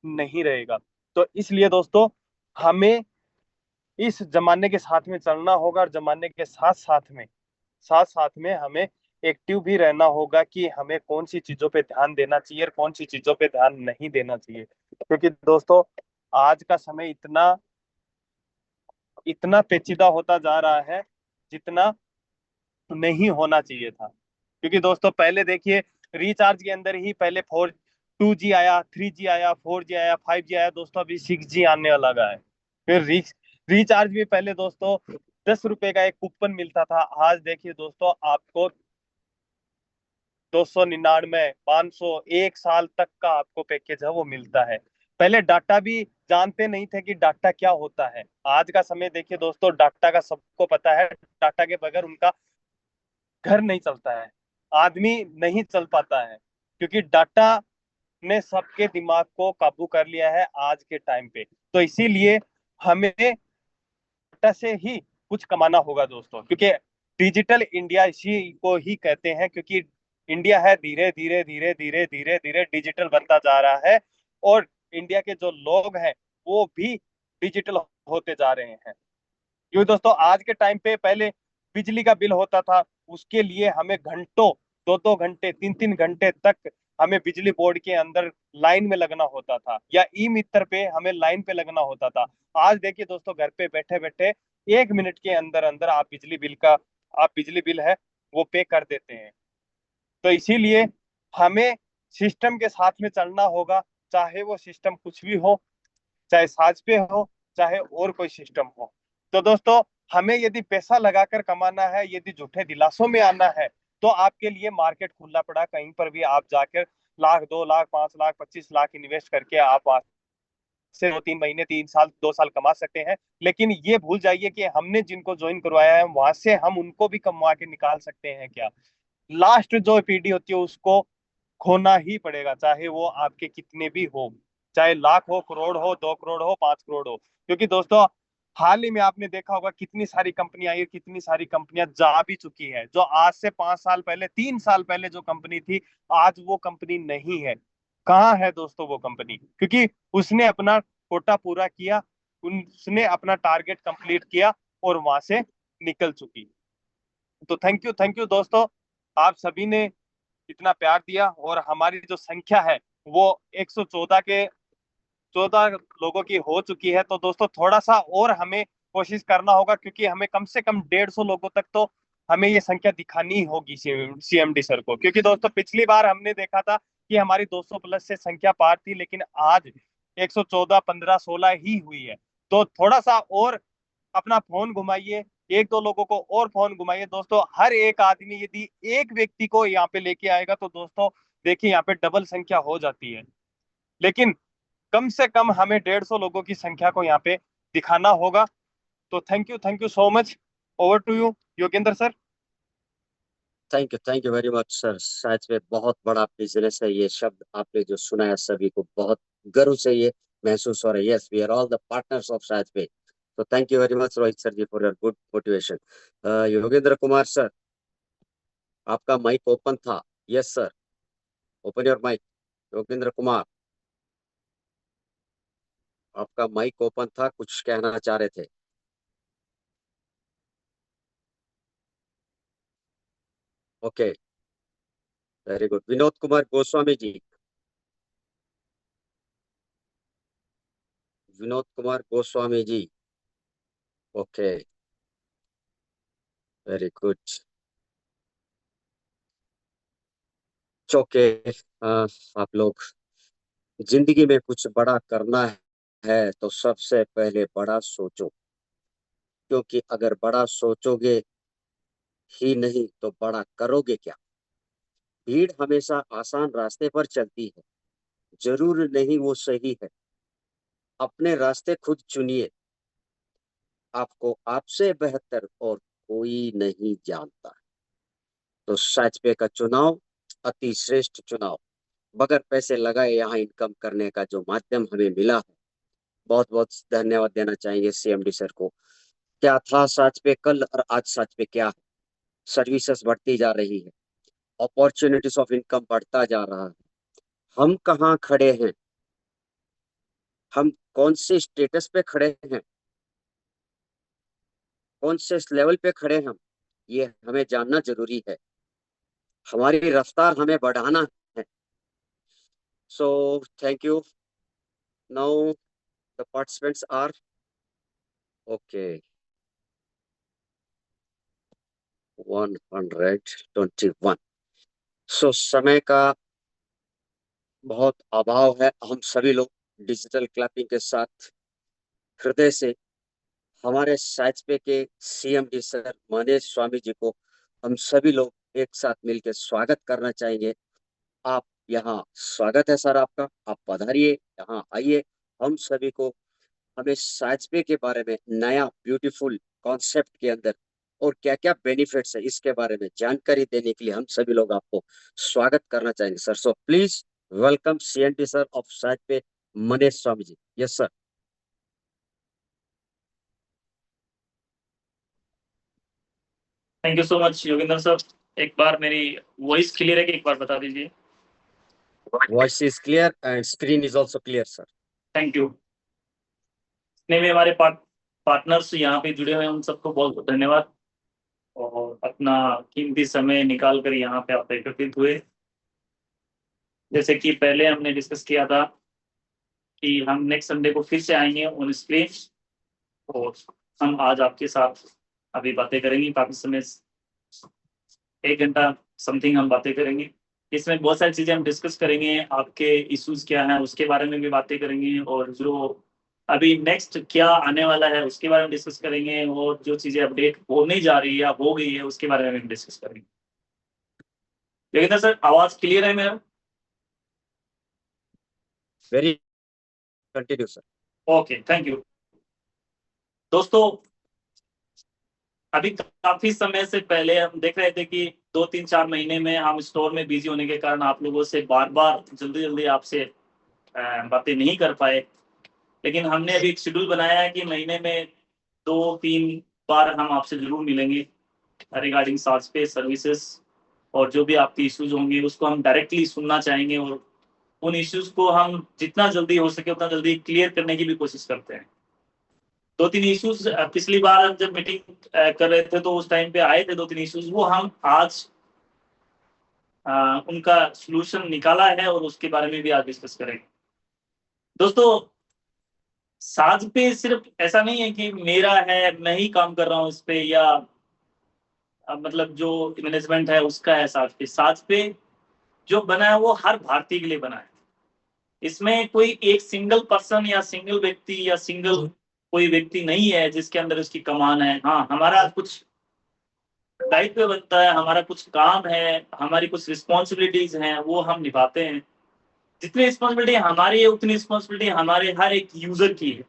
नहीं रहेगा। तो इसलिए दोस्तों, हमें इस जमाने के साथ में चलना होगा, और जमाने के साथ साथ में हमें एक्टिव भी रहना होगा कि हमें कौन सी चीजों पे ध्यान देना चाहिए और कौन सी चीजों पे ध्यान नहीं देना चाहिए। क्योंकि दोस्तों, आज का समय इतना इतना पेचीदा होता जा रहा है जितना नहीं होना चाहिए था। क्योंकि दोस्तों, पहले देखिए, रिचार्ज के अंदर ही पहले 2G आया, 3G आया, 4G आया, 5G आया दोस्तों, अभी 6G आने लगा है। फिर रिचार्ज भी पहले दोस्तों 10 रुपए का एक कूपन मिलता था, आज देखिए दोस्तों आपको 299, 500, 1 साल तक का आपको पैकेज है वो मिलता है। पहले डाटा भी जानते नहीं थे कि डाटा क्या होता है। आज का समय देखिए दोस्तों, डाटा का सबको पता है, डाटा के बगैर उनका घर नहीं चलता है, आदमी नहीं चल पाता है। क्योंकि डाटा ने सबके दिमाग को काबू कर लिया है आज के टाइम पे। तो इसीलिए हमें डाटा से ही कुछ कमाना होगा दोस्तों, क्योंकि डिजिटल इंडिया इसी को ही कहते हैं। क्योंकि इंडिया है धीरे धीरे धीरे धीरे धीरे धीरे डिजिटल बनता जा रहा है, और इंडिया के जो लोग हैं वो भी डिजिटल होते जा रहे हैं। क्योंकि दोस्तों, आज के टाइम पे पहले बिजली का बिल होता था, उसके लिए हमें घंटों, 2-2 घंटे, 3-3 घंटे तक हमें बिजली बोर्ड के अंदर लाइन में लगना होता था, या ई मित्र पे हमें लाइन पे लगना होता था। आज देखिए दोस्तों, घर पे बैठे बैठे 1 मिनट के अंदर अंदर आप बिजली बिल है वो पे कर देते हैं। तो इसीलिए हमें सिस्टम के साथ में चलना होगा, चाहे वो सिस्टम कुछ भी हो, चाहे साज पे हो, चाहे और कोई सिस्टम हो। तो दोस्तों, हमें यदि पैसा लगाकर कमाना है, यदि झूठे दिलासों में आना है, तो आपके लिए मार्केट खुला पड़ा, कहीं पर भी आप जाकर लाख, 2 लाख, 5 लाख, 25 लाख इन्वेस्ट करके आप वहां से 2-3 महीने, 3 साल, 2 साल कमा सकते हैं। लेकिन ये भूल जाइए कि हमने जिनको ज्वाइन करवाया है वहां से हम उनको भी कमवा के निकाल सकते हैं क्या? लास्ट जो पीढ़ी होती है उसको खोना ही पड़ेगा, चाहे वो आपके कितने भी हो, चाहे लाख हो, करोड़ हो, 2 करोड़ हो, 5 करोड़ हो। क्योंकि दोस्तों, हाल ही में आपने देखा होगा कितनी सारी कंपनियां आई, कितनी सारी कंपनियां जा भी चुकी है, जो आज से 5 साल पहले, 3 साल पहले जो कंपनी थी, आज वो कंपनी नहीं है। कहाँ है दोस्तों वो कंपनी? क्योंकि उसने अपना कोटा पूरा किया, उसने अपना टारगेट कंप्लीट किया, और वहां से निकल चुकी। तो थैंक यू दोस्तों, आप सभी ने इतना प्यार दिया, और हमारी जो संख्या है वो 114 लोगों की हो चुकी है। तो दोस्तों, थोड़ा सा और हमें कोशिश करना होगा, क्योंकि हमें कम से कम 150 लोगों तक तो हमें ये संख्या दिखानी होगी सीएमडी सर को। क्योंकि दोस्तों, पिछली बार हमने देखा था कि हमारी 200 प्लस से संख्या पार थी, लेकिन आज 114, 15, 16 ही हुई है। तो थोड़ा सा और अपना फोन घुमाइए, 1-2 लोगों को और फोन घुमाइए दोस्तों। हर एक आदमी यदि एक व्यक्ति को यहाँ पे लेके आएगा, तो दोस्तों देखिए, यहाँ पे डबल संख्या हो जाती है। लेकिन कम से कम हमें 150 लोगों की संख्या को यहाँ पे दिखाना होगा। तो thank you so much. Over to you, Yogendra sir. Thank you very much sir. सच में बहुत बड़ा बिजनेस है ये शब्द आपने जो सुना है, सभी को बहुत गर्व से ये महसूस हो रहा है। Yes, we are all the partners of साज पे। तो thank you very much Rohit sir ji for your good motivation. Yogendra Kumar sir, आपका माइक ओपन था। Yes sir, open your mic. Yogendra Kumar, आपका माइक ओपन था, कुछ कहना चाह रहे थे। Okay, very good. Vinod Kumar Goswami ji, Vinod Kumar Goswami ji. Okay, very good. Okay, आप लोग, जिंदगी में कुछ बड़ा करना है तो सबसे पहले बड़ा सोचो। क्योंकि अगर बड़ा सोचोगे ही नहीं तो बड़ा करोगे क्या? भीड़ हमेशा आसान रास्ते पर चलती है, जरूर नहीं वो सही है। अपने रास्ते खुद चुनिए, आपको आपसे बेहतर और कोई नहीं जानता। तो सच पे का चुनाव अति श्रेष्ठ चुनाव। बगैर पैसे लगाए यहाँ इनकम करने का जो माध्यम हमें मिला है, बहुत बहुत धन्यवाद देना चाहेंगे सीएमडी सर को। क्या था सच पे कल और आज सच पे क्या है? सर्विसेज बढ़ती जा रही है, अपॉर्चुनिटीज ऑफ इनकम बढ़ता जा रहा है। हम कहाँ खड़े हैं? हम कौन से स्टेटस पे खड़े हैं, कौन से लेवल पे खड़े हैं हम, ये हमें जानना जरूरी है। हमारी रफ्तार हमें बढ़ाना है। So thank you. Now the participants are okay. 121। So समय का बहुत अभाव है। हम सभी लोग डिजिटल क्लैपिंग के साथ हृदय से हमारे साइंसपे के सीएमडी सर मनीष स्वामी जी को हम सभी लोग एक साथ मिलकर स्वागत करना चाहेंगे। आप यहाँ स्वागत है सर आपका, आप पधारिए, यहाँ आइए। हम सभी को हमें साइंसपे के बारे में नया ब्यूटीफुल कॉन्सेप्ट के अंदर और क्या क्या बेनिफिट्स है इसके बारे में जानकारी देने के लिए हम सभी लोग आपको स्वागत करना चाहेंगे sir. So please welcome CNT sir of साइंसपे Manish Swami ji. Yes sir. Thank you so much Yogendra sir. एक बार मेरी वॉइस क्लियर है कि एक बार बता दीजिए। Voice is clear and screen is also clear sir. Thank you. इतने में हमारे पार्टनर्स यहाँ पे जुड़े हुए हैं, उन सबको बहुत बहुत धन्यवाद और अपना कीमती समय निकाल कर यहाँ पे आप एकत्रित हुए। जैसे कि पहले हमने डिस्कस किया था कि हम नेक्स्ट संडे को फिर से आएंगे ऑन स्क्रीन और हम आज आपके साथ अभी बातें करेंगे। काफी समय, 1 घंटा समथिंग हम बातें करेंगे। इसमें बहुत सारी चीजें हम डिस्कस करेंगे, आपके इश्यूज क्या हैं उसके बारे में भी बातें करेंगे, और जो अभी नेक्स्ट क्या आने वाला है उसके बारे में डिस्कस करेंगे, और जो चीजें अपडेट होने जा रही है या हो गई है उसके बारे में भी डिस्कस करेंगे। लेकिन सर आवाज क्लियर है मेरा? Very continue sir. Okay, thank you. दोस्तों, अभी काफी समय से पहले हम देख रहे थे कि 2 3 4 महीने में हम स्टोर में बिजी होने के कारण आप लोगों से बार बार जल्दी जल्दी आपसे बातें नहीं कर पाए। लेकिन हमने अभी एक शेड्यूल बनाया है कि महीने में 2 3 बार हम आपसे जरूर मिलेंगे रिगार्डिंग सार्स पे सर्विसेज, और जो भी आपके इश्यूज होंगे उसको हम डायरेक्टली सुनना चाहेंगे, और उन इश्यूज को हम जितना जल्दी हो सके उतना जल्दी क्लियर करने की भी कोशिश करते हैं। 2 3 इश्यूज पिछली बार जब मीटिंग कर रहे थे तो उस टाइम पे आए थे 2 3 इश्यूज, वो हम आज उनका सलूशन निकाला है और उसके बारे में भी आज डिस्कस करेंगे। दोस्तों, साज पे सिर्फ ऐसा नहीं है कि मेरा है, मैं ही काम कर रहा हूँ इस पे, या मतलब जो मैनेजमेंट है उसका है। साज पे जो बना है वो हर भारतीय के लिए बना है। इसमें कोई एक सिंगल पर्सन या सिंगल व्यक्ति या सिंगल कोई व्यक्ति नहीं है जिसके अंदर उसकी कमान है। हाँ, हमारा कुछ दायित्व बनता है, हमारा कुछ काम है, हमारी कुछ रिस्पॉन्सिबिलिटीज हैं, वो हम निभाते हैं। जितनी रिस्पॉन्सिबिलिटी हमारी है उतनी रिस्पॉन्सिबिलिटी हमारे हर एक यूजर की है।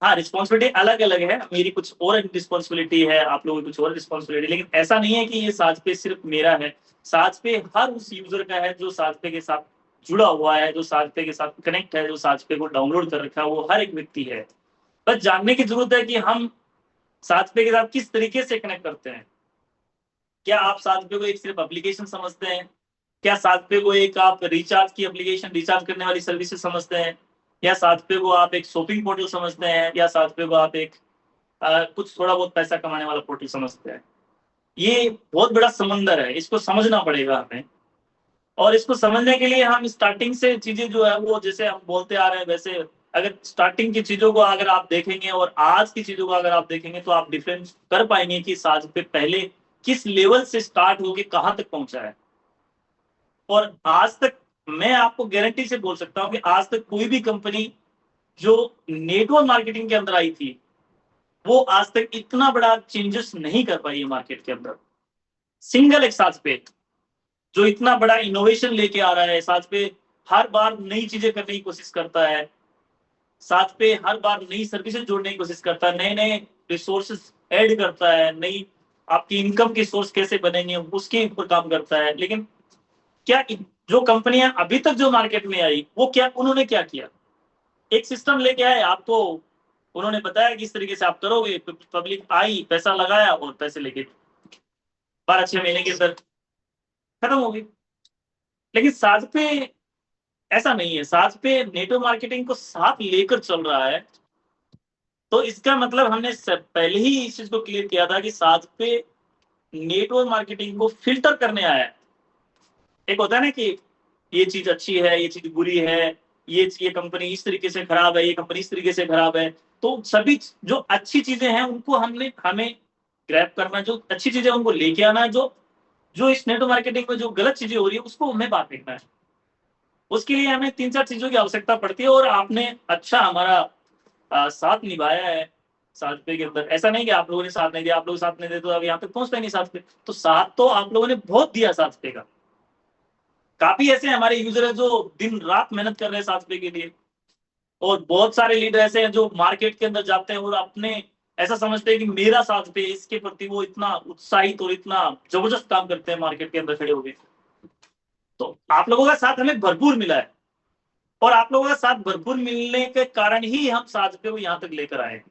हाँ, रिस्पॉन्सिबिलिटी अलग अलग है, मेरी कुछ और रिस्पॉन्सिबिलिटी है, आप लोगों की कुछ और रिस्पॉन्सिबिलिटी, लेकिन ऐसा नहीं है कि ये साज पे सिर्फ मेरा है। साज पे हर उस यूजर का है जो साज पे के साथ जुड़ा हुआ है, जो साज पे के साथ कनेक्ट है, जो साज पे को डाउनलोड कर रखा है, वो हर एक व्यक्ति है। बस जानने की जरूरत है कि हम साज पे के साथ किस तरीके से कनेक्ट करते हैं। क्या आप साज पे को एक सिर्फ एप्लीकेशन समझते हैं? क्या साज पे को एक आप रिचार्ज की एप्लीकेशन, रिचार्ज करने वाली सर्विसेज समझते हैं? या साज पे को आप एक शॉपिंग पोर्टल समझते हैं? या साज पे को आप एक कुछ थोड़ा बहुत पैसा कमाने वाला पोर्टल समझते हैं? ये बहुत बड़ा समंदर है, इसको समझना पड़ेगा हमें। और इसको समझने के लिए हम स्टार्टिंग से चीजें जो है वो जैसे हम बोलते आ रहे हैं वैसे, अगर स्टार्टिंग की चीजों को अगर आप देखेंगे और आज की चीजों को अगर आप देखेंगे तो आप डिफरेंस कर पाएंगे कि साज पे पहले किस लेवल से स्टार्ट होके कहां तक पहुंचा है। और आज तक मैं आपको गारंटी से बोल सकता हूं कि आज तक कोई भी कंपनी जो नेटवर्क मार्केटिंग के अंदर आई थी वो आज तक इतना बड़ा चेंजेस नहीं कर पाई है मार्केट के अंदर। सिंगल एक साज पे जो इतना बड़ा इनोवेशन लेके आ रहा है, साज पे हर बार नई चीजें करने की कोशिश करता है, साथ पे हर बार नई सर्विसेज जोड़ने की कोशिश करता है, नए नए रिसोर्सेज ऐड करता है, नई आपकी इनकम के सोर्स कैसे बनेंगे उसके ऊपर काम करता है। लेकिन क्या जो कंपनियां अभी तक जो मार्केट में आई वो क्या उन्होंने क्या किया? एक सिस्टम लेके आए, आपको उन्होंने बताया कि इस तरीके से आप करोगे, पब्लिक आई, पैसा लगाया और पैसे लेके 12 6 महीने के अंदर खत्म हो गई। लेकिन साथ पे ऐसा नहीं है, साथ पे नेटवर्क मार्केटिंग को साथ लेकर चल रहा है। तो इसका मतलब हमने पहले ही इस चीज को क्लियर किया था कि साथ पे नेटवर्क मार्केटिंग को फिल्टर करने आया है। एक होता है ना कि ये चीज अच्छी है, ये चीज बुरी है, ये कंपनी इस तरीके से खराब है, ये कंपनी इस तरीके से खराब है। तो सभी जो अच्छी चीजें हैं उनको हमें ग्रैब करना, जो अच्छी चीजें उनको लेके आना, जो जो इस नेटवर्क मार्केटिंग में जो गलत चीजें हो रही है उसको हमें बात देखना है। उसके लिए हमें 3-4 चीजों की आवश्यकता पड़ती है, और आपने अच्छा हमारा साथ निभाया है साथ पे के अंदर। ऐसा नहीं कि आप लोगों ने साथ नहीं दिया, आप लोग साथ नहीं देते तो अब यहाँ पे पहुंचता ही नहीं साथ पे। तो साथ तो आप लोगों ने बहुत दिया साथ पे का। काफी ऐसे हमारे यूजर है जो दिन रात मेहनत कर रहे हैं साथ पे के लिए, और बहुत सारे लीडर ऐसे हैं जो मार्केट के अंदर जाते हैं और अपने ऐसा समझते हैं कि मेरा साथ पे, इसके प्रति वो इतना उत्साहित और इतना जबरदस्त काम करते हैं मार्केट के अंदर खड़े हो गए। तो आप लोगों का साथ हमें भरपूर मिला है, और आप लोगों का साथ भरपूर मिलने के कारण ही हम साथ पे को यहाँ तक लेकर आए।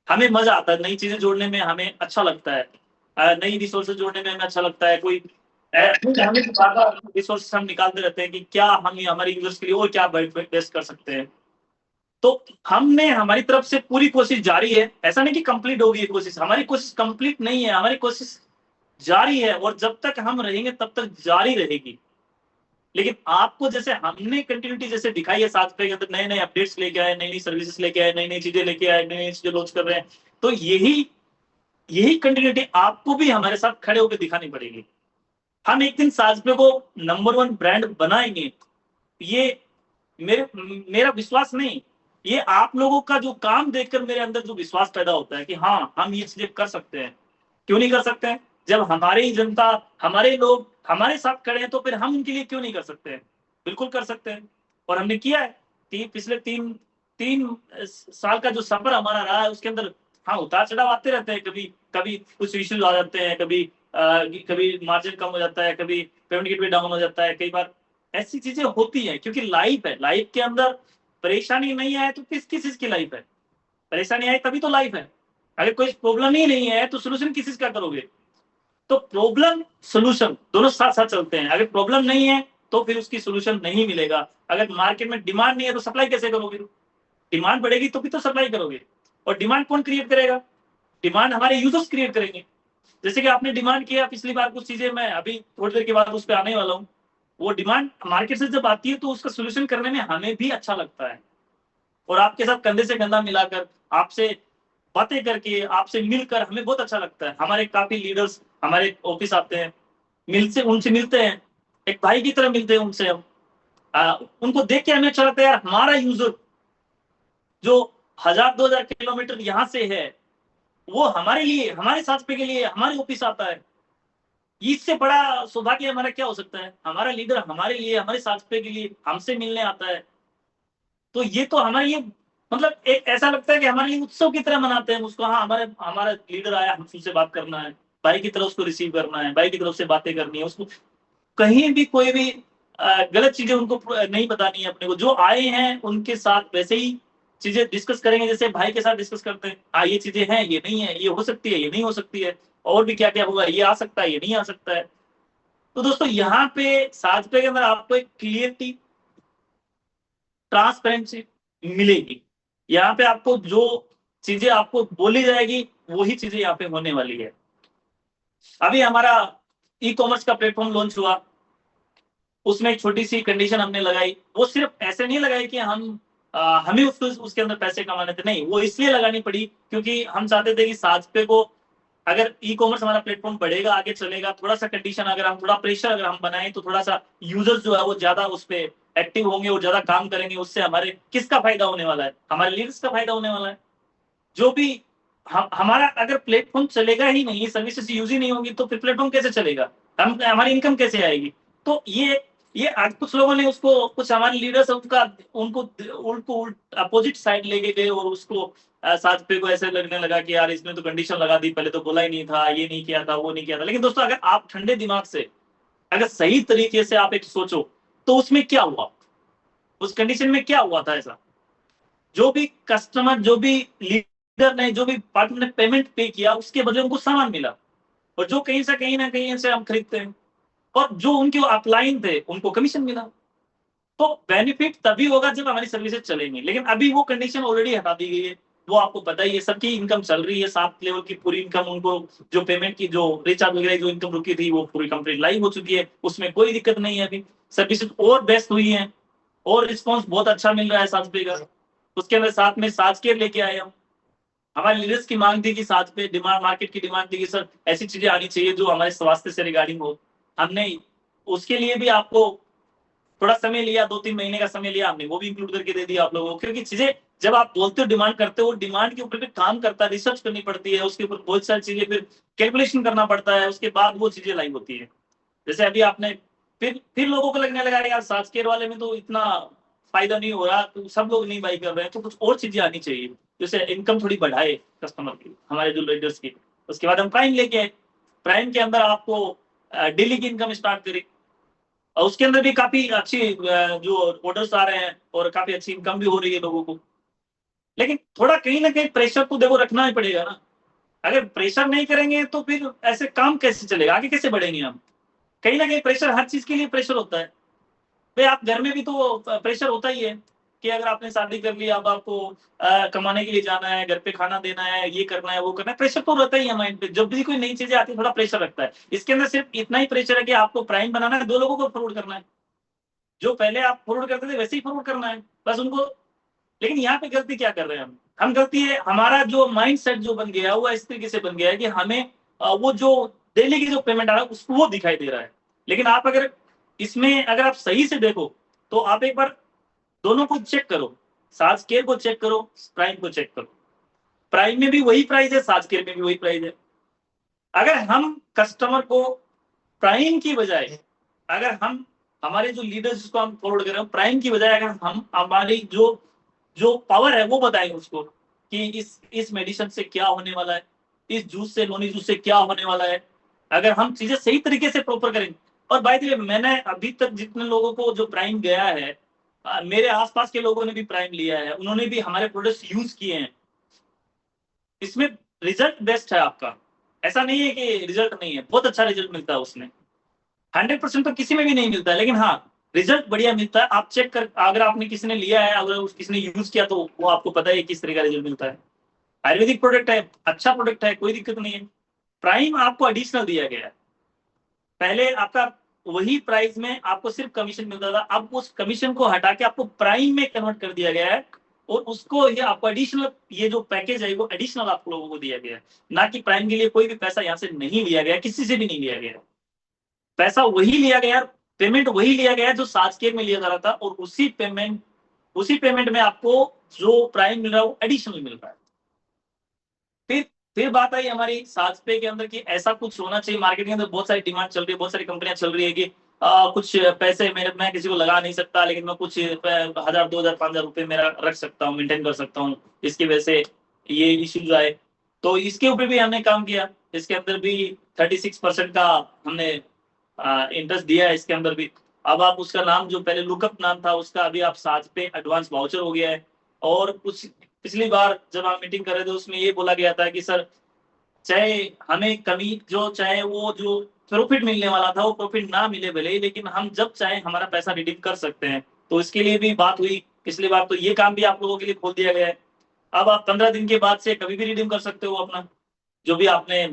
हमें मजा आता है, नई चीजें जोड़ने में हमें अच्छा लगता है, नई रिसोर्सेज जोड़ने में हमें अच्छा लगता है। कोई हमें रिसोर्सेज हम निकालते रहते हैं कि क्या हम हमारे यूजर्स के लिए और क्या बेस्ट कर सकते हैं। तो हमने हमारी तरफ से पूरी कोशिश जारी है, ऐसा नहीं कि कंप्लीट होगी कोशिश, हमारी कोशिश कंप्लीट नहीं है, हमारी कोशिश जारी है, और जब तक हम रहेंगे तब तक जारी रहेगी। लेकिन आपको जैसे हमने कंटिन्यूटी जैसे दिखाई है साथ पे के अंदर, नए नए अपडेट्स लेके आए, नई नई सर्विसेज लेके आए, नई नई चीजें लेके आए, नई नई चीजें लॉन्च कर रहे हैं, तो यही कंटिन्यूटी आपको भी हमारे साथ खड़े होकर दिखानी पड़ेगी। हम एक दिन साजपे को नंबर 1 ब्रांड बनाएंगे, ये मेरा विश्वास नहीं, ये आप लोगों का जो काम देखकर मेरे अंदर जो विश्वास पैदा होता है कि हाँ हम ये चीजें कर सकते हैं। क्यों नहीं कर सकते हैं? जब हमारी जनता, हमारे लोग हमारे साथ खड़े हैं, तो फिर हम उनके लिए क्यों नहीं कर सकते हैं? बिल्कुल कर सकते हैं, और हमने किया है। पिछले तीन साल का जो सफर हमारा रहा है उसके अंदर हाँ उतार चढ़ाव आते रहते हैं, कभी कभी कुछ इश्यूज आ जाते हैं, कभी मार्जिन कम हो जाता है, कभी पेमेंट गेटवे डाउन हो जाता है, कई बार ऐसी चीजें होती हैं, क्योंकि लाइफ है, लाइफ के अंदर परेशानी नहीं आए तो किस चीज की लाइफ है? परेशानी आए तभी तो लाइफ है। अगर कोई प्रॉब्लम ही नहीं है तो सोल्यूशन किस चीज का करोगे? तो प्रॉब्लम सोल्यूशन दोनों साथ साथ चलते हैं। अगर प्रॉब्लम नहीं है तो फिर उसकी सोल्यूशन नहीं मिलेगा। अगर मार्केट में डिमांड नहीं है तो सप्लाई कैसे करोगे? डिमांड बढ़ेगी तो भी तो सप्लाई करोगे, और डिमांड कौन क्रिएट करेगा? डिमांड हमारे यूजर्स क्रिएट करेंगे। जैसे कि आपने डिमांड किया पिछली बार कुछ चीजें, मैं अभी थोड़ी देर के बाद उस पर आने वाला हूँ। वो डिमांड मार्केट से जब आती है तो उसका सोल्यूशन करने में हमें भी अच्छा लगता है, और आपके साथ कंधे से कंधा मिलाकर, आपसे बातें करके, आपसे मिलकर हमें बहुत अच्छा लगता है। हमारे काफी लीडर्स हमारे ऑफिस आते हैं, उनसे मिलते हैं, एक भाई की तरह मिलते हैं उनसे हम। उनको देख के हमें अच्छा लगता है, यार हमारा यूजर जो 1000-2000 किलोमीटर यहाँ से है, वो हमारे लिए, हमारे साथ पे के लिए हमारे ऑफिस आता है। इससे बड़ा सौभाग्य हमारा क्या हो सकता है? हमारा लीडर हमारे लिए, हमारे साथ पे के लिए हमसे मिलने आता है। तो ये तो हमारे लिए मतलब एक ऐसा लगता है कि हमारे लिए उत्सव की तरह मनाते हैं उसको। हाँ, हमारा लीडर आया, हमसे उससे बात करना है, भाई की तरफ उसको रिसीव करना है, भाई की तरफ से बातें करनी है, उसको कहीं भी कोई भी गलत चीजें उनको नहीं बतानी है अपने को। जो आए हैं उनके साथ वैसे ही चीजें डिस्कस करेंगे जैसे भाई के साथ डिस्कस करते हैं। हाँ, ये चीजें हैं, ये नहीं है, ये हो सकती है, ये नहीं हो सकती है, और भी क्या क्या होगा, ये आ सकता है, ये नहीं आ सकता है। तो दोस्तों यहाँ पे साजपे के अंदर आपको एक क्लियरिटी, ट्रांसपेरेंसी मिलेगी। यहाँ पे आपको जो चीजें आपको बोली जाएगी वही चीजें यहाँ पे होने वाली है। अभी हमारा ई कॉमर्स का प्लेटफॉर्म लॉन्च हुआ, उसमें एक छोटी सी कंडीशन हमने लगाई। वो सिर्फ ऐसे नहीं लगाई कि हमें उसके अंदर पैसे कमाने थे, नहीं, वो इसलिए लगानी पड़ी क्योंकि हम चाहते थे कि साजपे को, अगर ई कॉमर्स हमारा प्लेटफॉर्म बढ़ेगा, आगे चलेगा, थोड़ा सा कंडीशन अगर हम, थोड़ा प्रेशर अगर हम बनाएं तो थोड़ा सा यूजर्स जो है वो ज्यादा उस पर एक्टिव होंगे और ज्यादा काम करेंगे। उससे हमारे किसका फायदा होने वाला है? हमारे लीडर्स का फायदा होने वाला है। जो भी हमारा अगर प्लेटफॉर्म चलेगा ही नहीं, सर्विसेज यूज ही नहीं होगी, तो फिर प्लेटफॉर्म कैसे चलेगा? हमारी इनकम कैसे आएगी? तो ये आज कुछ लोगों ने उसको, कुछ हमारे लीडर्स उनको अपोजिट साइड लेके गए, और उसको साजपे को ऐसे लगने लगा कि यार इसने तो कंडीशन लगा दी, पहले तो बोला ही नहीं था, ये नहीं किया था, वो नहीं किया था। लेकिन दोस्तों अगर आप ठंडे दिमाग से, अगर सही तरीके से आप एक सोचो तो उसमें क्या हुआ, उस कंडीशन में क्या हुआ था ऐसा? जो भी कस्टमर, जो भी लीडर ने, जो भी पार्टनर ने पेमेंट पे किया, उसके बदले उनको सामान मिला, और जो कहीं ना कहीं से हम खरीदते हैं, और जो उनके अपलाइन थे उनको कमीशन मिला। तो बेनिफिट तभी होगा जब हमारी सर्विसेज चलेंगी, लेकिन अभी वो कंडीशन ऑलरेडी हटा दी गई है। वो आपको पता ही है, सबकी इनकम चल रही है, 7 लेवल की पूरी इनकम, उनको जो पेमेंट की जो रिचार्ज वगैरह जो इनकम रुकी थी वो पूरी कंप्लीट लाइव हो चुकी है, उसमें कोई दिक्कत नहीं है। अभी सर्विसेज और बेस्ट हुई है और रिस्पॉन्स बहुत अच्छा मिल रहा है साथ पे का। उसके अंदर साथ में साज केयर लेके आए हम। हमारे लीडर्स की मांग थी कि साथ पे डिमांड, मार्केट की डिमांड थी कि सर ऐसी चीजें आनी चाहिए जो हमारे स्वास्थ्य से रिगार्डिंग हो। हमने उसके लिए भी आपको थोड़ा समय लिया, 2-3 महीने का समय लिया, हमने वो भी इंक्लूड करके दे दिया आप लोगों को, क्योंकि चीजें जब आप बोलते हो डिमांड करते हो, डिमांड के ऊपर भी काम करता है, रिसर्च करनी पड़ती है, उसके ऊपर बहुत सारी चीजें फिर कैलकुलेशन करना पड़ता है, उसके बाद वो चीजें लाइव होती है। जैसे अभी आपने फिर लोगों को लगने लगा यार साज केयर वाले में तो इतना फायदा नहीं हो रहा, तो सब लोग नहीं बाई कर रहे हैं, तो कुछ और चीजें आनी चाहिए जैसे इनकम थोड़ी बढ़ाए कस्टमर की, हमारे जो लीडर्स की। उसके बाद हम प्राइम लेके आए। प्राइम के अंदर आपको डेली की इनकम स्टार्ट करी और उसके अंदर भी काफी अच्छी जो ऑर्डर्स आ रहे हैं और काफी अच्छी इनकम भी हो रही है लोगों को। लेकिन थोड़ा कहीं ना कहीं प्रेशर तो देखो रखना ही पड़ेगा ना। अगर प्रेशर नहीं करेंगे तो फिर ऐसे काम कैसे चलेगा, आगे कैसे बढ़ेंगे हम। कहीं ना कहीं प्रेशर, हर चीज के लिए प्रेशर होता है भाई। आप घर में भी तो प्रेशर होता ही है कि अगर आपने शादी कर ली, अब आपको कमाने के लिए जाना है, घर पे खाना देना है, ये करना है, वो करना है, प्रेशर तो रहता ही है माइंड पे। जब भी कोई नई चीजें आती है थोड़ा प्रेशर रखता है। इसके अंदर सिर्फ इतना ही प्रेशर है कि आपको प्राइम बनाना है, 2 लोगों को फॉरवर्ड करना है। जो पहले आप फॉरवर्ड करते थे वैसे ही फॉरवर्ड करना है बस उनको। लेकिन यहाँ पे गलती क्या कर रहे हैं हम गलती है हमारा जो माइंड सेट जो बन गया है वो इस तरीके से बन गया है कि हमें वो जो डेली की जो पेमेंट आ रहा है उसको वो दिखाई दे रहा है। लेकिन आप अगर इसमें अगर आप सही से देखो तो आप एक बार दोनों को चेक करो, साज केयर को चेक करो, प्राइम को चेक करो। प्राइम में भी वही प्राइस है, साज केयर में भी वही प्राइस है। अगर हम कस्टमर को प्राइम की बजाय, अगर हम हमारे जो लीडर्स जिसको हम फॉरवर्ड कर रहे हैं प्राइम की बजाय, अगर हम हमारी जो जो पावर है वो बताएंगे उसको कि इस मेडिसिन से क्या होने वाला है, इस जूस से, नॉनी जूस से क्या होने वाला है, अगर हम चीजें सही तरीके से प्रॉपर करेंगे। और बाय द वे मैंने अभी तक जितने लोगों को जो प्राइम गया है, मेरे आसपास के लोगों ने भी प्राइम लिया है, उन्होंने भी हमारे प्रोडक्ट्स यूज किए हैं। इसमें रिजल्ट बेस्ट है आपका, ऐसा नहीं है कि रिजल्ट नहीं है, बहुत अच्छा रिजल्ट मिलता है उसमें। 100% तो किसी में भी नहीं मिलता है, लेकिन हाँ रिजल्ट बढ़िया मिलता है। आप चेक कर, अगर आपने किसी ने लिया है, अगर किसी ने यूज किया तो वो आपको पता है किस तरह का रिजल्ट मिलता है। आयुर्वेदिक प्रोडक्ट है, अच्छा प्रोडक्ट है, कोई दिक्कत नहीं है। प्राइम आपको एडिशनल दिया गया है। पहले आपका वही प्राइस में आपको सिर्फ कमीशन मिलता था, अब उस कमीशन को हटा के आपको प्राइम में कन्वर्ट कर दिया गया है और उसको ये आपको एडिशनल, ये जो पैकेज है वो एडिशनल आप लोगों को दिया गया है। ना कि प्राइम के लिए कोई भी पैसा यहाँ से नहीं लिया गया, किसी से भी नहीं लिया गया। पैसा वही लिया गया, पेमेंट वही लिया गया जो साज केयर में लिया जा रहा था, और उसी पेमेंट में आपको जो प्राइम मिल रहा है वो एडिशनल मिल रहा है। फिर बात आई हमारी साज पे के अंदर कि ऐसा कुछ होना चाहिए। मार्केट के अंदर बहुत सारी डिमांड चल रही है, बहुत सारी कंपनियां चल रही है कि कुछ पैसे मेरे, मैं किसी को लगा नहीं सकता, लेकिन मैं कुछ 1000, 2000, 5000 रुपए मेरा रख सकता हूँ, मेंटेन कर सकता हूँ, इसकी वजह से ये इश्यूज आए। तो इसके ऊपर भी हमने काम किया। इसके अंदर भी 36% का हमने इंटरेस्ट दिया है इसके अंदर भी। अब आप उसका नाम, जो पहले लुकअप नाम था उसका, अभी आप साज पे एडवांस वाउचर हो गया है। और कुछ पिछली बार जब हम मीटिंग कर रहे थे उसमें ये बोला गया था कि सर चाहे हमें कमी, जो चाहे वो जो प्रॉफिट मिलने वाला था वो प्रॉफिट ना मिले भले ही, लेकिन हम जब चाहे हमारा पैसा रिडीम कर सकते हैं। तो इसके लिए भी बात हुई पिछली बार, तो ये काम भी आप लोगों के लिए खोल दिया गया है। अब आप 15 दिन के बाद से कभी भी रिडीम कर सकते हो अपना जो भी आपने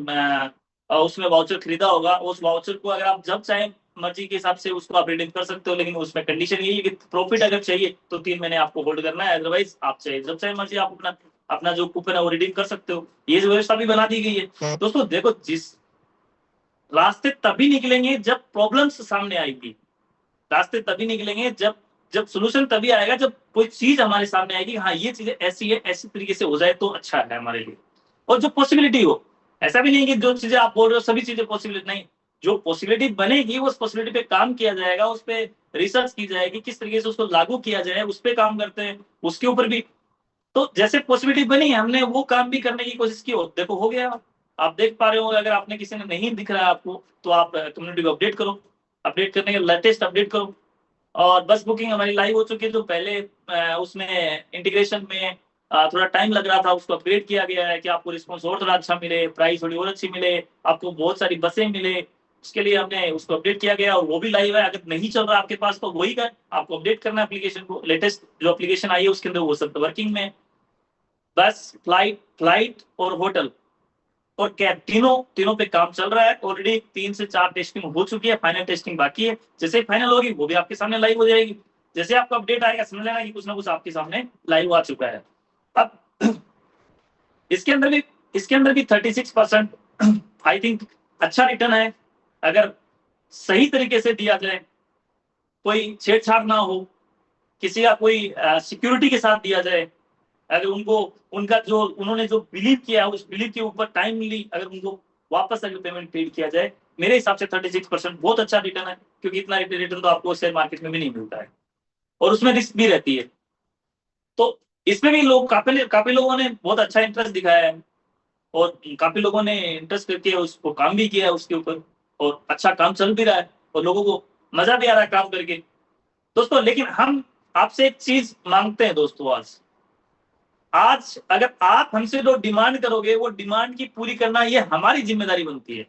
उसमें वाउचर खरीदा होगा। उस वाउचर को अगर आप जब चाहे मर्जी के हिसाब से उसको आप रिडीम कर सकते हो, लेकिन उसमें कंडीशन यही है कि प्रॉफिट अगर चाहिए तो 3 महीने आपको होल्ड करना है, अदरवाइज आप चाहे जब चाहे मर्जी आप अपना जो कूपन है वो रिडीम कर सकते हो। ये व्यवस्था भी बना दी गई है। दोस्तों देखो, जिस रास्ते तभी निकलेंगे जब प्रॉब्लम्स सामने आएगी, रास्ते तभी निकलेंगे जब सोल्यूशन तभी आएगा जब कोई चीज हमारे सामने आएगी, हाँ ये चीजें ऐसी है, ऐसी तरीके से हो जाए तो अच्छा है हमारे लिए, और जो पॉसिबिलिटी हो। ऐसा भी नहीं कि जो चीजें आप बोल रहे हो सभी चीजें पॉसिबिलिटी नहीं, जो पॉसिबिलिटी बनेगी उस पॉसिबिलिटी पे काम किया जाएगा, उस पर रिसर्च की जाएगी, किस तरीके से उसको लागू किया जाए उस पर काम करते हैं, उसके ऊपर भी। तो जैसे पॉसिबिलिटी बनी हमने वो काम भी करने की कोशिश की, और देखो हो गया। आप देख पा रहे हो, अगर आपने किसी ने नहीं दिख रहा है आपको तो आप कम्युनिटी को अपडेट करो, अपडेट करने के लेटेस्ट अपडेट करो। और बस बुकिंग हमारी लाइव हो चुकी है, जो पहले उसमें इंटीग्रेशन में थोड़ा टाइम लग रहा था उसको अपग्रेड किया गया है कि आपको रिस्पॉन्स और थोड़ा अच्छा मिले, प्राइस थोड़ी और अच्छी मिले, आपको बहुत सारी बसें मिले, उसके लिए हमने उसको अपडेट किया गया और वो भी लाइव है। अगर नहीं चल रहा आपके पास तो वही कर, आपको अपडेट करना है एप्लीकेशन को। लेटेस्ट जो एप्लीकेशन आई है उसके अंदर वो सब वर्किंग में। बस फ्लाइट और होटल और कैब तीनों पे काम चल रहा है। ऑलरेडी 3 से 4 टेस्टिंग हो चुकी है, फाइनल टेस्टिंग बाकी है। जैसे फाइनल होगी वो भी आपके सामने लाइव हो जाएगी। जैसे आपको अपडेट आएगा समझ लेना कि कुछ ना कुछ आपके सामने लाइव आ चुका है। अब इसके अंदर भी 36% आई थिंक अच्छा रिटर्न है, अगर सही तरीके से दिया जाए, कोई छेड़छाड़ ना हो, किसी का कोई सिक्योरिटी के साथ दिया जाए। अगर उनको उनका जो उन्होंने जो बिलीव किया है उस बिलीव के ऊपर टाइमली अगर उनको वापस अगर पेमेंट पेड किया जाए, मेरे हिसाब से 36% बहुत अच्छा रिटर्न है, क्योंकि इतना रिटर्न तो आपको शेयर मार्केट में भी नहीं मिलता है और उसमें रिस्क भी रहती है। तो इसमें भी लोग काफी लोगों ने बहुत अच्छा इंटरेस्ट दिखाया है और काफी लोगों ने इंटरेस्ट करके उसको काम भी किया है उसके ऊपर, और अच्छा काम चल भी रहा है और लोगों को मजा भी आ रहा है काम करके दोस्तों। लेकिन हम आपसे एक चीज मांगते हैं दोस्तों, आज अगर आप हमसे जो डिमांड करोगे वो डिमांड की पूरी करना ये हमारी जिम्मेदारी बनती है।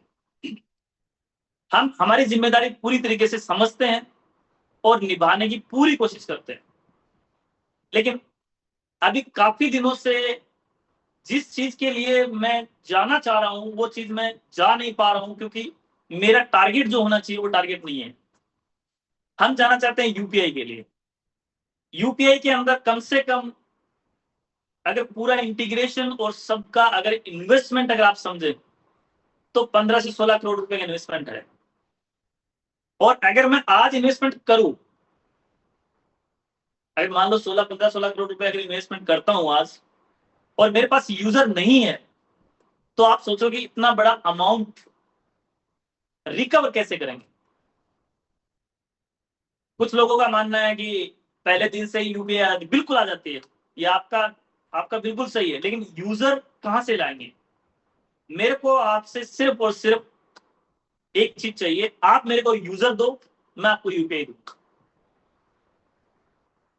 हम हमारी जिम्मेदारी पूरी तरीके से समझते हैं और निभाने की पूरी कोशिश करते हैं। लेकिन अभी काफी दिनों से जिस चीज के लिए मैं जाना चाह रहा हूं वो चीज मैं जा नहीं पा रहा हूं, क्योंकि मेरा टारगेट जो होना चाहिए वो टारगेट नहीं है। हम जाना चाहते हैं यूपीआई के लिए। यूपीआई के अंदर कम से कम अगर पूरा इंटीग्रेशन और सबका अगर इन्वेस्टमेंट अगर आप समझे तो 15 से 16 करोड़ रुपए का इन्वेस्टमेंट है। और अगर मैं आज इन्वेस्टमेंट करूं, अगर मान लो 15-16 करोड़ रुपए अगर इन्वेस्टमेंट करता हूं आज और मेरे पास यूजर नहीं है, तो आप सोचो कि इतना बड़ा अमाउंट रिकवर कैसे करेंगे। कुछ लोगों का मानना है कि पहले दिन से ही यूपीआई बिल्कुल आ जाती है, ये आपका बिल्कुल सही है, लेकिन यूजर कहां से लाएंगे। मेरे को आपसे सिर्फ और सिर्फ एक चीज चाहिए, आप मेरे को यूजर दो, मैं आपको यूपीआई दूं।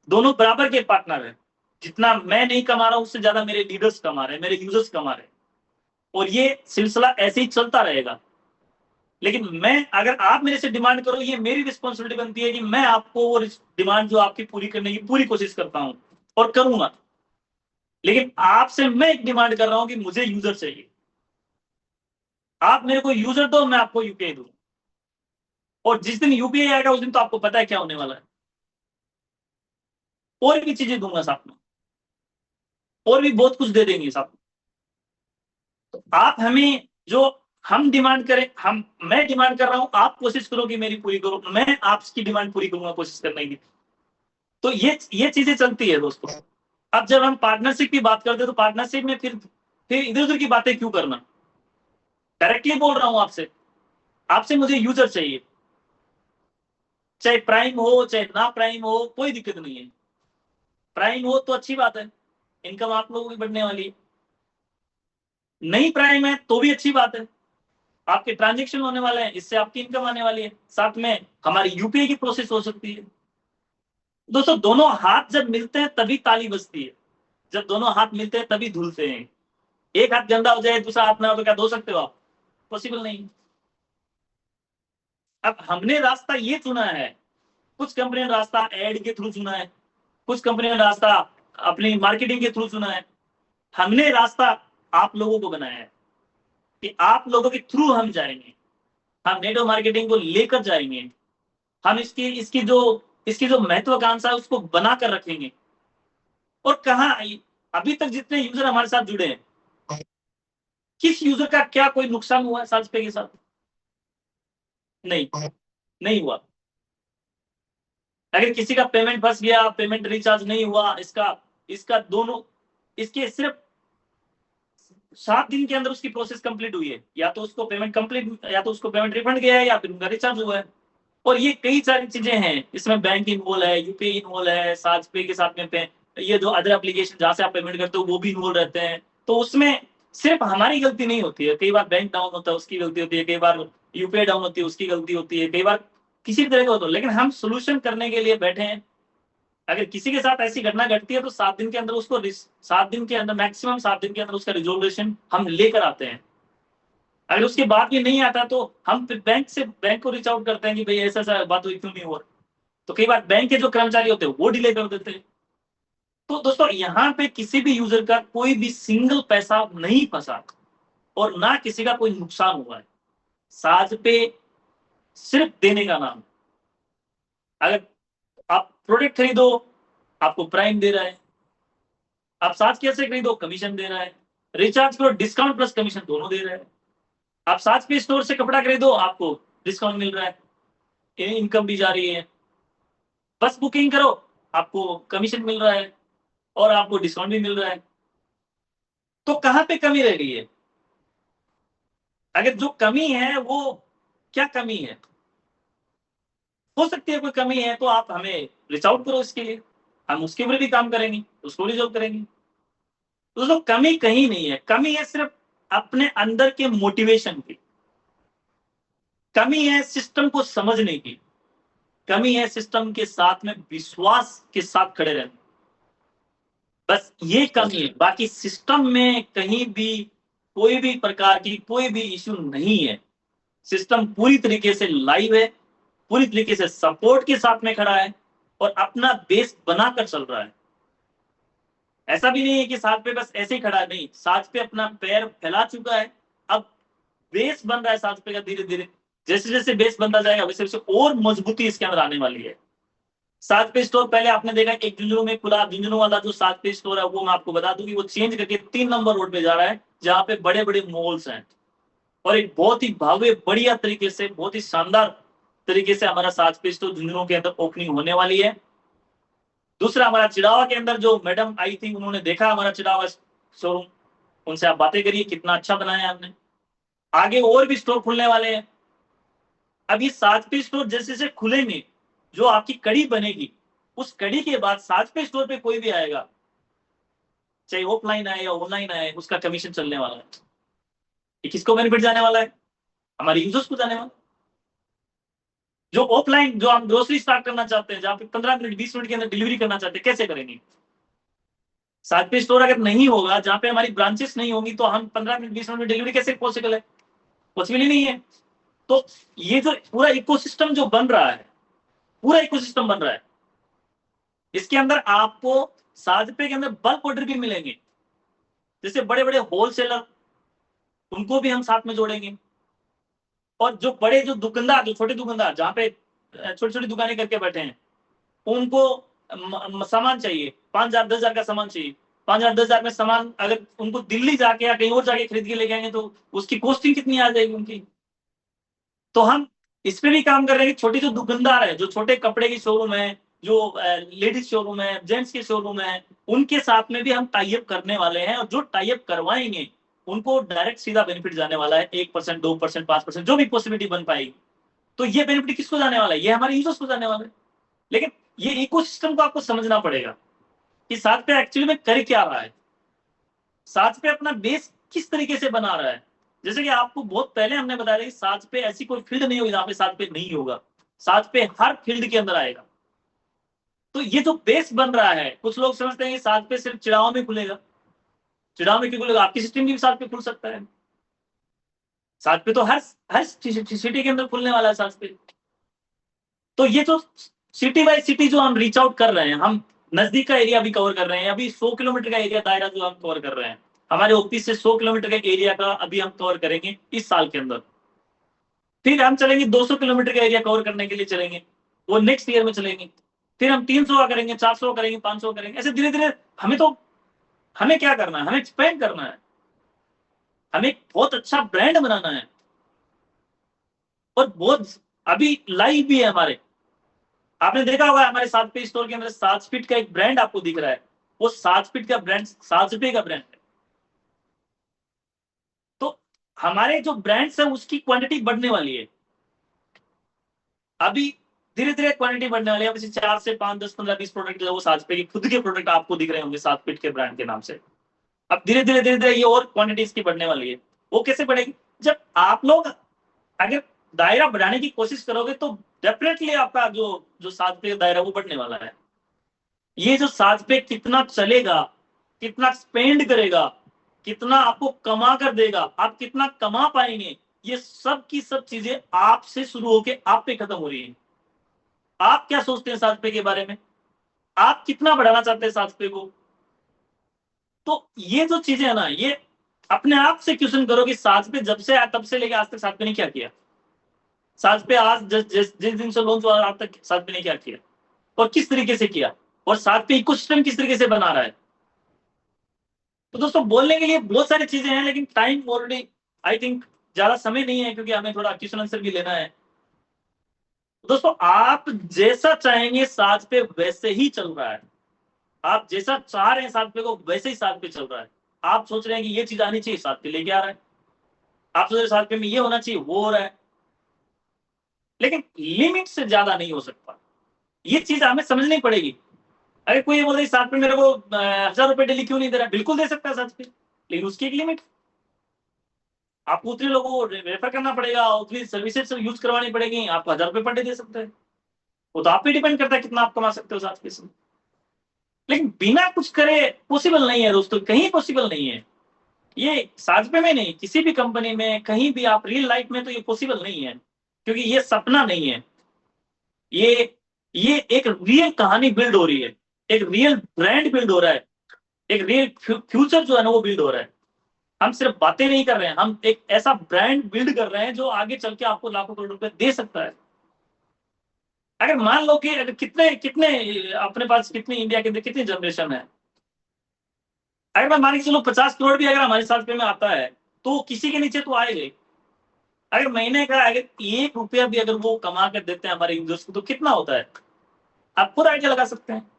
दोनों बराबर के पार्टनर है। जितना मैं नहीं कमा रहा हूं उससे ज्यादा मेरे लीडर्स कमा रहे हैं, मेरे यूजर्स कमा रहे हैं, और ये सिलसिला ऐसे ही चलता रहेगा। लेकिन मैं अगर आप मेरे से डिमांड करो, ये मेरी रिस्पॉन्सिबिलिटी बनती है कि मैं आपको वो डिमांड जो आपकी पूरी करने की पूरी कोशिश करता हूं और करूंगा। लेकिन आपसे मैं एक डिमांड कर रहा हूं कि मुझे यूजर चाहिए। आप मेरे को यूजर दो, मैं आपको यूपीआई दूं। और जिस दिन यूपीआई आएगा उस दिन तो आपको पता है क्या होने वाला है। और भी चीजें दूंगा साथ में, और भी बहुत कुछ दे देंगे साथ में। तो आप हमें जो हम डिमांड करें, मैं डिमांड कर रहा हूं, आप कोशिश करो कि मेरी पूरी करो, मैं आपकी डिमांड पूरी करूंगा कोशिश करने की। तो ये चीजें चलती है दोस्तों। अब जब हम पार्टनरशिप की बात करते हैं तो पार्टनरशिप में फिर इधर उधर की बातें क्यों करना। डायरेक्टली बोल रहा हूं आपसे मुझे यूजर चाहिए, चाहे प्राइम हो चाहे ना प्राइम हो, कोई दिक्कत नहीं है। प्राइम हो तो अच्छी बात है, इनकम आप लोगों की बढ़ने वाली है। नहीं प्राइम है तो भी अच्छी बात है, आपके ट्रांजेक्शन होने वाले हैं, इससे आपकी इनकम आने वाली है, साथ में हमारी यूपीआई की प्रोसेस हो सकती है। दोस्तों दोनों हाथ जब मिलते हैं तभी ताली बजती है, जब दोनों हाथ मिलते हैं तभी धुलते हैं। एक हाथ गंदा हो जाए दूसरा हाथ ना हो तो क्या धो सकते हो आप, पॉसिबल नहीं। अब हमने रास्ता ये चुना है, कुछ कंपनी ने रास्ता एड के थ्रू चुना है, कुछ कंपनी ने रास्ता अपनी मार्केटिंग के थ्रू चुना है। हमने रास्ता आप लोगों को बनाया है कि आप लोगों के थ्रू हम जाएंगे, हम नेटवर्क मार्केटिंग को लेकर जाएंगे, हम इसकी जो महत्वाकांक्षा है उसको बनाकर रखेंगे। और कहा अभी तक जितने यूजर हमारे साथ जुड़े हैं, किस यूजर का क्या कोई नुकसान हुआ है साजपे के साथ? नहीं हुआ। अगर किसी का पेमेंट फंस गया, पेमेंट रिचार्ज नहीं हुआ, इसके सिर्फ 7 दिन के अंदर उसकी प्रोसेस कंप्लीट हुई है, या तो उसको पेमेंट रिफंड गया है या फिर उनका रिचार्ज हुआ है। और ये कई सारी चीजें हैं, इसमें बैंक इन्वॉल्व है, यूपीआई इन्वॉल्व है, साजपे के साथ में ये जो अदर एप्लीकेशन जहां से आप पेमेंट करते हो वो भी इन्वॉल्व रहते हैं। तो उसमें सिर्फ हमारी गलती नहीं होती है, कई बार बैंक डाउन होता है उसकी गलती होती है, कई बार यूपीआई डाउन होती है उसकी गलती होती है, कई बार किसी तरह का होता है। लेकिन हम सोल्यूशन करने के लिए बैठे हैं। अगर किसी के साथ ऐसी घटना घटती है तो 7 दिन के अंदर उसको 7 दिन के अंदर मैक्सिमम 7 दिन के अंदर उसका रिजोल्यूशन हम लेकर आते हैं। अगर उसके बाद भी नहीं आता तो हम फिर बैंक को रीच आउट करते हैं कि भाई ऐसा ऐसा बात हुई, क्यों नहीं हुआ। तो कई बार बैंक के जो कर्मचारी होते हैं वो डिले कर देते हैं। तो दोस्तों यहाँ पे किसी भी यूजर का कोई भी सिंगल पैसा नहीं फंसा और ना किसी का कोई नुकसान हुआ है। साज पे सिर्फ देने का नाम। अगर आप प्रोडक्ट खरीदो आपको प्राइम दे रहा है, आप साज कैसे खरीदो कमीशन दे रहा है, रिचार्ज करो डिस्काउंट प्लस कमीशन दोनों दे रहा है, आप साज पे स्टोर से कपड़ा खरीदो आपको डिस्काउंट मिल रहा है, इनकम भी जा रही है, बस बुकिंग करो आपको कमीशन मिल रहा है और आपको डिस्काउंट भी मिल रहा है। तो कहां पे कमी रह गई है? अगर जो कमी है वो क्या कमी है, हो सकती है कोई कमी है तो आप हमें रीच आउट करो, इसके लिए हम उसके ऊपर भी काम करेंगे, उसको रिजॉल्व करेंगे। तो दोस्तों कमी कहीं नहीं है, कमी है सिर्फ अपने अंदर के मोटिवेशन की, कमी है सिस्टम को समझने की, कमी है सिस्टम के साथ में विश्वास के साथ खड़े रहने, बस ये कमी है। बाकी सिस्टम में कहीं भी कोई भी प्रकार की कोई भी इश्यू नहीं है। सिस्टम पूरी तरीके से लाइव है, पूरी तरीके से सपोर्ट के साथ में खड़ा है और अपना बेस बनाकर चल रहा है। ऐसा भी नहीं है कि साथ पे बस ऐसे ही खड़ा है, नहीं, साथ पे अपना पैर फैला चुका है, अब बेस बन रहा है साथ पे का धीरे धीरे। जैसे जैसे बेस बनता जाएगा वैसे वैसे और मजबूती इसके अंदर आने वाली है। सात पे स्टोर पहले आपने देखा एक झुंझुनू में खुला, झुंझुनू वाला जो सात पे स्टोर है वो मैं आपको बता दूं कि वो चेंज करके 3 नंबर रोड पे जा रहा है जहां पे बड़े बड़े मॉल्स हैं और एक बहुत ही भव्य बढ़िया तरीके से बहुत ही शानदार तरीके से हमारा सात पे स्टोर झुंझुनू के अंदर ओपनिंग होने वाली है। दूसरा हमारा चिड़ावा के अंदर जो मैडम आई थी उन्होंने देखा हमारा चिड़ावा शोरूम, उनसे आप बातें करिए कितना अच्छा बनाया हमने। आगे और भी स्टोर खुलने वाले हैं। अब ये 7 पे स्टोर जैसे जैसे खुलेंगे जो आपकी कड़ी बनेगी, उस कड़ी के बाद 7 पे स्टोर पे कोई भी आएगा चाहे ऑफलाइन आए या ऑनलाइन आए उसका कमीशन चलने वाला है। ये किसको बेनिफिट जाने वाला है? हमारे यूजर्स को जाने वाला। जो ऑफलाइन जो हम ग्रोसरी स्टार्ट करना चाहते हैं जहां पे 15 मिनट 20 मिनट के अंदर डिलीवरी करना चाहते हैं, कैसे करेंगे? 7 पे स्टोर अगर नहीं होगा, जहां पे हमारी ब्रांचेस नहीं होंगी तो हम 15 मिनट 20 मिनट में डिलीवरी कैसे पॉसिबल है? पॉसिबल ही नहीं है। तो ये जो पूरा इकोसिस्टम जो बन रहा है, पूरा इकोसिस्टम बन रहा है, इसके अंदर आपको साजपे के अंदर बल्क ऑर्डर भी मिलेंगे। जैसे बड़े बड़े होलसेलर उनको भी हम साथ में जोड़ेंगे और जो बड़े जो दुकानदार जो छोटे दुकानदार जहां पे छोटी छोटी दुकानें करके बैठे हैं उनको सामान चाहिए 5,000 10,000 का सामान चाहिए, 5,000 10,000 में सामान अगर उनको दिल्ली जाके या कहीं और जाके खरीद के लेके आएंगे तो उसकी कॉस्टिंग कितनी आ जाएगी उनकी। तो हम इस पे भी काम कर रहे हैं कि छोटे जो दुकानदार है, जो छोटे कपड़े की शोरूम है, जो लेडीज शोरूम है, जेंट्स के शोरूम है, उनके साथ में भी हम टाई अप करने वाले हैं और जो टाई अप करवाएंगे उनको डायरेक्ट सीधा बेनिफिट जाने वाला है 1% 2% 5% जो भी पॉसिबिलिटी बन पाएगी। तो ये बेनिफिट किसको जाने वाला है? ये हमारे यूजर्स को जाने वाला है। लेकिन ये इकोसिस्टम को आपको समझना पड़ेगा कि साथ पे एक्चुअली में कर क्या रहा है, साथ पे अपना बेस किस तरीके से बना रहा है। जैसे कि आपको बहुत पहले हमने बताया कि साथ पे ऐसी कोई फील्ड नहीं होगी जहां पे साथ पे नहीं होगा, साथ पे हर फील्ड के अंदर आएगा। तो ये जो बेस बन रहा है, कुछ लोग समझते हैं कि साथ पे सिर्फ चिड़ाव में खुलेगा, चिड़ाव में क्यों खुलेगा? आपकी सिस्टम भी साथ पे खुल सकता है। साथ पे तो हर सिटी के अंदर खुलने वाला है साथ पे। तो ये जो सिटी बाय सिटी जो हम रीच आउट कर रहे हैं, हम नजदीक का एरिया भी कवर कर रहे हैं। अभी 100 किलोमीटर का एरिया दायरा जो हम कवर कर रहे हैं, हमारे ऑफिस से 100 किलोमीटर का एरिया का अभी हम कवर करेंगे इस साल के अंदर। फिर हम चलेंगे 200 किलोमीटर का एरिया कवर करने के लिए चलेंगे, वो नेक्स्ट ईयर में चलेंगे। फिर हम 300 का करेंगे, 400 करेंगे, 500 करेंगे, ऐसे धीरे धीरे। हमें क्या करना है? हमें एक्सपेंड करना है, हमें बहुत अच्छा ब्रांड बनाना है और बहुत अभी लाइव भी है हमारे। आपने देखा होगा हमारे 7 पे स्टोर के अंदर 7 फीट का एक ब्रांड आपको दिख रहा है, वो 7 फीट का ब्रांड 7 रुपए का ब्रांड है। तो हमारे जो ब्रांड्स है उसकी क्वांटिटी बढ़ने वाली है। अभी धीरे धीरे क्वांटिटी बढ़ने वाली है। 4 से 5 10 15 20 प्रोडक्ट जो वो 7 पे के खुद के प्रोडक्ट आपको दिख रहे होंगे 7 फीट के ब्रांड के नाम से। अब धीरे धीरे ये और क्वांटिटी इसकी बढ़ने वाली है। वो कैसे बढ़ेगी? जब आप लोग अगर दायरा बढ़ाने की कोशिश करोगे तो डेफिनेटली आपका जो 7 पे दायरा वो बढ़ने वाला है। ये जो 7 पे कितना चलेगा, कितना स्पेंड करेगा, कितना आपको कमा कर देगा, आप कितना कमा पाएंगे, ये सब की सब चीजें आपसे शुरू होके आप पे खत्म हो रही है। आप क्या सोचते हैं 7 पे के बारे में, आप कितना बढ़ाना चाहते हैं 7 पे को? तो ये जो चीजें है ना, ये अपने आप से क्वेश्चन करो कि 7 पे जब से आया तब से लेके आज तक 7 पे ने क्या किया। 7 पे आज जिस दिन से लॉन्च हुआ आज तक 7 ने क्या किया और किस तरीके से किया, और 7 पे इकोसिस्टम किस तरीके से बना रहा है। तो दोस्तों बोलने के लिए बहुत सारी चीजें हैं, लेकिन टाइम ऑलरेडी आई थिंक ज्यादा समय नहीं है, क्योंकि हमें थोड़ा क्वेश्चन आंसर भी लेना है। दोस्तों आप जैसा चाहेंगे 7 पे वैसे ही चल रहा है, आप जैसा चाह रहे हैं 7 पे को वैसे ही 7 पे चल रहा है। आप सोच रहे हैं कि ये चीज आनी चाहिए, 7 पे लेके आ रहा है। आप सोच रहे हैं 7 पे में ये होना चाहिए, वो हो रहा है। लेकिन लिमिट से ज्यादा नहीं हो सकता, ये चीज हमें समझनी पड़ेगी। अरे कोई बोल रही 7 पे मेरे को 1000 रुपए डेली क्यों नहीं दे रहा, बिल्कुल दे सकता है 7 पे, लेकिन उसकी एक लिमिट। आपको उतने लोगों को रेफर करना पड़ेगा, उतनी सर्विसेज यूज करवानी पड़ेगी, आपको 1000 रुपए पर डे दे सकता है। वो तो आप पे डिपेंड करता है कितना आप कमा सकते हो 7 पे से। लेकिन बिना कुछ करे पॉसिबल नहीं है दोस्तों, कहीं पॉसिबल नहीं है ये। 7 पे में नहीं, किसी भी कंपनी में, कहीं भी आप रियल लाइफ में तो ये पॉसिबल नहीं है, क्योंकि ये सपना नहीं है। ये एक रियल कहानी बिल्ड हो रही है, एक रियल ब्रांड बिल्ड हो रहा है, एक रियल फ्यूचर जो है ना वो बिल्ड हो रहा है। हम सिर्फ बातें नहीं कर रहे हैं, हम एक ऐसा ब्रांड बिल्ड कर रहे हैं जो आगे चल के आपको लाखों करोड़ रुपए दे सकता है। अगर मान लो कि अगर कितने कितने अपने पास कितनी इंडिया के अंदर कितनी जनरेशन है, अगर मैं मान के चलो 50 करोड़ भी अगर हमारे साथ में आता है तो किसी के नीचे तो आएगा। अगर महीने का अगर 1 रुपया भी अगर वो कमा कर देते हैं हमारे यूजर्स को तो कितना होता है, आप खुद आइडिया लगा सकते हैं।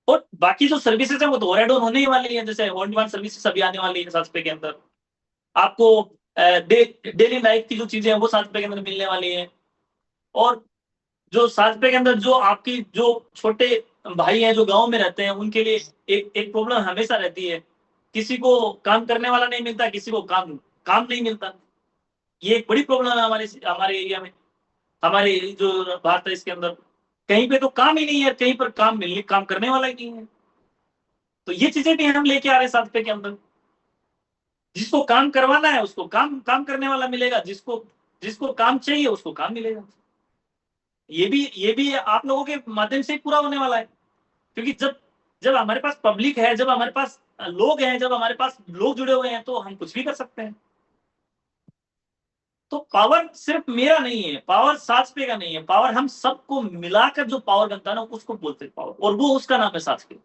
और बाकी जो सर्विसेज है वो तो और एड ऑन होने ही वाली है, जैसे ऑन डिमांड सर्विसेज अभी आने वाली है 7 के अंदर। आपको डेली लाइफ की जो चीजें हैं वो 7 के अंदर मिलने वाली है। और जो 7 के अंदर जो आपकी जो छोटे भाई हैं जो गांव में रहते हैं उनके लिए एक प्रॉब्लम हमेशा रहती है, किसी को काम करने वाला नहीं मिलता, किसी को काम काम नहीं मिलता। ये एक बड़ी प्रॉब्लम है हमारे हमारे एरिया में, हमारे जो भारत है इसके अंदर। कहीं पे तो काम ही नहीं है, कहीं पर काम करने वाला ही नहीं है। तो ये चीजें भी हम लेके आ रहे हैं 7 के अंदर। जिसको काम करवाना है उसको काम काम करने वाला मिलेगा, जिसको जिसको काम चाहिए उसको काम मिलेगा। ये भी आप लोगों के माध्यम से पूरा होने वाला है, क्योंकि जब जब हमारे पास पब्लिक है, जब हमारे पास लोग हैं, जब हमारे पास लोग जुड़े हुए हैं तो हम कुछ भी कर सकते हैं। तो पावर सिर्फ मेरा नहीं है, पावर 7 पे का नहीं है, पावर हम सबको मिलाकर जो पावर बनता है ना उसको बोलते हैं पावर, और वो उसका नाम है 7 पे।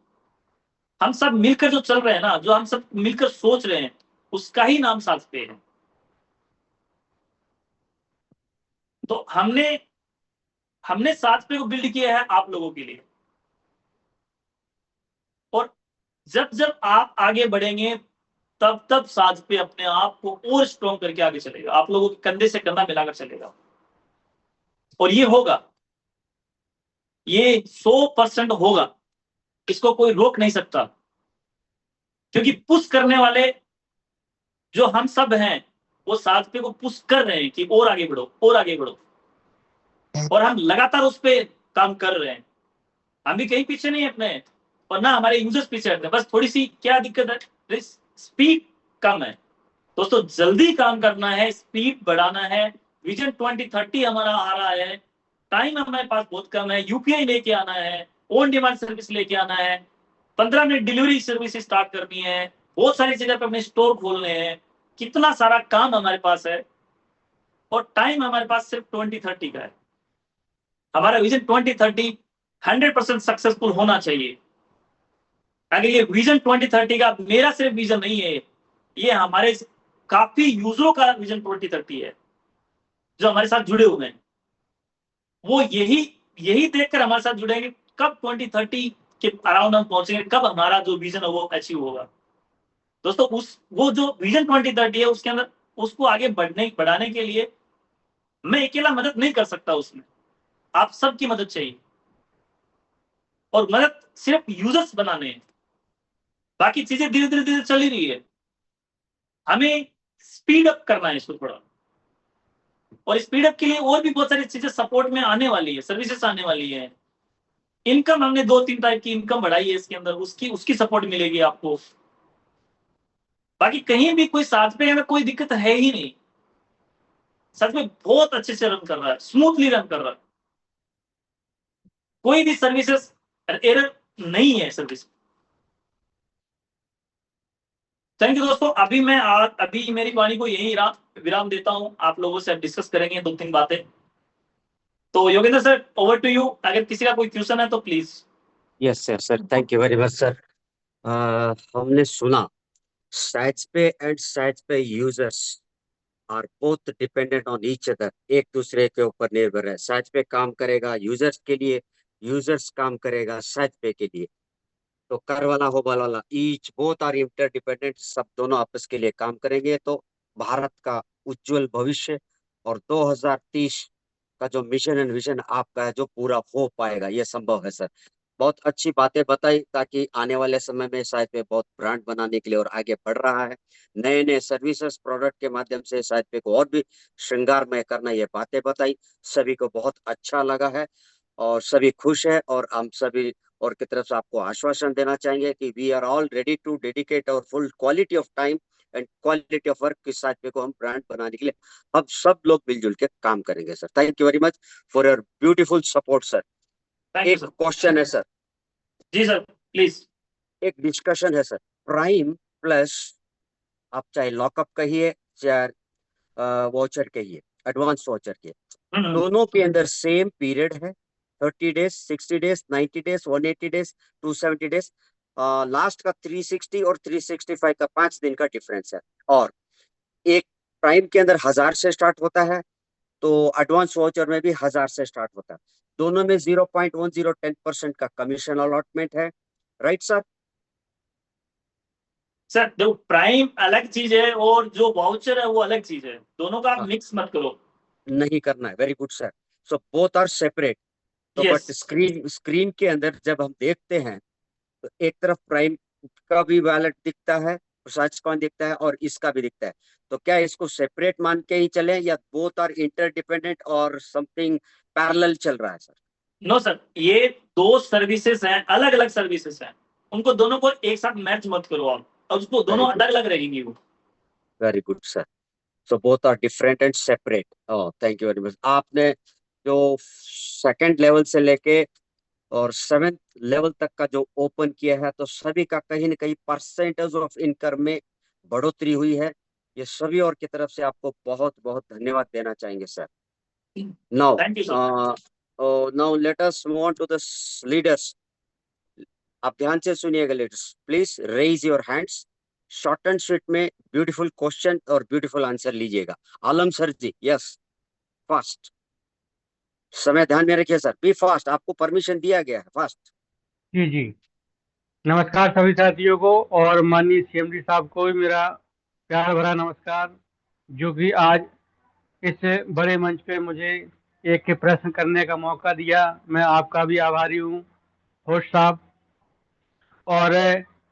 हम सब मिलकर जो चल रहे हैं ना, जो हम सब मिलकर सोच रहे हैं उसका ही नाम 7 पे है। तो हमने 7 पे को बिल्ड किया है आप लोगों के लिए। और जब जब आप आगे बढ़ेंगे तब तब 7 पे अपने आप को और स्ट्रॉन्ग करके आगे चलेगा, आप लोगों के कंधे से कंधा मिलाकर चलेगा। और ये होगा, ये 100% होगा, इसको कोई रोक नहीं सकता। क्योंकि पुश करने वाले जो हम सब हैं वो 7 पे को पुश कर रहे हैं कि और आगे बढ़ो, और आगे बढ़ो। और हम लगातार उस पर काम कर रहे हैं, हम भी कहीं पीछे नहीं अपने, और ना हमारे यूजर्स पीछे हटते हैं। बस थोड़ी सी क्या दिक्कत है, स्पीड कम है दोस्तों, जल्दी काम करना है, स्पीड बढ़ाना है। विजन 2030 हमारा आ रहा है, टाइम हमारे पास बहुत कम है, यूपीआई लेके आना है, ऑन डिमांड सर्विस लेके आना है, 15 मिनट डिलीवरी सर्विस स्टार्ट करनी है, बहुत सारी जगह पे अपने स्टोर खोलने हैं, कितना सारा काम हमारे पास है। और टाइम हमारे पास सिर्फ 2030 का है। हमारा विजन 2030 100% सक्सेसफुल होना चाहिए। अगर ये विजन 2030 का मेरा सिर्फ विजन नहीं है, ये हमारे काफी यूजरों का विजन 2030 है जो हमारे साथ जुड़े हुए हैं। वो यही देखकर हमारे साथ जुड़ेंगे कब 2030 के अराउंड हम पहुंचेंगे, कब हमारा जो विजन है वो अचीव होगा। दोस्तों वो जो विजन 2030 है उसके अंदर उसको आगे बढ़ाने के लिए मैं अकेला मदद नहीं कर सकता, उसमें आप सबकी मदद चाहिए। और मदद सिर्फ यूजर्स बनाने हैं, बाकी चीजें धीरे धीरे धीरे चल ही रही है, हमें स्पीड अप करना है इसको थोड़ा। और स्पीड अप के लिए और भी बहुत सारी चीजें सपोर्ट में आने वाली है, सर्विसेज आने वाली है। इनकम हमने 2-3 टाइप की इनकम बढ़ाई है इसके अंदर, उसकी सपोर्ट मिलेगी आपको। बाकी कहीं भी कोई साथ पे में कोई दिक्कत है ही नहीं, सच में बहुत अच्छे से रन कर रहा है, स्मूथली रन कर रहा है, कोई भी सर्विसेज एरर नहीं है सर्विस। थैंक यू दोस्तों, अभी मेरी वाणी को यही विराम देता हूं, आप लोगों से डिस्कस करेंगे 2-3 बातें। तो Yogendra sir, over to you, अगर किसी का कोई क्वेश्चन है तो please. Yes sir, sir thank you very much sir. हमने सुना साइट्स पे एंड साइट्स पे users are both dependent on each other, एक दूसरे के ऊपर निर्भर है। साइट्स पे काम करेगा यूजर्स के लिए, यूजर्स काम करेगा साइट्स पे के लिए। तो कर वाला हो बल वाला, ईच बोथ आर इंटरडिपेंडेंट, सब दोनों आपस के लिए काम करेंगे तो भारत का उज्जवल भविष्य और 2030 का जो मिशन एंड विजन आपका है जो पूरा हो पाएगा, ये संभव है सर। बहुत अच्छी बातें बताई, ताकि आने वाले समय में शायद पे बहुत ब्रांड बनाने के लिए और आगे बढ़ रहा है। नए नए सर्विसेज प्रोडक्ट के माध्यम से शायद पे को और भी श्रृंगारमय करना, ये बातें बताई, सभी को बहुत अच्छा लगा है और सभी खुश है। और हम सभी और की तरफ से आपको आश्वासन देना चाहेंगे कि we are all ready to dedicate और full quality of time and quality of work के साथ को हम ब्रांड बनाने के लिए अब सब लोग मिलजुल के काम करेंगे sir. Thank you very much for your beautiful support sir. Thank you एक सर। क्वेश्चन है सर। Ji sir please. एक डिस्कशन है सर। प्राइम प्लस, आप चाहे लॉकअप कहिए चाहे वाउचर कहिए, एडवांस वाउचर कहिए, दोनों के अंदर सेम पीरियड है, 30 days, 60 days, 90 days, 180 days, 270 days. Last का 360 और 365 का 5 दिन का डिफरेंस है। और एक प्राइम के अंदर 1000 से स्टार्ट होता है, तो एडवांस वाउचर में भी 1000 से स्टार्ट होता है। दोनों में 0.10% का कमीशन अलॉटमेंट है, राइट सर? सर जो प्राइम अलग चीज है और जो वाउचर है वो अलग चीज है, दोनों का आप हाँ, मिक्स मत करो। नहीं करना है। Very good sir. So both are separate. तो यस। बट स्क्रीन के अंदर जब हम देखते हैं तो एक तरफ प्राइम का भी वैलेट दिखता है, सर्च कॉइन दिखता है, और इसका भी दिखता है। तो क्या इसको सेपरेट मान के ही चले, या बोथ आर इंटरडिपेंडेंट और समथिंग पैरेलल चल रहा है सर? नो सर, ये दो सर्विसेज हैं, अलग अलग सर्विसेज हैं, उनको दोनों को एक साथ मैच मत करो आप, और उसको दोनों वेरी गुड, अलग अलग रहेंगी वो। Very good sir. So both are different and separate. Oh thank you very much. आपने जो सेकंड लेवल से लेके और 7th लेवल तक का जो ओपन किया है, तो सभी का कहीं ना कहीं परसेंटेज ऑफ इनकम में बढ़ोतरी हुई है। ये सभी और की तरफ से आपको बहुत बहुत धन्यवाद देना चाहेंगे sir. Now thank you sir. Now let us move on to the leaders. आप ध्यान से सुनिएगा leaders, please raise your hands. Short and sweet में ब्यूटीफुल क्वेश्चन और ब्यूटीफुल आंसर लीजिएगा। Alam sir ji, yes, fast. समय ध्यान में रखिए सर, बी फास्ट, आपको परमिशन दिया गया है, फास्ट। जी जी। नमस्कार सभी साथियों को, और माननीय सीएमडी साहब को भी मेरा प्यार भरा नमस्कार, जो कि आज इस बड़े मंच पे मुझे एक के प्रश्न करने का मौका दिया। मैं आपका भी आभारी हूँ होस्ट साहब। और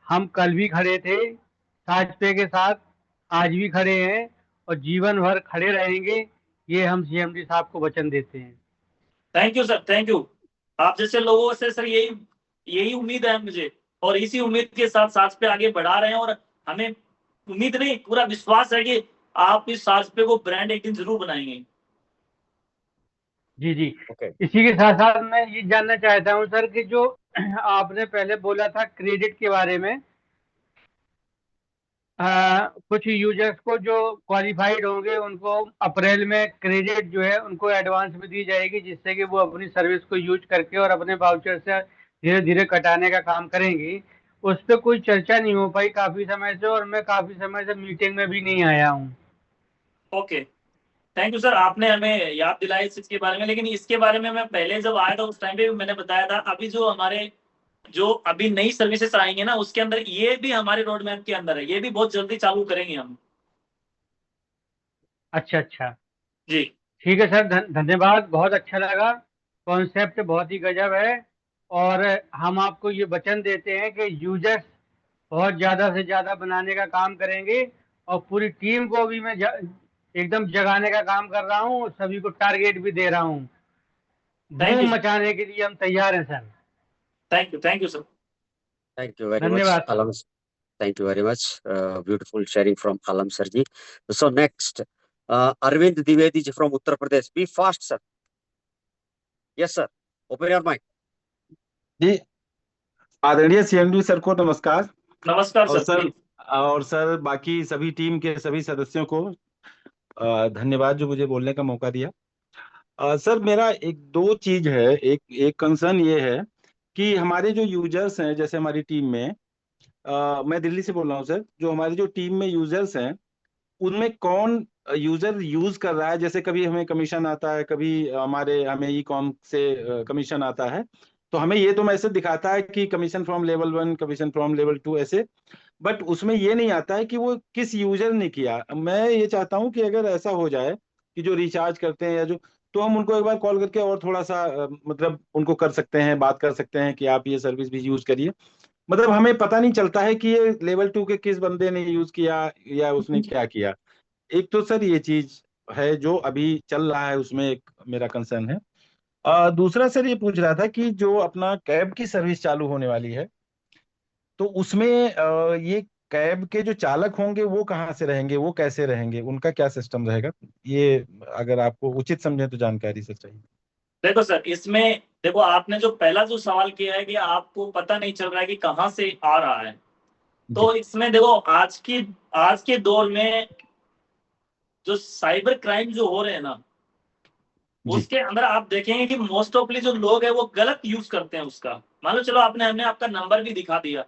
हम कल भी खड़े थे साजपे के साथ, आज भी खड़े हैं और जीवन भर खड़े रहेंगे, ये हम सीएमडी साहब को वचन देते हैं। Thank you sir, thank you. आप जैसे लोगों से सर यही यही उम्मीद है मुझे, और इसी उम्मीद के साथ साथ पे आगे बढ़ा रहे हैं, और हमें उम्मीद नहीं पूरा विश्वास है कि आप इस साजपे को ब्रांड एक दिन जरूर बनाएंगे। जी जी। ओके। इसी के साथ साथ मैं ये जानना चाहता हूँ सर कि जो आपने पहले बोला था क्रेडिट के बारे में, कुछ यूजर्स को जो क्वालिफाइड होंगे उनको अप्रैल में क्रेडिट जो है उनको एडवांस में दी जाएगी, जिससे कि वो अपनी सर्विस को यूज करके और अपने वाउचर से धीरे धीरे कटाने का काम करेंगी। उस पर कोई चर्चा नहीं हो पाई काफी समय से, और मैं काफी समय से मीटिंग में भी नहीं आया हूँ। ओके, थैंक यू सर, आपने हमें याद दिलाया इस चीज के बारे में। लेकिन इसके बारे में मैं पहले जब आया था उस टाइम पे भी मैंने बताया था, अभी जो हमारे जो अभी नई सर्विसेज आएंगे ना, उसके अंदर ये भी हमारे रोड मैप के अंदर है, ये भी बहुत जल्दी चालू करेंगे हम। अच्छा अच्छा, जी। ठीक है सर, धन्यवाद, बहुत अच्छा लगा। कॉन्सेप्ट बहुत ही गजब है, और हम आपको ये वचन देते हैं कि यूजर्स बहुत ज्यादा से ज्यादा बनाने का काम करेंगे, और पूरी टीम को भी मैं एकदम जगाने का काम कर रहा हूँ, सभी को टारगेट भी दे रहा हूँ। थैंक यू, धूम मचाने के लिए हम तैयार हैं sir. Thank you sir. Thank you very much धन्यवाद sir. Alam. Thank you very much. Beautiful sharing from Alam Sarji. So next, Arvind Dwivedi ji from Uttar Pradesh. Be fast, sir. Yes, sir. Open your mic. जी, आदरणीय CMD sir को नमस्कार। नमस्कार और sir. Sir और sir बाकी सभी team के सभी सदस्यों को धन्यवाद जो मुझे बोलने का मौका दिया। सर मेरा एक दो चीज है। एक कंसर्न ये है कि हमारे जो यूजर्स हैं, जैसे हमारी टीम में मैं दिल्ली से बोल रहा हूँ सर, जो हमारी जो टीम में यूजर्स हैं उनमें कौन यूजर यूज कर रहा है। जैसे कभी हमें कमीशन आता है, कभी हमें ई कॉम से कमीशन आता है, तो हमें ये तो मैसेज दिखाता है कि commission from level 1, commission from level 2 ऐसे, बट उसमें ये नहीं आता है कि वो किस यूजर ने किया। मैं ये चाहता हूँ कि अगर ऐसा हो जाए कि जो रिचार्ज करते हैं या जो, तो हम उनको एक बार कॉल करके और थोड़ा सा मतलब उनको कर सकते हैं, बात कर सकते हैं कि आप ये सर्विस भी यूज करिए। मतलब हमें पता नहीं चलता है कि ये लेवल 2 के किस बंदे ने यूज किया या उसने क्या किया। एक तो सर ये चीज है जो अभी चल रहा है, उसमें एक मेरा कंसर्न है। दूसरा सर ये पूछ रहा था कि जो अपना कैब की सर्विस चालू होने वाली है, तो उसमें ये कैब के जो चालक होंगे वो कहाँ से रहेंगे, वो कैसे रहेंगे, उनका क्या सिस्टम रहेगा, ये अगर आपको उचित समझे तो जानकारी सर चाहिए। देखो सर, इसमें देखो आपने जो पहला जो सवाल किया है कि आपको पता नहीं चल रहा है कि कहाँ से आ रहा है, तो इसमें देखो आज के दौर में जो साइबर क्राइम जो हो रहे हैं ना, उसके अंदर आप देखेंगे कि मोस्ट ऑफली जो लोग हैं वो गलत यूज करते हैं उसका। मान लो चलो हमने आपका नंबर भी दिखा दिया,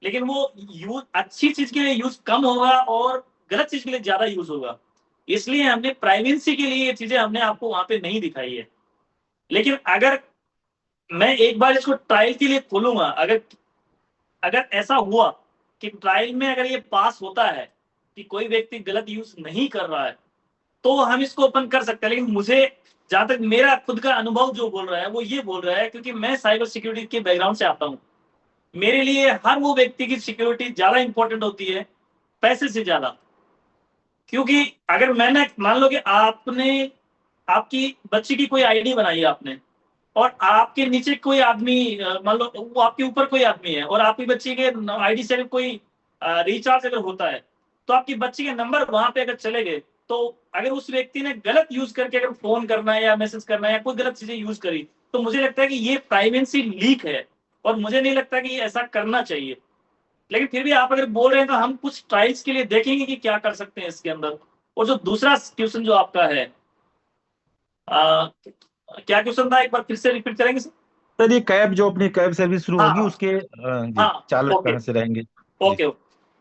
लेकिन वो यूज अच्छी चीज के लिए यूज कम होगा और गलत चीज के लिए ज्यादा यूज होगा। इसलिए हमने प्राइवेसी के लिए ये चीजें हमने आपको वहां पे नहीं दिखाई है। लेकिन अगर मैं एक बार इसको ट्रायल के लिए खोलूंगा, अगर ऐसा हुआ कि ट्रायल में अगर ये पास होता है कि कोई व्यक्ति गलत यूज नहीं कर रहा है, तो हम इसको ओपन कर सकते हैं। लेकिन मुझे जहां तक मेरा खुद का अनुभव जो बोल रहा है वो ये बोल रहा है, क्योंकि मैं साइबर सिक्योरिटी के बैकग्राउंड से आता हूं, मेरे लिए हर वो व्यक्ति की सिक्योरिटी ज्यादा इंपॉर्टेंट होती है पैसे से ज्यादा। क्योंकि अगर मैंने मान लो कि आपकी बच्ची की कोई आईडी बनाई है आपने, और आपके नीचे कोई आदमी मान लो वो आपके ऊपर कोई आदमी है, और आपकी बच्ची के आईडी से अगर कोई रिचार्ज अगर होता है, तो आपकी बच्ची के नंबर वहां पे अगर चले गए, तो अगर उस व्यक्ति ने गलत यूज करके अगर फोन करना है या मैसेज करना है या कोई गलत चीजें यूज करी, तो मुझे लगता है कि ये प्राइवेसी लीक है और मुझे नहीं लगता कि ऐसा करना चाहिए। लेकिन फिर भी आप अगर बोल रहे हैं तो हम कुछ ट्रायल्स के लिए देखेंगे कि क्या कर सकते हैं इसके अंदर। और जो दूसरा क्वेश्चन जो आपका है, क्या क्वेश्चन था, एक बार फिर से रिपीट करेंगे सर ये कैब जो अपनी कैब सर्विस शुरू होगी उसके जी, चालक कहाँ से रहेंगे। ओके,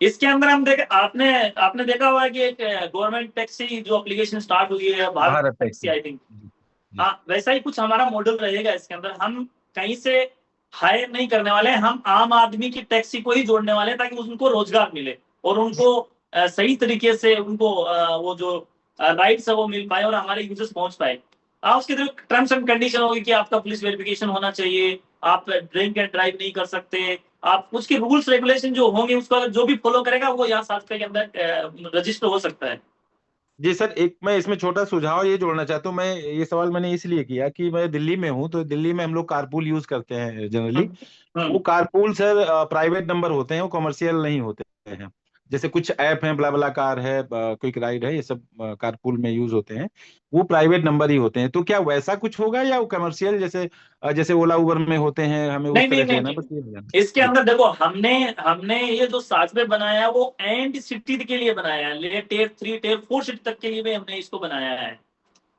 इसके अंदर हम आपने देखा हुआ है कि एक गवर्नमेंट टैक्सी जो एप्लीकेशन स्टार्ट हुई है, भारत टैक्सी आई थिंक, हाँ वैसा ही कुछ हमारा मॉडल रहेगा। इसके अंदर हम कहीं से हायर नहीं करने वाले हैं, हम आम आदमी की टैक्सी को ही जोड़ने वाले हैं ताकि उनको रोजगार मिले और उनको सही तरीके से उनको वो जो राइट्स है वो मिल पाए और हमारे यूजर्स पहुंच पाए। उसके टर्म्स एंड कंडीशन होगी कि आपका पुलिस वेरिफिकेशन होना चाहिए, आप ड्रिंक एंड ड्राइव नहीं कर सकते, आप उसके रूल्स रेगुलेशन जो होंगे उसको अगर जो भी फॉलो करेगा वो यहाँ सॉफ्टवेयर के अंदर रजिस्टर हो सकता है। जी सर, एक मैं इसमें छोटा सुझाव ये जोड़ना चाहता हूँ। मैं ये सवाल मैंने इसलिए किया कि मैं दिल्ली में हूँ, तो दिल्ली में हम लोग कारपूल यूज करते हैं जनरली। वो कारपूल सर प्राइवेट नंबर होते हैं, वो कमर्शियल नहीं होते हैं। जैसे कुछ ऐप हैं, ब्ला कार है, क्विक राइड है, ये सब कारपूल में यूज होते हैं, वो प्राइवेट नंबर ही होते हैं। तो क्या वैसा कुछ होगा या वो कमर्शियल जैसे ओला उबर में होते हैं, हमें उस तरह से नहीं, बस इसके अंदर देखो हमने ये जो सॉफ्टवेयर बनाया है वो एंड सिटी के लिए बनाया है, टियर 3 टियर 4 सिटी तक के लिए भी हमने इसको बनाया है।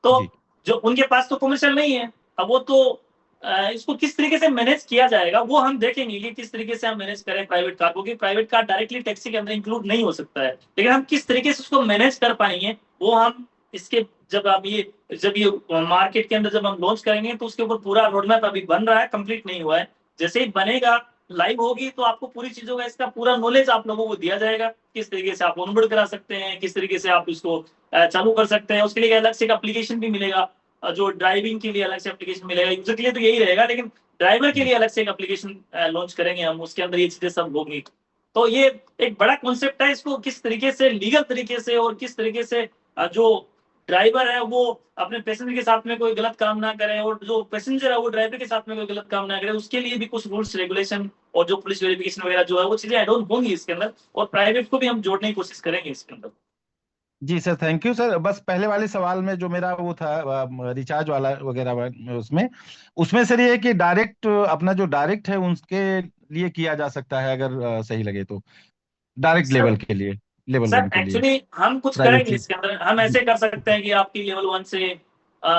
तो जो उनके पास तो कमर्शियल नहीं है, अब वो तो इसको किस तरीके से मैनेज किया जाएगा वो हम देखेंगे कि किस तरीके से हम मैनेज करें प्राइवेट कार को, क्योंकि प्राइवेट कार डायरेक्टली टैक्सी के अंदर इंक्लूड नहीं हो सकता है। लेकिन हम किस तरीके से उसको मैनेज कर पाएंगे वो हम इसके जब ये मार्केट के अंदर जब हम लॉन्च करेंगे तो उसके ऊपर पूरा रोडमैप अभी बन रहा है, कंप्लीट नहीं हुआ है। जैसे ही बनेगा, लाइव होगी, तो आपको पूरी चीजों का इसका पूरा नॉलेज आप लोगों को दिया जाएगा, किस तरीके से आप ऑनबोर्ड करा सकते हैं, किस तरीके से आप इसको चालू कर सकते हैं। उसके लिए अलग से एक एप्लीकेशन भी मिलेगा, जो ड्राइविंग के लिए अलग से एप्लीकेशन मिलेगा, यूजर के लिए तो यही रहेगा, लेकिन ड्राइवर के लिए अलग से एक एप्लीकेशन लॉन्च करेंगे हम, उसके अंदर ये चीजें सब होंगी। तो ये एक बड़ा कॉन्सेप्ट है, इसको किस तरीके से लीगल तरीके से और किस तरीके से जो ड्राइवर है वो अपने पैसेंजर के साथ में कोई गलत काम ना करे, और जो पैसेंजर है वो ड्राइवर के साथ में कोई गलत काम ना करे, उसके लिए भी कुछ रूल्स रेगुलेशन और जो पुलिस वेरिफिकेशन वगैरह जो है वो चीजें ऐड ऑन होंगी इसके अंदर, और प्राइवेट को भी हम जोड़ने की कोशिश करेंगे इसके अंदर। जी सर, थैंक यू सर। बस पहले वाले सवाल में जो मेरा वो था रिचार्ज वाला वगैरह उसमें उसमें सर ये है कि डायरेक्ट अपना जो डायरेक्ट है उसके लिए किया जा सकता है अगर सही लगे तो, डायरेक्ट सर लेवल के लिए, लेवल सर 1 के लिए एक्चुअली हम कुछ प्राइवेट करेंगे से। इसके अंदर, हम ऐसे कर सकते हैं कि आपकी लेवल 1 से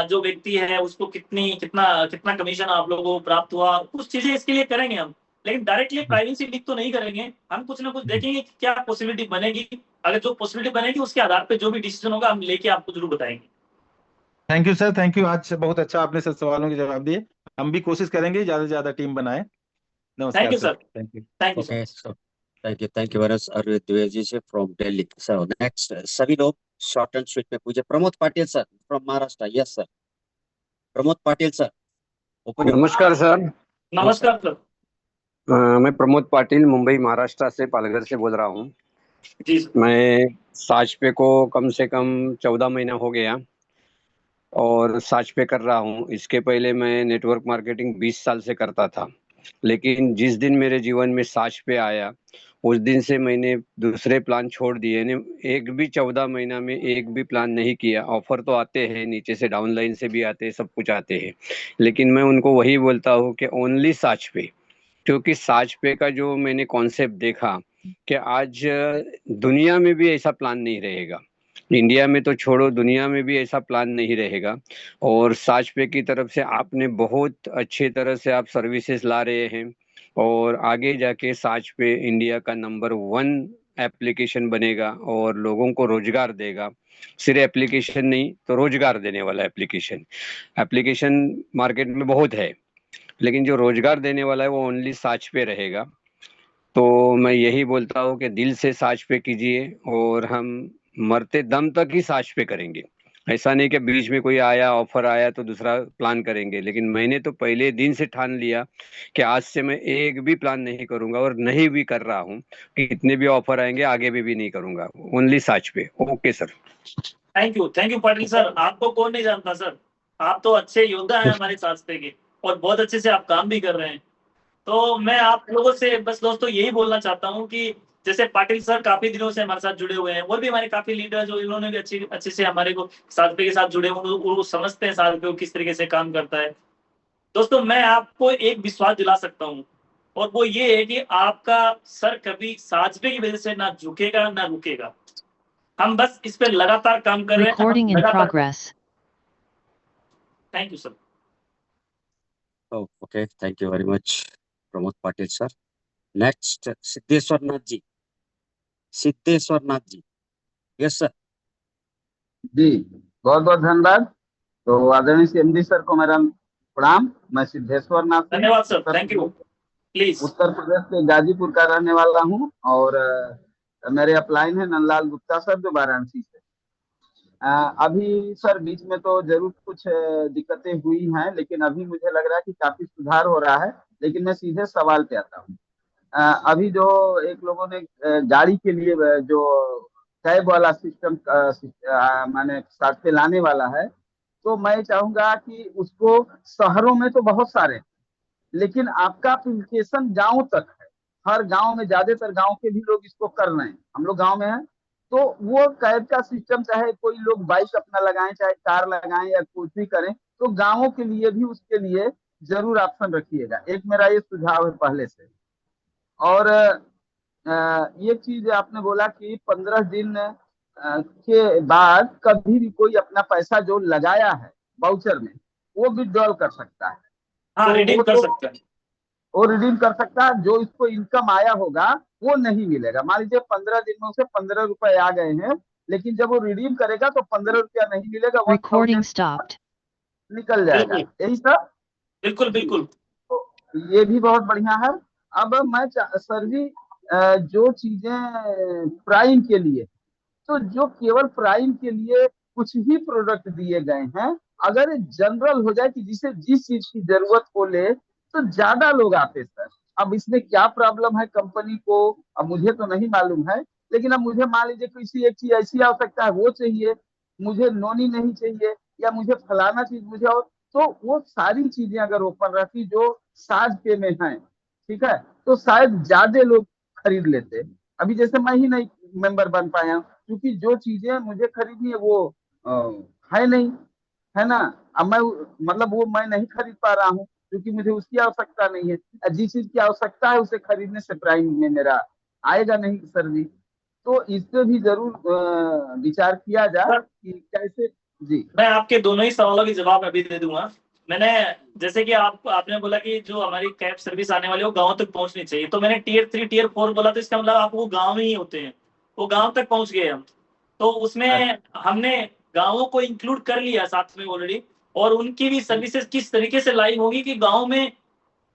जो व्यक्ति है उसको कितना कितना कमीशन आप लोगों को प्राप्त हुआ, कुछ चीजें इसके लिए करेंगे हम, लेकिन डायरेक्टली प्राइवेसी लीक तो नहीं करेंगे। हम कुछ ना कुछ देखेंगे कि क्या पॉसिबिलिटी बनेगी, अगर जो पॉसिबिलिटी बनेगी उसके आधार पे जो भी डिसीजन होगा हम लेके आपको जरूर बताएंगे। Thank you sir, thank you. आज बहुत अच्छा आपने सब सवालों के जवाब दिए। हम भी कोशिश करेंगे ज्यादा से ज्यादा टीम बनाए। थैंक नमस्कार you sir, sir, thank you. Thank you sir. Okay sir, thank you very much Arvind Dwivedi ji from Delhi. Sir next सभी लोग शॉर्ट एंड स्वीट में पूछे। Pramod Patil sir from Maharashtra. Yes sir, Pramod Patil sir, open your. नमस्कार सर। नमस्कार सर। मैं प्रमोद पाटिल मुंबई महाराष्ट्र से पालघर से बोल रहा हूँ। जी सर। मैं साजपे को कम से कम 14 महीना हो गया और साजपे कर रहा हूँ। इसके पहले मैं नेटवर्क मार्केटिंग 20 साल से करता था, लेकिन जिस दिन मेरे जीवन में साजपे आया उस दिन से मैंने दूसरे प्लान छोड़ दिए ने। एक भी 14 महीना में एक भी प्लान नहीं किया। ऑफर तो आते हैं, नीचे से डाउनलाइन से भी आते हैं, सब कुछ आते हैं, लेकिन मैं उनको वही बोलता हूँ कि ओनली साजपे। क्योंकि साजपे का जो मैंने कॉन्सेप्ट देखा कि आज दुनिया में भी ऐसा प्लान नहीं रहेगा, इंडिया में तो छोड़ो दुनिया में भी ऐसा प्लान नहीं रहेगा। और साजपे की तरफ से आपने बहुत अच्छी तरह से आप सर्विसेज ला रहे हैं और आगे जाके साजपे इंडिया का नंबर 1 एप्लीकेशन बनेगा और लोगों को रोजगार देगा। सिर्फ एप्लीकेशन नहीं तो रोजगार देने वाला एप्लीकेशन। एप्लीकेशन मार्केट में बहुत है, लेकिन जो रोजगार देने वाला है वो ओनली साजपे रहेगा। तो मैं यही बोलता हूँ कि दिल से साजपे कीजिए और हम मरते दम तक ही साजपे करेंगे। ऐसा नहीं कि बीच में कोई आया ऑफर आया तो दूसरा प्लान करेंगे, लेकिन मैंने तो पहले दिन से ठान लिया कि आज से मैं एक भी प्लान नहीं करूंगा और नहीं भी कर रहा हूँ कि कितने भी ऑफर आएंगे आगे भी नहीं करूंगा, ओनली साजपे। Okay sir, thank you Patil sir. आपको कौन नहीं जानता सर, आप तो अच्छे योद्धा हैं हमारे साजपे के, और बहुत अच्छे से आप काम भी कर रहे हैं। तो मैं आप लोगों से बस दोस्तों यही बोलना चाहता हूँ कि जैसे पाटिल सर काफी दिनों से हमारे साथ जुड़े हुए हैं, और भी हमारे काफी लीडर जो इन्होंने भी अच्छे से हमारे को साजपे के साथ जुड़े हुए, वो समझते हैं साजपे को किस तरीके से काम करता है। दोस्तों मैं आपको एक विश्वास दिला सकता हूँ, और वो ये है कि आपका सर कभी साजपे की वजह से ना झुकेगा ना रुकेगा। हम बस इस पे लगातार काम कर रहे हैं। Recording in progress. Thank you sir. Okay, thank you very much Pramod Patil sir. Next Siddheshwar Nath ji, Siddheshwar Nath ji. Yes sir. जी बहुत बहुत धन्यवाद। तो आदरणीय सीएमडी सर को मेरा प्रणाम। मैं सिद्धेश्वर नाथ हूं। धन्यवाद sir, thank you. Please. Uttar Pradesh के गाजीपुर का रहने वाला हूं, और मेरे अपलाइन है नंदलाल गुप्ता सर जो वाराणसी से। अभी सर बीच में तो जरूर कुछ दिक्कतें हुई हैं, लेकिन अभी मुझे लग रहा है कि काफी सुधार हो रहा है। लेकिन मैं सीधे सवाल पे आता हूँ। अभी जो एक लोगों ने गाड़ी के लिए जो कैब वाला सिस्टम माने साथ पे लाने वाला है, तो मैं चाहूंगा कि उसको शहरों में तो बहुत सारे, लेकिन आपका एप्लीकेशन गांव तक है। हर गांव में, ज्यादातर गांव के भी लोग इसको कर रहे हैं, हम लोग गांव में हैं। तो वो कैब का सिस्टम, चाहे कोई लोग बाइक अपना लगाएं, चाहे कार लगाएं या कुछ भी करें, तो गांवों के लिए भी उसके लिए जरूर ऑप्शन रखिएगा। एक मेरा ये सुझाव है पहले से। और ये चीज आपने बोला कि 15 दिन के बाद कभी भी कोई अपना पैसा जो लगाया है वाउचर में वो विड्रॉल कर सकता है। हाँ, तो रिडीम कर सकते हैं। वो रिडीम कर सकता है। जो इसको इनकम आया होगा वो नहीं मिलेगा। मान लीजिए 15 दिन में उसे 15 रुपए आ गए हैं, लेकिन जब वो रिडीम करेगा तो 15 रुपया नहीं मिलेगा, Recording stopped. निकल जाएगा। यही सब बिल्कुल बिल्कुल। तो ये भी बहुत बढ़िया है। अब मैं सर जी जो चीजें प्राइम के लिए, तो जो केवल प्राइम के लिए कुछ ही प्रोडक्ट दिए गए हैं, अगर जनरल हो जाए कि जिसे जिस चीज की जरूरत हो ले, तो ज्यादा लोग आते सर। अब इसमें क्या प्रॉब्लम है कंपनी को, अब मुझे तो नहीं मालूम है, लेकिन अब मुझे मान लीजिए किसी एक चीज ऐसी आवश्यकता है वो चाहिए, मुझे नोनी नहीं चाहिए, या मुझे फलाना चीज मुझे, और तो वो सारी चीजें अगर ओपन रहती जो साज पे में है, ठीक है, तो शायद ज्यादा लोग खरीद लेते। अभी जैसे मैं ही नहीं मेंबर बन पाया हूं, क्योंकि जो चीजें मुझे खरीदनी है वो अ, है नहीं, है ना। अब मैं मतलब वो मैं नहीं खरीद पा रहा हूँ, क्योंकि मुझे उसकी आवश्यकता नहीं है। जिस चीज की आवश्यकता है उसे खरीदने से प्राइम में मेरा आएगा नहीं सर्विस। तो इस पे भी जरूर विचार किया जाए सर, कि कैसे। जी मैं आपके दोनों ही सवालों के जवाब अभी दे दूंगा। मैंने, जैसे कि आपने बोला कि जो हमारी कैब सर्विस आने वाली है वो गांव तक पहुंचनी चाहिए, तो मैंने टियर 3 टियर 4 बोला, तो इसका मतलब आप वो गांव में ही होते हैं, वो गांव तक पहुंच गए हम। तो उसमें हमने गांवों को इंक्लूड कर लिया साथ में ऑलरेडी, और उनकी भी सर्विसेज किस तरीके से लाइव होगी कि गांव में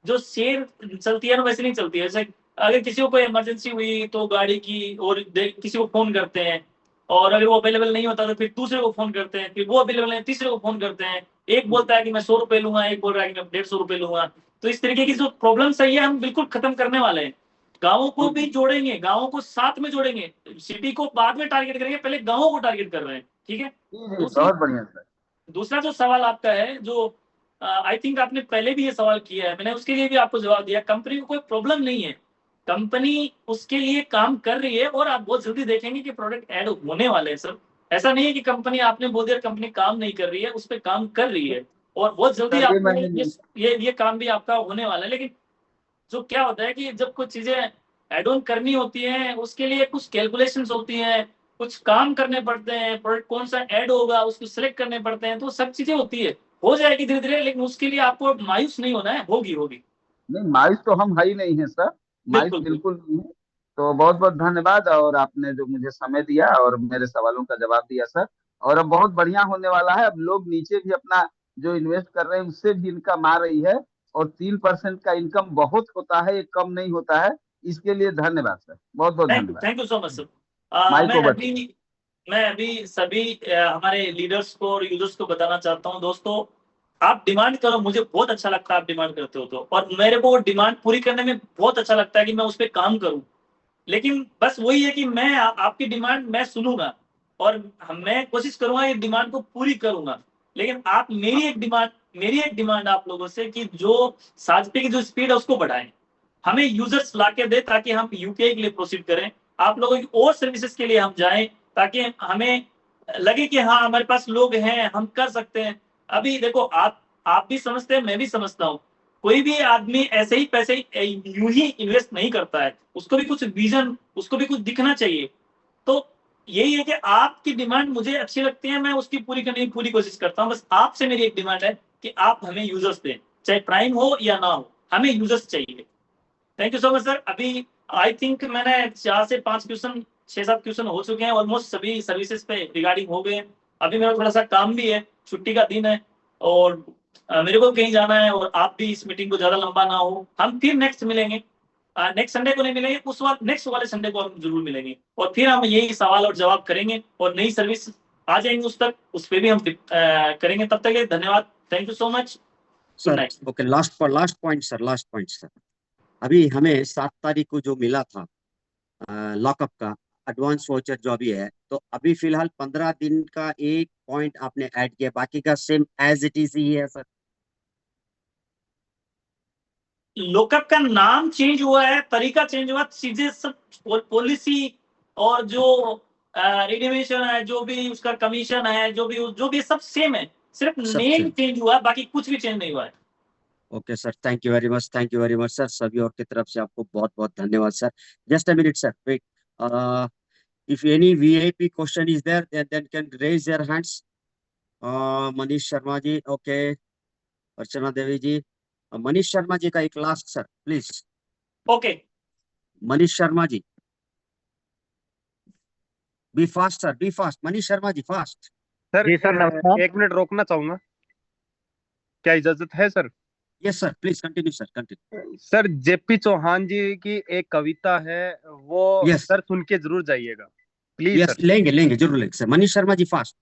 जो शेयर चलती है ना वैसे नहीं चलती है। जैसे अगर किसी को कोई इमरजेंसी हुई तो गाड़ी की, और किसी को फोन करते हैं, और अगर वो अवेलेबल नहीं होता तो फिर दूसरे को फोन करते हैं, फिर वो अवेलेबल है तीसरे को फोन करते हैं, एक बोलता है कि मैं 100 रुपए लूंगा, एक बोल रहा है कि मैं 150 रुपए लूंगा। तो इस तरीके की जो प्रॉब्लम है हम बिल्कुल खत्म करने वाले हैं। गाँवों को भी जोड़ेंगे, गाँवों को साथ में जोड़ेंगे, सिटी को बाद में टारगेट करेंगे, पहले गाँवों को टारगेट कर रहे हैं, ठीक है। बहुत बढ़िया सर। दूसरा जो सवाल आपका है, जो आई थिंक आपने पहले भी ये सवाल किया है, मैंने उसके लिए भी आपको जवाब दिया। कंपनी को कोई प्रॉब्लम नहीं है, कंपनी उसके लिए काम कर रही है, और आप बहुत जल्दी देखेंगे कि प्रोडक्ट ऐड होने वाले हैं सर। ऐसा नहीं है कि कंपनी, आपने बोल दिया कंपनी काम नहीं कर रही है, उस पर काम कर रही है, और बहुत जल्दी सर ये आपको मैंने ये काम भी आपका होने वाला है। लेकिन जो क्या होता है कि जब कुछ चीजें एड ऑन करनी होती हैं, उसके लिए कुछ कैलकुलेशंस होती हैं, कुछ काम करने पड़ते हैं, प्रोडक्ट कौन सा ऐड होगा उसको सिलेक्ट करने पड़ते हैं, तो सब चीजें होती है, हो जाएगी धीरे धीरे, लेकिन उसके लिए आपको मायूस नहीं होना है, होगी होगी। नहीं, मायूस तो हम है ही नहीं है सर, मायूस बिल्कुल बिल्कुल। बिल्कुल नहीं है। तो बहुत बहुत धन्यवाद, और आपने जो मुझे समय दिया और मेरे सवालों का जवाब दिया सर। और अब बहुत बढ़िया होने वाला है, अब लोग नीचे भी अपना जो इन्वेस्ट कर रहे हैं उससे भी इनकम आ रही है, और 3% का इनकम बहुत होता है, ये कम नहीं होता है। इसके लिए धन्यवाद सर, बहुत बहुत धन्यवाद। Thank you so much sir. Mic over. मैं अभी सभी हमारे लीडर्स को और यूजर्स को बताना चाहता हूँ, दोस्तों आप डिमांड करो, मुझे बहुत अच्छा लगता है आप डिमांड करते हो, तो और मेरे को डिमांड पूरी करने में बहुत अच्छा लगता है कि मैं उस पर काम करूं। लेकिन बस वही है कि मैं आपकी डिमांड मैं सुनूंगा, और मैं कोशिश करूंगा ये डिमांड को पूरी करूंगा। लेकिन आप मेरी एक डिमांड आप लोगों से कि जो साजपे की जो स्पीड है उसको बढ़ाएं, हमें यूजर्स लाके दे, ताकि हम यूपीआई के लिए प्रोसीड करें, आप लोगों की और सर्विसेज के लिए हम जाएं, ताकि हमें लगे कि हाँ हमारे पास लोग हैं, हम कर सकते हैं। अभी देखो, आप भी समझते हैं, मैं भी समझता हूँ, कोई भी आदमी ऐसे ही पैसे यूं ही इन्वेस्ट नहीं करता है, उसको भी कुछ विजन, उसको भी कुछ दिखना चाहिए। तो यही है कि आपकी डिमांड मुझे अच्छी लगती है, मैं उसकी पूरी करने की पूरी कोशिश करता हूँ। बस आपसे मेरी एक डिमांड है कि आप हमें यूजर्स दें, चाहे प्राइम हो या ना हो, हमें यूजर्स चाहिए। Thank you so much sir. अभी आई थिंक मैंने 4 से 5 क्वेश्चन, 6-7 क्वेश्चन हो चुके हैं, ऑलमोस्ट सभी सर्विसेज पे रिगार्डिंग हो गए। अभी मेरा थोड़ा सा काम भी है, छुट्टी का दिन है, और मेरे को कहीं जाना है, और आप भी इस मीटिंग को ज्यादा लंबा ना हो, हम फिर नेक्स्ट मिलेंगे। नेक्स्ट संडे को नहीं मिलेंगे, उस वाले नेक्स्ट वाले संडे को हम जरूर मिलेंगे, और फिर हम यही सवाल और जवाब करेंगे, और नई सर्विस आ जाएंगे उस पर भी हम करेंगे। तब तक धन्यवाद, thank you so much, good sir night. Okay, last point sir. अभी हमें 7 तारीख को जो मिला था लॉकअप का एडवांस वाउचर जो अभी है, तो अभी फिलहाल 15 दिन का एक पॉइंट आपने ऐड किया, बाकी का सेम एज इट इज ही है सर। लॉकअप का नाम चेंज हुआ है, तरीका चेंज हुआ, चीजें सब, पॉलिसी और जो रिडिमेशन है, जो भी उसका कमीशन है, जो भी सब सेम है, सिर्फ नेम चेंज हुआ है, बाकी कुछ भी चेंज नहीं हुआ है। Okay sir, thank you very much sir, सभी और की तरफ से आपको बहुत बहुत धन्यवाद sir. Just a minute sir, wait, if any VIP question is there, then can raise their hands. Manish Sharma ji, okay, Archana Devi ji, Manish Sharma ji का एक last sir please. Okay, Manish Sharma ji, be fast sir, be fast, Manish Sharma ji fast. Sir ji sir, नमस्कार। 1 minute रोकना चाहूंगा, क्या इजाजत है sir? Yes sir, please continue sir, continue. Sir JP Chauhan ji की एक कविता है, वो यस सर सुन के जरूर जाइएगा प्लीज यस, सर। लेंगे जरूर लेंगे सर। मनीष शर्मा जी फास्ट।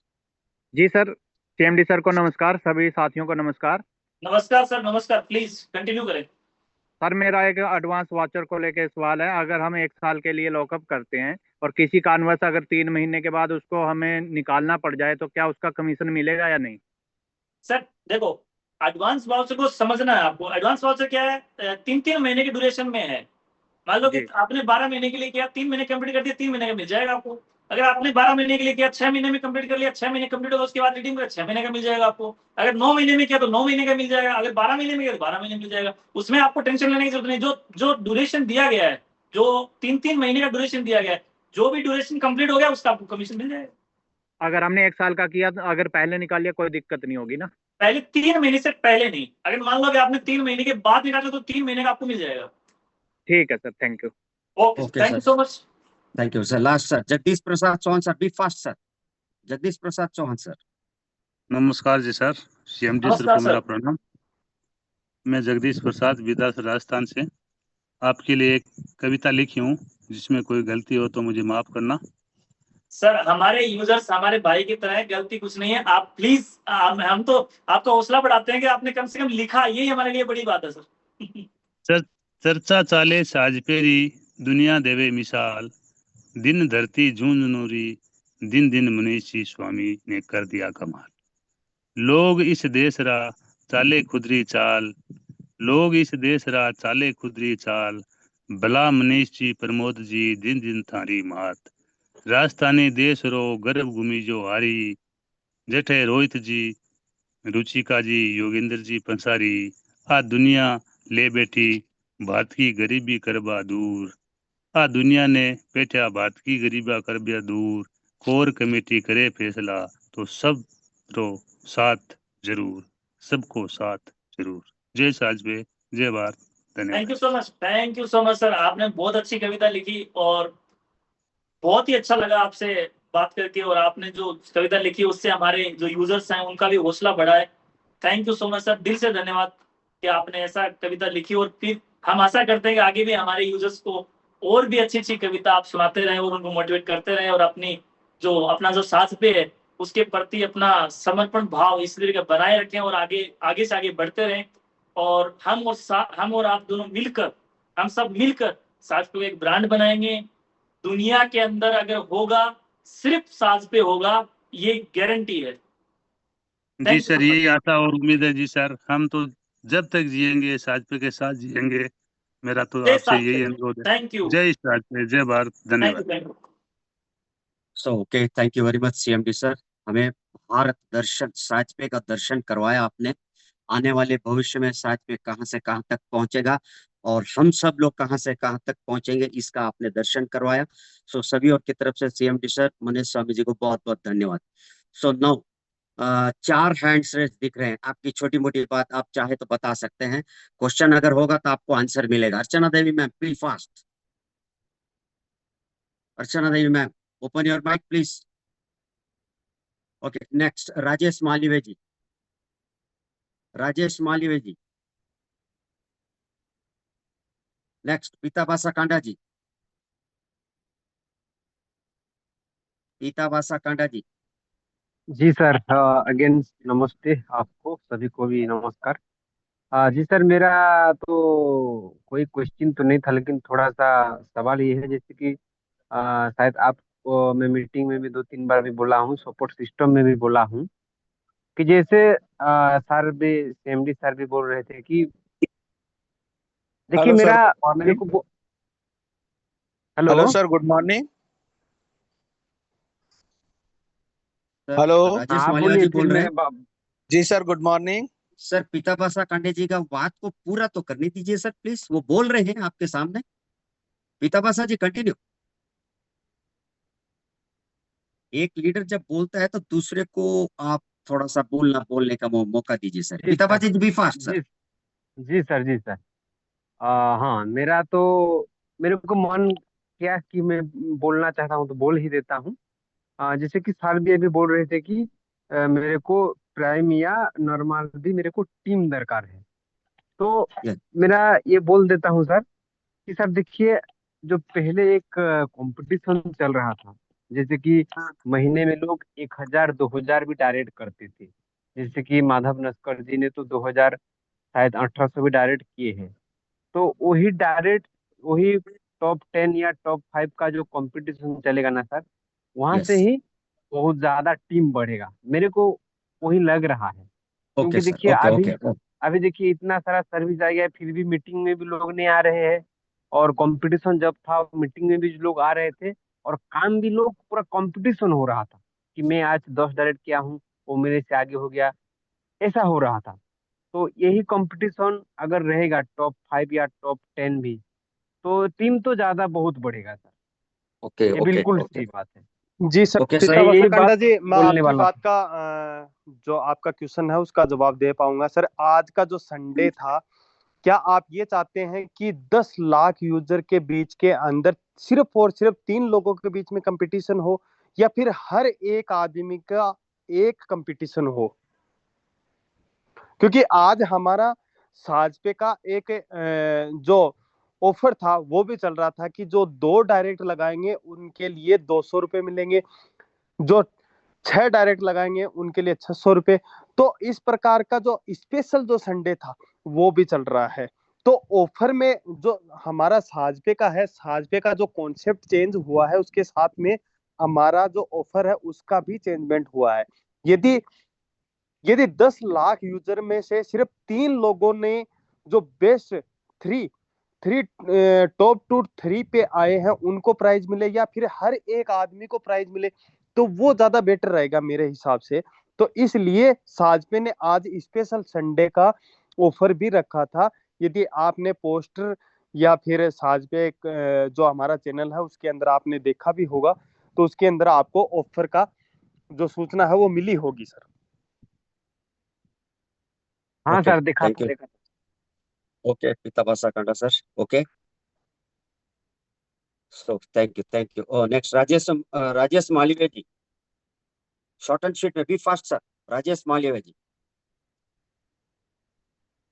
जी सर, सीएमडी सर को नमस्कार, सभी साथियों को नमस्कार। नमस्कार सर, नमस्कार, प्लीज कंटिन्यू करें। सर मेरा एक एडवांस वाचर को लेकर सवाल है। अगर हम 1 साल के लिए लॉकअप करते हैं और किसी कारणवश अगर 3 महीने के बाद उसको हमें निकालना पड़ जाए तो क्या उसका कमीशन मिलेगा या नहीं? सर देखो, एडवांस वाउचर को समझना है आपको। एडवांस वाउचर क्या है, 3-3 महीने की ड्यूरेशन में है। मान लो कि जी आपने 12 महीने के लिए किया, 3 महीने कंप्लीट कर दिया, 3 महीने का मिल जाएगा आपको। अगर आपने 12 महीने के लिए किया, 6 महीने में कंप्लीट कर लिया, 6 महीने कंप्लीट होगा, उसके बाद रिडीम कर 6 महीने का मिल जाएगा आपको। अगर 9 महीने में किया तो 9 महीने का मिल जाएगा। अगर 12 महीने में किया तो 12 महीने मिल जाएगा। उसमें आपको टेंशन लेने की जरूरत नहीं। जो ड्यूरेशन दिया गया है, जो 3-3 महीने का ड्यूरेशन दिया गया है, जो भी ड्यूरेशन कंप्लीट हो गया उसका आपको कमीशन मिल जाएगा। अगर हमने 1 साल का किया तो अगर पहले निकाल लिया कोई दिक्कत नहीं होगी ना? पहले 3 महीने से पहले नहीं। अगर मान लो कि आपने 3 महीने के बाद निकाला तो 3 महीने का आपको मिल जाएगा। ठीक है sir, thank you. Okay, okay thank you sir, so much. Thank you sir. Last sir, Jagdish Prasad Chauhan sir, be fast sir. Jagdish Prasad Chauhan sir. नमस्कार जी सर, सीएम जी सर नमस्कार को मेरा सर। प्रणाम। मैं जगदीश प्रसाद विदास राजस्थान से आपके लिए एक कविता लिखी हूँ, जिसमें कोई गलती हो तो मुझे माफ करना। सर हमारे यूजर्स हमारे भाई की तरह है, गलती कुछ नहीं है। आप प्लीज, हम तो आपका हौसला बढ़ाते हैं कि आपने कम से कम लिखा, यही हमारे लिए बड़ी बात है सर। सर चर्चा चाले साज पेरी, दुनिया देवे मिसाल, दिन धरती झूंझ नूरी, दिन दिन मुनीषी स्वामी ने कर दिया कमाल। लोग इस देश रा चाले खुदरी चाल, लोग इस देश रा चाले खुदरी चाल, भला मनीष जी प्रमोद जी दिन दिन थारी मात। राजस्थानी देश रो गर्व भूमि जो हारी, जेठे रोहित जी, रुचिका जी, योगेंद्र जी पंसारी, आ दुनिया ले बैठी भारत की गरीबी करबा दूर। आ दुनिया ने बैठा भारत की गरीबा करबा दूर। कोर कमेटी करे फैसला तो सब रो साथ जरूर, सबको साथ जरूर। जय साजबे, जय भारत, थैंक धन्यवाद। You so much, thank you so much sir. आपने बहुत अच्छी कविता लिखी और बहुत ही अच्छा लगा आपसे बात करके। और आपने जो कविता लिखी उससे हमारे जो यूजर्स हैं उनका भी हौसला बढ़ा है। Thank you so much sir, दिल से धन्यवाद कि आपने ऐसा कविता लिखी। और फिर हम आशा करते हैं कि आगे भी हमारे यूजर्स को और भी अच्छी अच्छी कविता आप सुनाते रहें और उनको मोटिवेट करते रहें, और अपना जो साथ पे है उसके प्रति अपना समर्पण भाव इस तरीके बनाए रखें और आगे से आगे बढ़ते रहें। और हम और आप दोनों मिलकर, हम सब मिलकर साथ को एक ब्रांड बनाएंगे। दुनिया के अंदर अगर होगा, सिर्फ साज पे होगा, ये गारंटी है। जी thank you sir, so much. यही आशा और उम्मीद है जी सर। हम तो जब तक जिएंगे साजपे के साथ जिएंगे। मेरा तो जय आपसे साज पे, यही अनुरोध है। थैंक यू, जय साजपे, जय भारत, थैंक यू, धन्यवाद। Thank you. So okay, thank you very much CMD sir. हमें भारत दर्शन साजपे का दर्शन करवाया आपने। आने वाले भविष्य में साजपे कहाँ से कहाँ तक पहुंचेगा और हम सब लोग कहाँ से कहाँ तक पहुंचेंगे, इसका आपने दर्शन करवाया। सो सभी और की तरफ से सीएमडी सर, मनीष स्वामी जी को बहुत बहुत धन्यवाद। सो नाउ 4 हैंड्स रेस दिख रहे हैं। आपकी छोटी मोटी बात आप चाहे तो बता सकते हैं। क्वेश्चन अगर होगा तो आपको आंसर मिलेगा। Archana Devi ma'am, please fast. Archana Devi ma'am, open your mic please. Okay, next Rajesh Malviya ji. Rajesh Malviya ji. Next Pitabasa Kanda ji. Pitabasa Kanda ji. जी सर, अगेन नमस्ते आपको सभी को भी नमस्कार। जी सर, मेरा तो कोई क्वेश्चन तो नहीं था, लेकिन थोड़ा सा सवाल ये है, जैसे कि शायद आप मैं मीटिंग में भी 2-3 बार भी बोला हूँ, सपोर्ट सिस्टम में भी बोला हूँ कि जैसे सर भी, सीएमडी सर भी बोल रहे थे कि देखिए हेलो सर, मेरा, गुड मेरे मॉर्निंग। को hello. Hello sir, good morning. Sir hello. Rajesh हाँ मालिवा बोलिए, जी फिर बोल रहे मैं हैं। जी सर, गुड मॉर्निंग। सर पीताबासा कांडे जी का बात को पूरा तो करने दीजिए सर प्लीज, वो बोल रहे हैं आपके सामने। पीताबासा जी कंटिन्यू। एक लीडर जब बोलता है तो दूसरे को आप थोड़ा सा बोलने का मौका दीजिए sir. Ji sir. Pitabaji ji be fast sir. जी जी सर। जी सर। हाँ, मेरा तो, मेरे को मन क्या कि मैं बोलना चाहता हूँ तो बोल ही देता हूँ। जैसे कि सर भी अभी बोल रहे थे कि मेरे को प्राइम या नॉर्मल भी मेरे को टीम दरकार है। तो Yes. मेरा ये बोल देता हूँ सर कि सर देखिए, जो पहले एक कंपटीशन चल रहा था, जैसे कि महीने में लोग 1,000-2,000 भी डायरेक्ट करते थे। जैसे कि माधव नस्कर जी ने तो 2,000 शायद 1,800 भी डायरेक्ट किए हैं। तो वही डायरेक्ट, वही टॉप 10 या टॉप 5 का जो कंपटीशन चलेगा ना सर, वहां से यस। ही बहुत ज्यादा टीम बढ़ेगा, मेरे को वही लग रहा है। ओके क्योंकि सर, देखिए ओके अभी ओके। अभी देखिए इतना सारा सर्विस आ गया है, फिर भी मीटिंग में भी लोग नहीं आ रहे हैं। और कंपटीशन जब था, मीटिंग में भी लोग आ रहे थे, और काम भी लोग पूरा कंपटीशन हो रहा था कि मैं आज 10 डायरेक्ट किया हूँ, वो मेरे से आगे हो गया, ऐसा हो रहा था। तो यही कंपटीशन अगर रहेगा टॉप 5 या टॉप 10 भी, तो टीम तो ज्यादा बहुत बढ़ेगा सर। ओके ये ओके बिल्कुल ओके सही बात है। जी सर, ओके पिता मैं सर। यही वसाखंडा बात जी, मैं बोलने आपकी वाला बात था। का जो आपका क्वेश्चन है उसका जवाब दे पाऊंगा सर। आज का जो संडे था, क्या आप ये चाहते हैं कि 10 लाख यूजर के बीच के अंदर सिर्फ और सिर्फ 3 लोगों के बीच में कंपटीशन हो, या फिर हर एक आदमी का एक कंपटीशन हो? क्योंकि आज हमारा साजपे का एक जो ऑफर था वो भी चल रहा था कि जो 2 डायरेक्ट लगाएंगे उनके लिए 200 रुपये मिलेंगे, जो 6 डायरेक्ट लगाएंगे उनके लिए 600 रुपये। तो इस प्रकार का जो स्पेशल जो संडे था वो भी चल रहा है। तो ऑफर में जो हमारा साजपे का है, साजपे का जो कॉन्सेप्ट चेंज हुआ है, उसके साथ में हमारा जो ऑफर है उसका भी चेंजमेंट हुआ है। यदि यदि 10 लाख यूजर में से सिर्फ 3 लोगों ने जो best three three top two 3 पे आए हैं उनको प्राइज मिले, या फिर हर एक आदमी को प्राइज मिले, तो वो ज्यादा बेटर रहेगा मेरे हिसाब से। तो इसलिए साजपे ने आज स्पेशल संडे का ऑफर भी रखा था। यदि आपने पोस्टर या फिर साजपे जो हमारा चैनल है उसके अंदर आपने देखा भी होगा, तो उसके अंदर आपको ऑफर का जो सूचना है वो मिली होगी सर। हाँ ओके, सर, देखा थैंक था यू। देखा था। Okay Pita Vasakhanda sir, okay. So thank you, thank you. और next Rajesh Malviya ji, short and sweet में, be fast sir. Rajesh Malviya ji.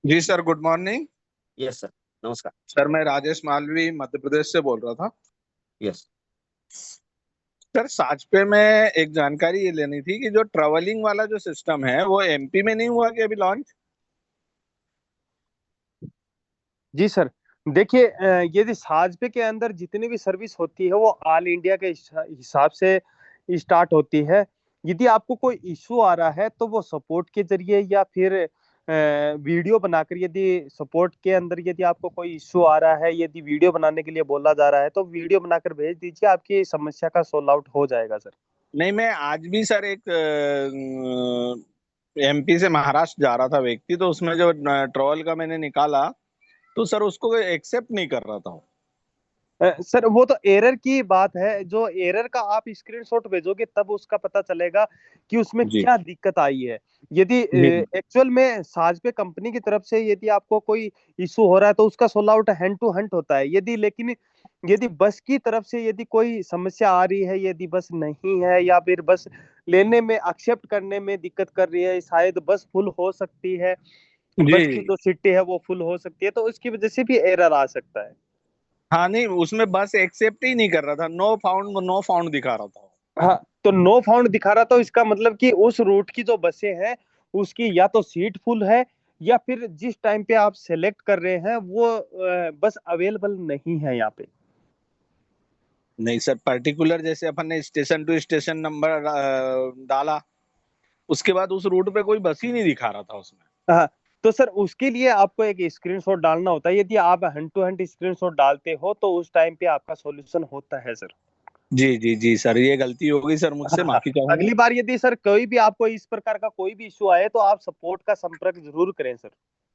जी sir, good morning. Yes sir, नमस्कार। सर मैं राजेश मालवी मध्य प्रदेश से बोल रहा था। यस सर साजपे में एक जानकारी ये लेनी थी कि जो ट्रैवलिंग वाला जो सिस्टम है वो एमपी में नहीं हुआ कि अभी लॉन्च? जी सर, देखिए यदि साजपे के अंदर जितनी भी सर्विस होती है वो ऑल इंडिया के हिसाब से स्टार्ट होती है। यदि आपको कोई इशू आ रहा है तो वो सपोर्ट के जरिए या फिर वीडियो बनाकर, यदि सपोर्ट के अंदर यदि आपको कोई इशू आ रहा है, यदि वीडियो बनाने के लिए बोला जा रहा है तो वीडियो बनाकर भेज दीजिए, आपकी समस्या का सोल्व आउट हो जाएगा सर। नहीं, मैं आज भी सर एक एमपी से महाराष्ट्र जा रहा था व्यक्ति, तो उसमें जो ट्रॉल का मैंने निकाला तो सर उसको एक्सेप्ट नहीं कर रहा था। सर वो तो एरर की बात है, जो एरर का आप स्क्रीनशॉट भेजोगे तब उसका पता चलेगा कि उसमें जी क्या दिक्कत आई है। यदि जी एक्चुअल में साजपे कंपनी की तरफ से यदि आपको कोई इशू हो रहा है तो उसका solve out hand to hand होता है। यदि लेकिन यदि बस की तरफ से यदि कोई समस्या आ रही है, यदि बस नहीं है या फिर बस लेने में एक्सेप्ट करने में दिक्कत कर रही है, शायद बस फुल हो सकती है, जी। बस की जो सीटें है वो फुल हो सकती है, तो उसकी वजह से भी एरर आ सकता है। हाँ, नहीं उसमें बस एक्सेप्ट ही नहीं कर रहा था, नो फाउंड दिखा रहा था। हाँ, तो नो फाउंड दिखा रहा, तो इसका मतलब कि उस रूट की जो बसें हैं उसकी या तो सीट फुल है, या फिर जिस टाइम पे आप सेलेक्ट कर रहे हैं वो बस अवेलेबल नहीं है यहाँ पे। नहीं सर, पर्टिकुलर जैसे अपन ने स्टेशन टू स्टेशन नंबर डाला, उसके बाद उस रूट पे कोई बस ही नहीं दिखा रहा था उसमें। हाँ, तो सर उसके लिए आपको एक स्क्रीनशॉट डालना होता है। यदि आप हैंड टू हैंड स्क्रीनशॉट डालते हो तो उस टाइम पे आपका सॉल्यूशन होता है सर। जी जी जी सर, ये गलती हो गई सर मुझसे, हाँ, माफी चाहूंगा। अगली बार यदि सर कोई भी आपको इस प्रकार का कोई भी इशू आए तो आप सपोर्ट का संपर्क जरूर करें सर,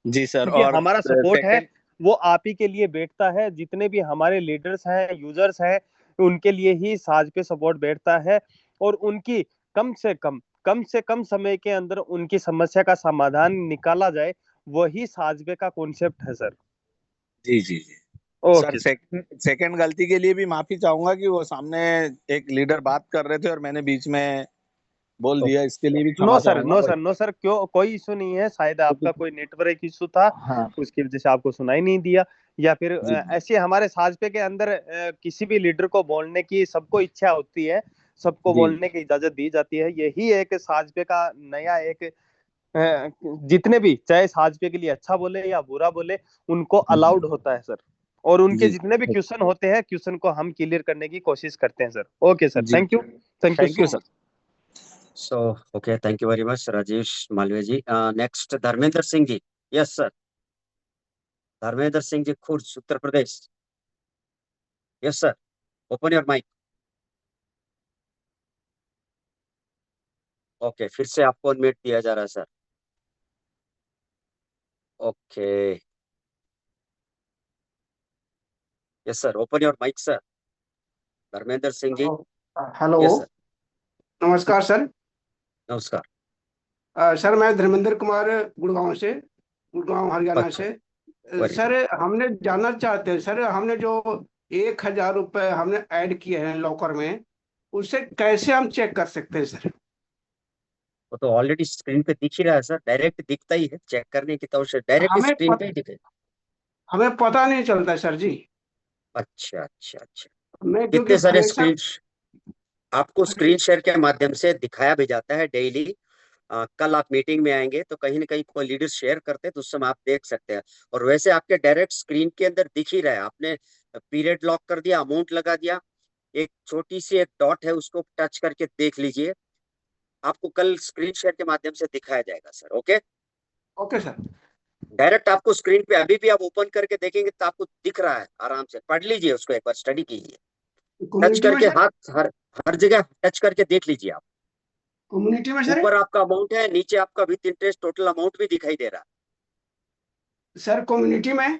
जी सर। क्योंकि और हमारा सपोर्ट है सेकंड, वो आप ही के लिए बैठता है। जितने भी हमारे लीडर्स हैं, यूजर्स हैं, उनके लिए ही साज पे सपोर्ट बैठता है, और उनकी कम से कम समय के अंदर उनकी समस्या का समाधान निकाला जाए, वही साजबे का कॉन्सेप्ट है सर। जी जी जी सर, ओके सर। सेकंड गलती के लिए भी माफी चाहूंगा कि वो सामने एक लीडर बात कर रहे थे और मैंने बीच में बोल दिया, इसके लिए भी नो क्षमा सर, नो चाहूंगा। सर, नो सर, क्यों, कोई इशू नहीं है। शायद आपका कोई नेटवर्क इशू था, हाँ उसकी वजह से आपको सुनाई नहीं दिया, या फिर जी ऐसे हमारे साजपे के अंदर किसी भी लीडर को बोलने की सबको इच्छा होती है, सबको जी बोलने की इजाजत दी जाती है। यही एक साजपे का नया एक जितने भी चाहे साजपे के लिए अच्छा बोले या बुरा बोले, उनको जी अलाउड होता है सर। और उनके जी जितने भी क्वेश्चन होते हैं क्वेश्चन को हम क्लियर करने की कोशिश करते हैं sir. Okay sir, ji thank you thank you so sir. Much. So okay, thank you very much Rajesh Malviya ji. Next Dharmendra Singh ji. Yes sir, Dharmendra Singh ji, Khurd, Uttar Pradesh. Yes sir, open your mic. Okay, फिर से आपको अनम्यूट दिया जा रहा है sir. Okay, yes sir, open your mic sir, Dharmendra Singh ji. Hello, yes sir, नमस्कार sir. नमस्कार। Sir मैं धर्मेंद्र कुमार गुड़गांव से, गुड़गांव हरियाणा अच्छा, से। Very sir good. हमने जानना चाहते हैं सर, हमने जो 1,000 रुपये हमने ऐड किए हैं लॉकर में, उसे कैसे हम चेक कर सकते हैं सर? वो तो ऑलरेडी स्क्रीन पे दिख ही रहा है सर, डायरेक्ट दिखता ही है, चेक करने की तो डायरेक्ट हमें स्क्रीन पे ही दिखेगा। हमें पता नहीं चलता सर जी। अच्छा अच्छा अच्छा, मैं क्योंकि कितने सारे फ्रेशर। स्क्रीन आपको स्क्रीन शेयर के माध्यम से दिखाया भी जाता है डेली। कल आप मीटिंग में आएंगे तो कहीं ना कहीं कोई लीडर शेयर करते हैं तो उस समय आप देख सकते हैं। और वैसे आपके डायरेक्ट स्क्रीन के अंदर दिख ही रहा है, आपने पीरियड लॉक कर दिया, अमाउंट लगा दिया, एक छोटी सी एक डॉट है उसको टच करके देख लीजिए, आपको कल स्क्रीन शेयर के माध्यम से दिखाया जाएगा sir. Okay, okay sir. Direct आपको स्क्रीन पे अभी भी आप ओपन करके देखेंगे तो आपको दिख रहा है, आराम से पढ़ लीजिए उसको, एक बार स्टडी कीजिए, टच कम्युनिटी में करके सर, हाथ हर हर जगह टच करके देख लीजिए आप। कम्युनिटी में सर, ऊपर आपका अमाउंट है, नीचे आपका विथ इंटरेस्ट टोटल अमाउंट भी दिखाई दे रहा सर कम्युनिटी में। है,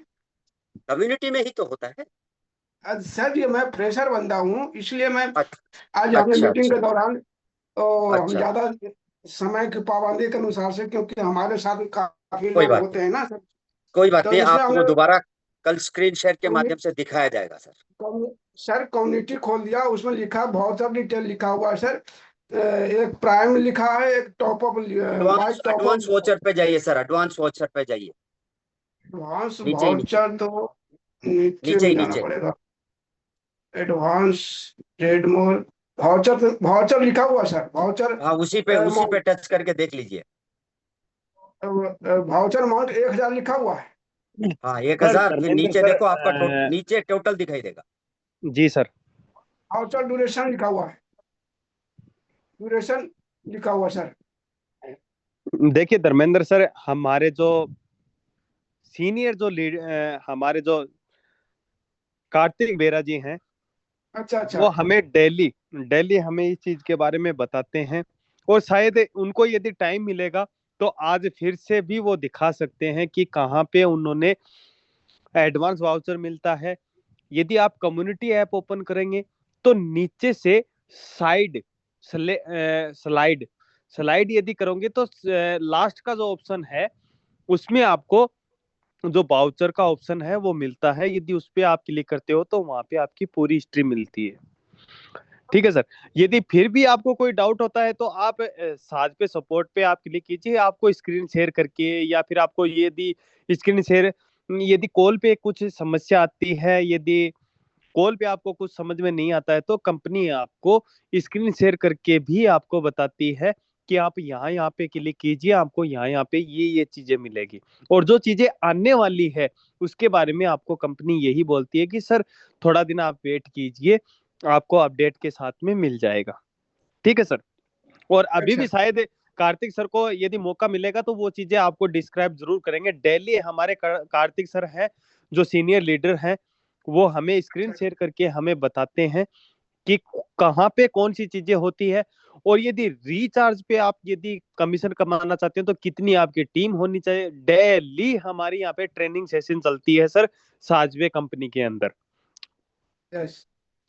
कम्युनिटी में ही तो होता है। सर ये मैं फ्रेशर बंदा हूँ, इसलिए मैं आज हमने अच्छा मीटिंग अच्छा के दौरान तो हम अच्छा, ज्यादा समय की पाबंदी के अनुसार से, क्योंकि हमारे साथ काफी कोई लोग बात होते नहीं, हैं ना सर, कोई बात तो नहीं, इसलिए आपको हमने दोबारा कल स्क्रीन शेयर के माध्यम कम्युनिटी से दिखाया जाएगा सर। सर कम्युनिटी खोल दिया, उसमें लिखा है, बहुत सब डिटेल लिखा हुआ है सर। एक प्राइम लिखा है, एक top up, by advance top advance up, voucher पे जाइए सर, एडवांस वॉचर पे जाइए, एडवांस नीचे ही नीचे, वाउचर, तो नीचे नीचे में ही जाना नीचे। पड़ेगा। Advance trade more voucher, voucher लिखा हुआ है सर, वाउचर। हाँ, उसी पे टच करके देख लीजिए। वाउचर अमाउंट 1,000 लिखा हुआ है। हाँ, सर 1,000, फिर धर्मेंद्र नीचे सर, देखो आपका नीचे टोटल दिखाई देगा। जी सर, वाउचर ड्यूरेशन लिखा हुआ है, ड्यूरेशन लिखा हुआ है सर। देखिए धर्मेंद्र सर, हमारे जो सीनियर जो हमारे जो कार्तिक बेरा जी हैं, अच्छा अच्छा। वो हमें डेली डेली हमें इस चीज के बारे में बताते हैं। और शायद उनको यदि टाइम मिलेगा तो आज फिर से भी वो दिखा सकते हैं कि कहाँ पे उन्होंने एडवांस वाउचर मिलता है। यदि आप कम्युनिटी ऐप ओपन करेंगे तो नीचे से साइड स्लाइड स्लाइड यदि करोगे तो लास्ट का जो ऑप्शन है उसमें आपको जो बाउचर का ऑप्शन है वो मिलता है। यदि उस पर आप क्लिक करते हो तो वहां पे आपकी पूरी हिस्ट्री मिलती है। ठीक है सर, यदि फिर भी आपको कोई डाउट होता है तो आप साज पे सपोर्ट पे आप क्लिक कीजिए, आपको स्क्रीन शेयर करके, या फिर आपको यदि स्क्रीन शेयर, यदि कॉल पे कुछ समस्या आती है, यदि कॉल पे आपको कुछ समझ में नहीं आता है तो कंपनी आपको स्क्रीन शेयर करके भी आपको बताती है कि आप यहाँ पे क्लिक कीजिए, आपको यहाँ पे ये चीजें मिलेगी। और जो चीजें आने वाली है उसके बारे में आपको कंपनी यही बोलती है कि सर थोड़ा दिन आप वेट कीजिए, आपको अपडेट के साथ में मिल जाएगा। ठीक है सर, और अभी अच्छा भी शायद कार्तिक सर को यदि मौका मिलेगा तो वो चीजें आपको डिस्क्राइब जरूर करेंगे। डेली हमारे कार्तिक सर हैं जो सीनियर लीडर हैं, वो हमें स्क्रीन शेयर करके हमें बताते हैं कि कहाँ पे कौन सी चीजें होती है। और यदि रिचार्ज पे आप यदि कमीशन कमाना चाहते हो तो कितनी आपकी टीम होनी चाहिए। डेली हमारी यहाँ पे ट्रेनिंग सेशन चलती है सर, साजवे कंपनी के अंदर। यस,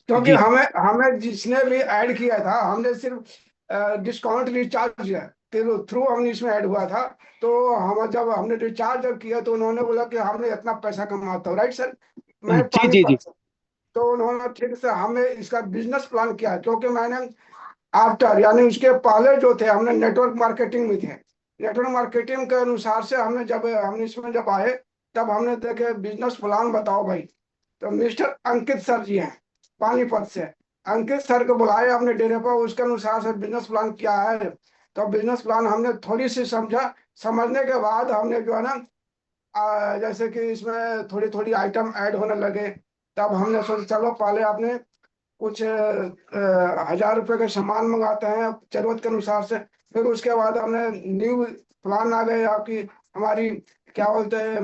क्योंकि जी हमें हमें जिसने भी ऐड किया था, हमने सिर्फ डिस्काउंट रिचार्ज के थ्रू हमने इसमें ऐड हुआ था। तो हम जब हमने रिचार्ज जब किया तो उन्होंने बोला कि हमने इतना पैसा कमाता हूँ, राइट सर, मैं जी जी जी पानीपत से। तो उन्होंने ठीक से हमें इसका बिजनेस प्लान किया, क्योंकि मैंने आफ्टर यानी उसके पहले जो थे हमने नेटवर्क मार्केटिंग में थे। नेटवर्क मार्केटिंग के अनुसार से हमने इसमें जब आए तब हमने देखे बिजनेस प्लान बताओ भाई। तो मिस्टर अंकित सर जी हैं पानीपत से, अंकित सर को बुलाए अपने डेरे पर, उसके अनुसार से बिजनेस प्लान किया है। तो बिजनेस प्लान हमने थोड़ी सी समझा, समझने के बाद हमने जो है ना जैसे कि इसमें थोड़ी थोड़ी आइटम ऐड होने लगे, तब हमने सोचा चलो पहले आपने कुछ 1000 रुपए का सामान मंगाते हैं जरूरत के अनुसार से, फिर उसके बाद हमने न्यू प्लान आ गए आपकी, हमारी क्या बोलते हैं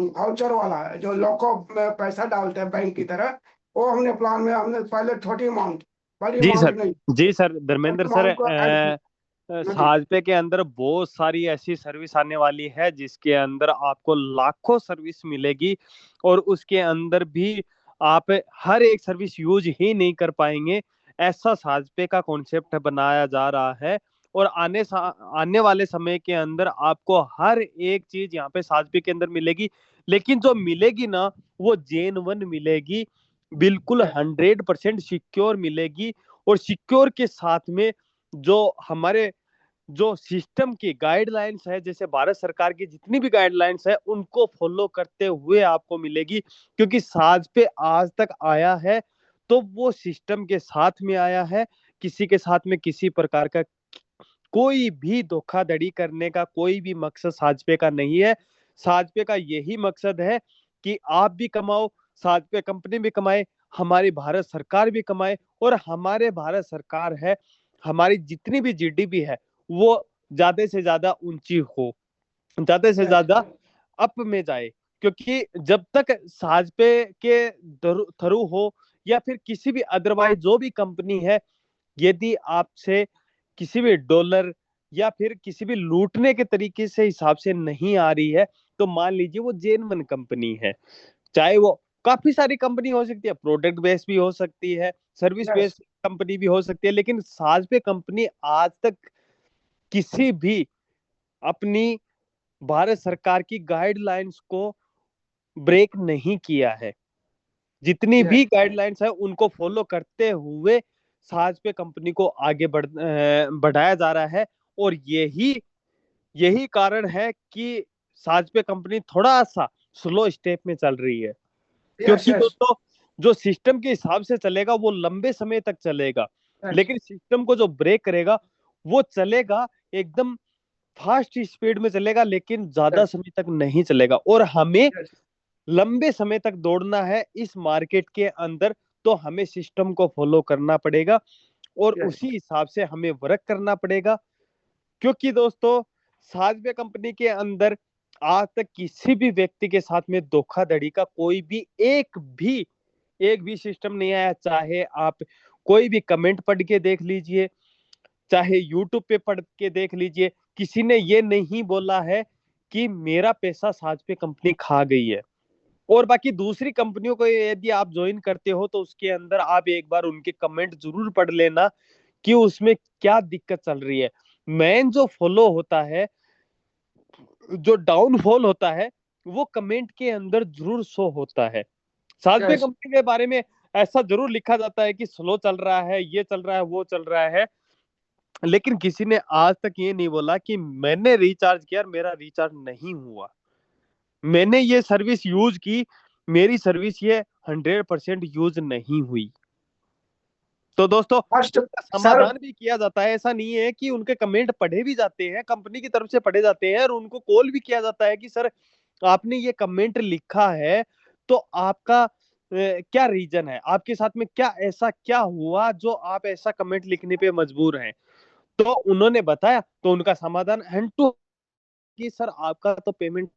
वाउचर वाला है जो लॉको में पैसा डालते हैं बैंक की तरह, वो हमने प्लान में हमने पहले छोटी अमाउंट, बड़ी जी अमाउंट सर, नहीं, जी सर, छोटी धर्मेंद्र सर, अमाउंट को ऐड किया जी। साजपे के अंदर बहुत सारी ऐसी सर्विस आने वाली है जिसके अंदर आपको लाखों सर्विस मिलेगी, और उसके अंदर भी आप हर एक सर्विस यूज ही नहीं कर पाएंगे। ऐसा साजपे का कॉन्सेप्ट बनाया जा रहा है, और आने वाले समय के अंदर आपको हर एक चीज यहाँ पे साजपे के अंदर मिलेगी, लेकिन जो मिलेगी ना वो जेन्युइन मिलेगी, बिल्कुल 100% सिक्योर मिलेगी। और सिक्योर के साथ में जो हमारे जो सिस्टम की गाइडलाइंस है, जैसे भारत सरकार की जितनी भी गाइडलाइंस है उनको फॉलो करते हुए आपको मिलेगी, क्योंकि साजपे आज तक आया है तो वो सिस्टम के साथ में आया है, किसी के साथ में किसी प्रकार का कोई भी धोखाधड़ी करने का कोई भी मकसद साजपे का नहीं है। साजपे का यही मकसद है कि आप भी कमाओ, साजपे कंपनी भी कमाए, हमारी भारत सरकार भी कमाए, और हमारे भारत सरकार है, हमारी जितनी भी जीडीपी है वो ज्यादा से ज्यादा ऊंची हो, ज्यादा से ज्यादा अप में जाए। क्योंकि जब तक साजपे के थ्रू हो या फिर किसी भी अदरवाइज जो भी कंपनी है, यदि आपसे किसी भी डॉलर या फिर किसी भी लूटने के तरीके से हिसाब से नहीं आ रही है, तो मान लीजिए वो जेन्युइन कंपनी है। चाहे वो काफी सारी कंपनी हो सकती है, प्रोडक्ट बेस्ड भी हो सकती है, सर्विस बेस्ड कंपनी भी हो सकती है, लेकिन साजपे कंपनी आज तक किसी भी अपनी भारत सरकार की गाइडलाइंस को ब्रेक नहीं किया है। जितनी भी गाइडलाइंस है उनको फॉलो करते हुए साजपे कंपनी को आगे बढ़ाया जा रहा है, और यही कारण है कि साजपे कंपनी थोड़ा सा स्लो स्टेप में चल रही है। क्योंकि दोस्तों जो सिस्टम के हिसाब से चलेगा वो लंबे समय तक चलेगा, लेकिन सिस्टम को जो ब्रेक करेगा वो चलेगा एकदम फास्ट स्पीड में चलेगा, लेकिन ज्यादा समय तक नहीं चलेगा। और हमें लंबे समय तक दौड़ना है इस मार्केट के अंदर, तो हमें सिस्टम को फॉलो करना पड़ेगा और उसी हिसाब से हमें वर्क करना पड़ेगा। क्योंकि दोस्तों साजपे कंपनी के अंदर आज तक किसी भी व्यक्ति के साथ में धोखाधड़ी का कोई भी एक भी सिस्टम नहीं आया। चाहे आप कोई भी कमेंट पढ़ के देख लीजिए, चाहे यूट्यूब पे पढ़ के देख लीजिए, किसी ने ये नहीं बोला है कि मेरा पैसा साजपे कंपनी खा गई है। और बाकी दूसरी कंपनियों को यदि आप ज्वाइन करते हो तो उसके अंदर आप एक बार उनके कमेंट जरूर पढ़ लेना कि उसमें क्या दिक्कत चल रही है। मेन जो फॉलो होता है, जो डाउनफॉल होता है, वो कमेंट के अंदर जरूर शो होता है। साजपे कंपनी के बारे में ऐसा जरूर लिखा जाता है कि स्लो चल रहा है, ये चल रहा है, वो चल रहा है, लेकिन किसी ने आज तक ये नहीं बोला कि मैंने रिचार्ज किया और मेरा रिचार्ज नहीं हुआ, मैंने ये सर्विस यूज की, मेरी सर्विस ये 100% यूज नहीं हुई। तो दोस्तों समाधान भी किया जाता है, ऐसा नहीं है कि उनके कमेंट पढ़े भी जाते हैं, कंपनी की तरफ से पढ़े जाते हैं, और उनको कॉल भी किया जाता है कि सर आपने ये कमेंट लिखा है तो आपका क्या रीजन है, आपके साथ में क्या ऐसा क्या हुआ जो आप ऐसा कमेंट लिखने पे मजबूर हैं। तो उन्होंने बताया, तो उनका समाधान हैंड टू कि सर आपका तो पेमेंट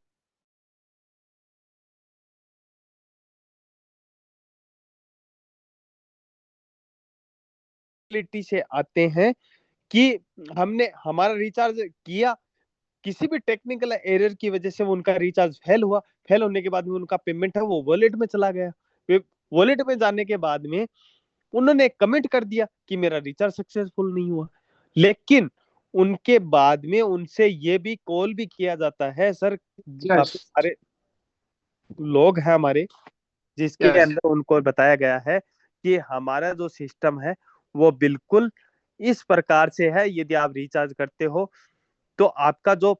से आते हैं कि हमने हमारा रिचार्ज किया, किसी भी टेक्निकल एरर की वजह से वो उनका रिचार्ज फेल हुआ, फेल होने के बाद में उनका पेमेंट है वो वॉलेट में चला गया। वॉलेट में जाने के बाद में उन्होंने कमेंट कर दिया कि मेरा रिचार्ज सक्सेसफुल नहीं हुआ, लेकिन उनके बाद में उनसे ये भी कॉल भी किया जाता है, सर काफी सारे लोग हैं हमारे जिसके अंदर उनको बताया गया है कि हमारा जो सिस्टम है वो बिल्कुल इस प्रकार से है, यदि आप रिचार्ज करते हो तो आपका जो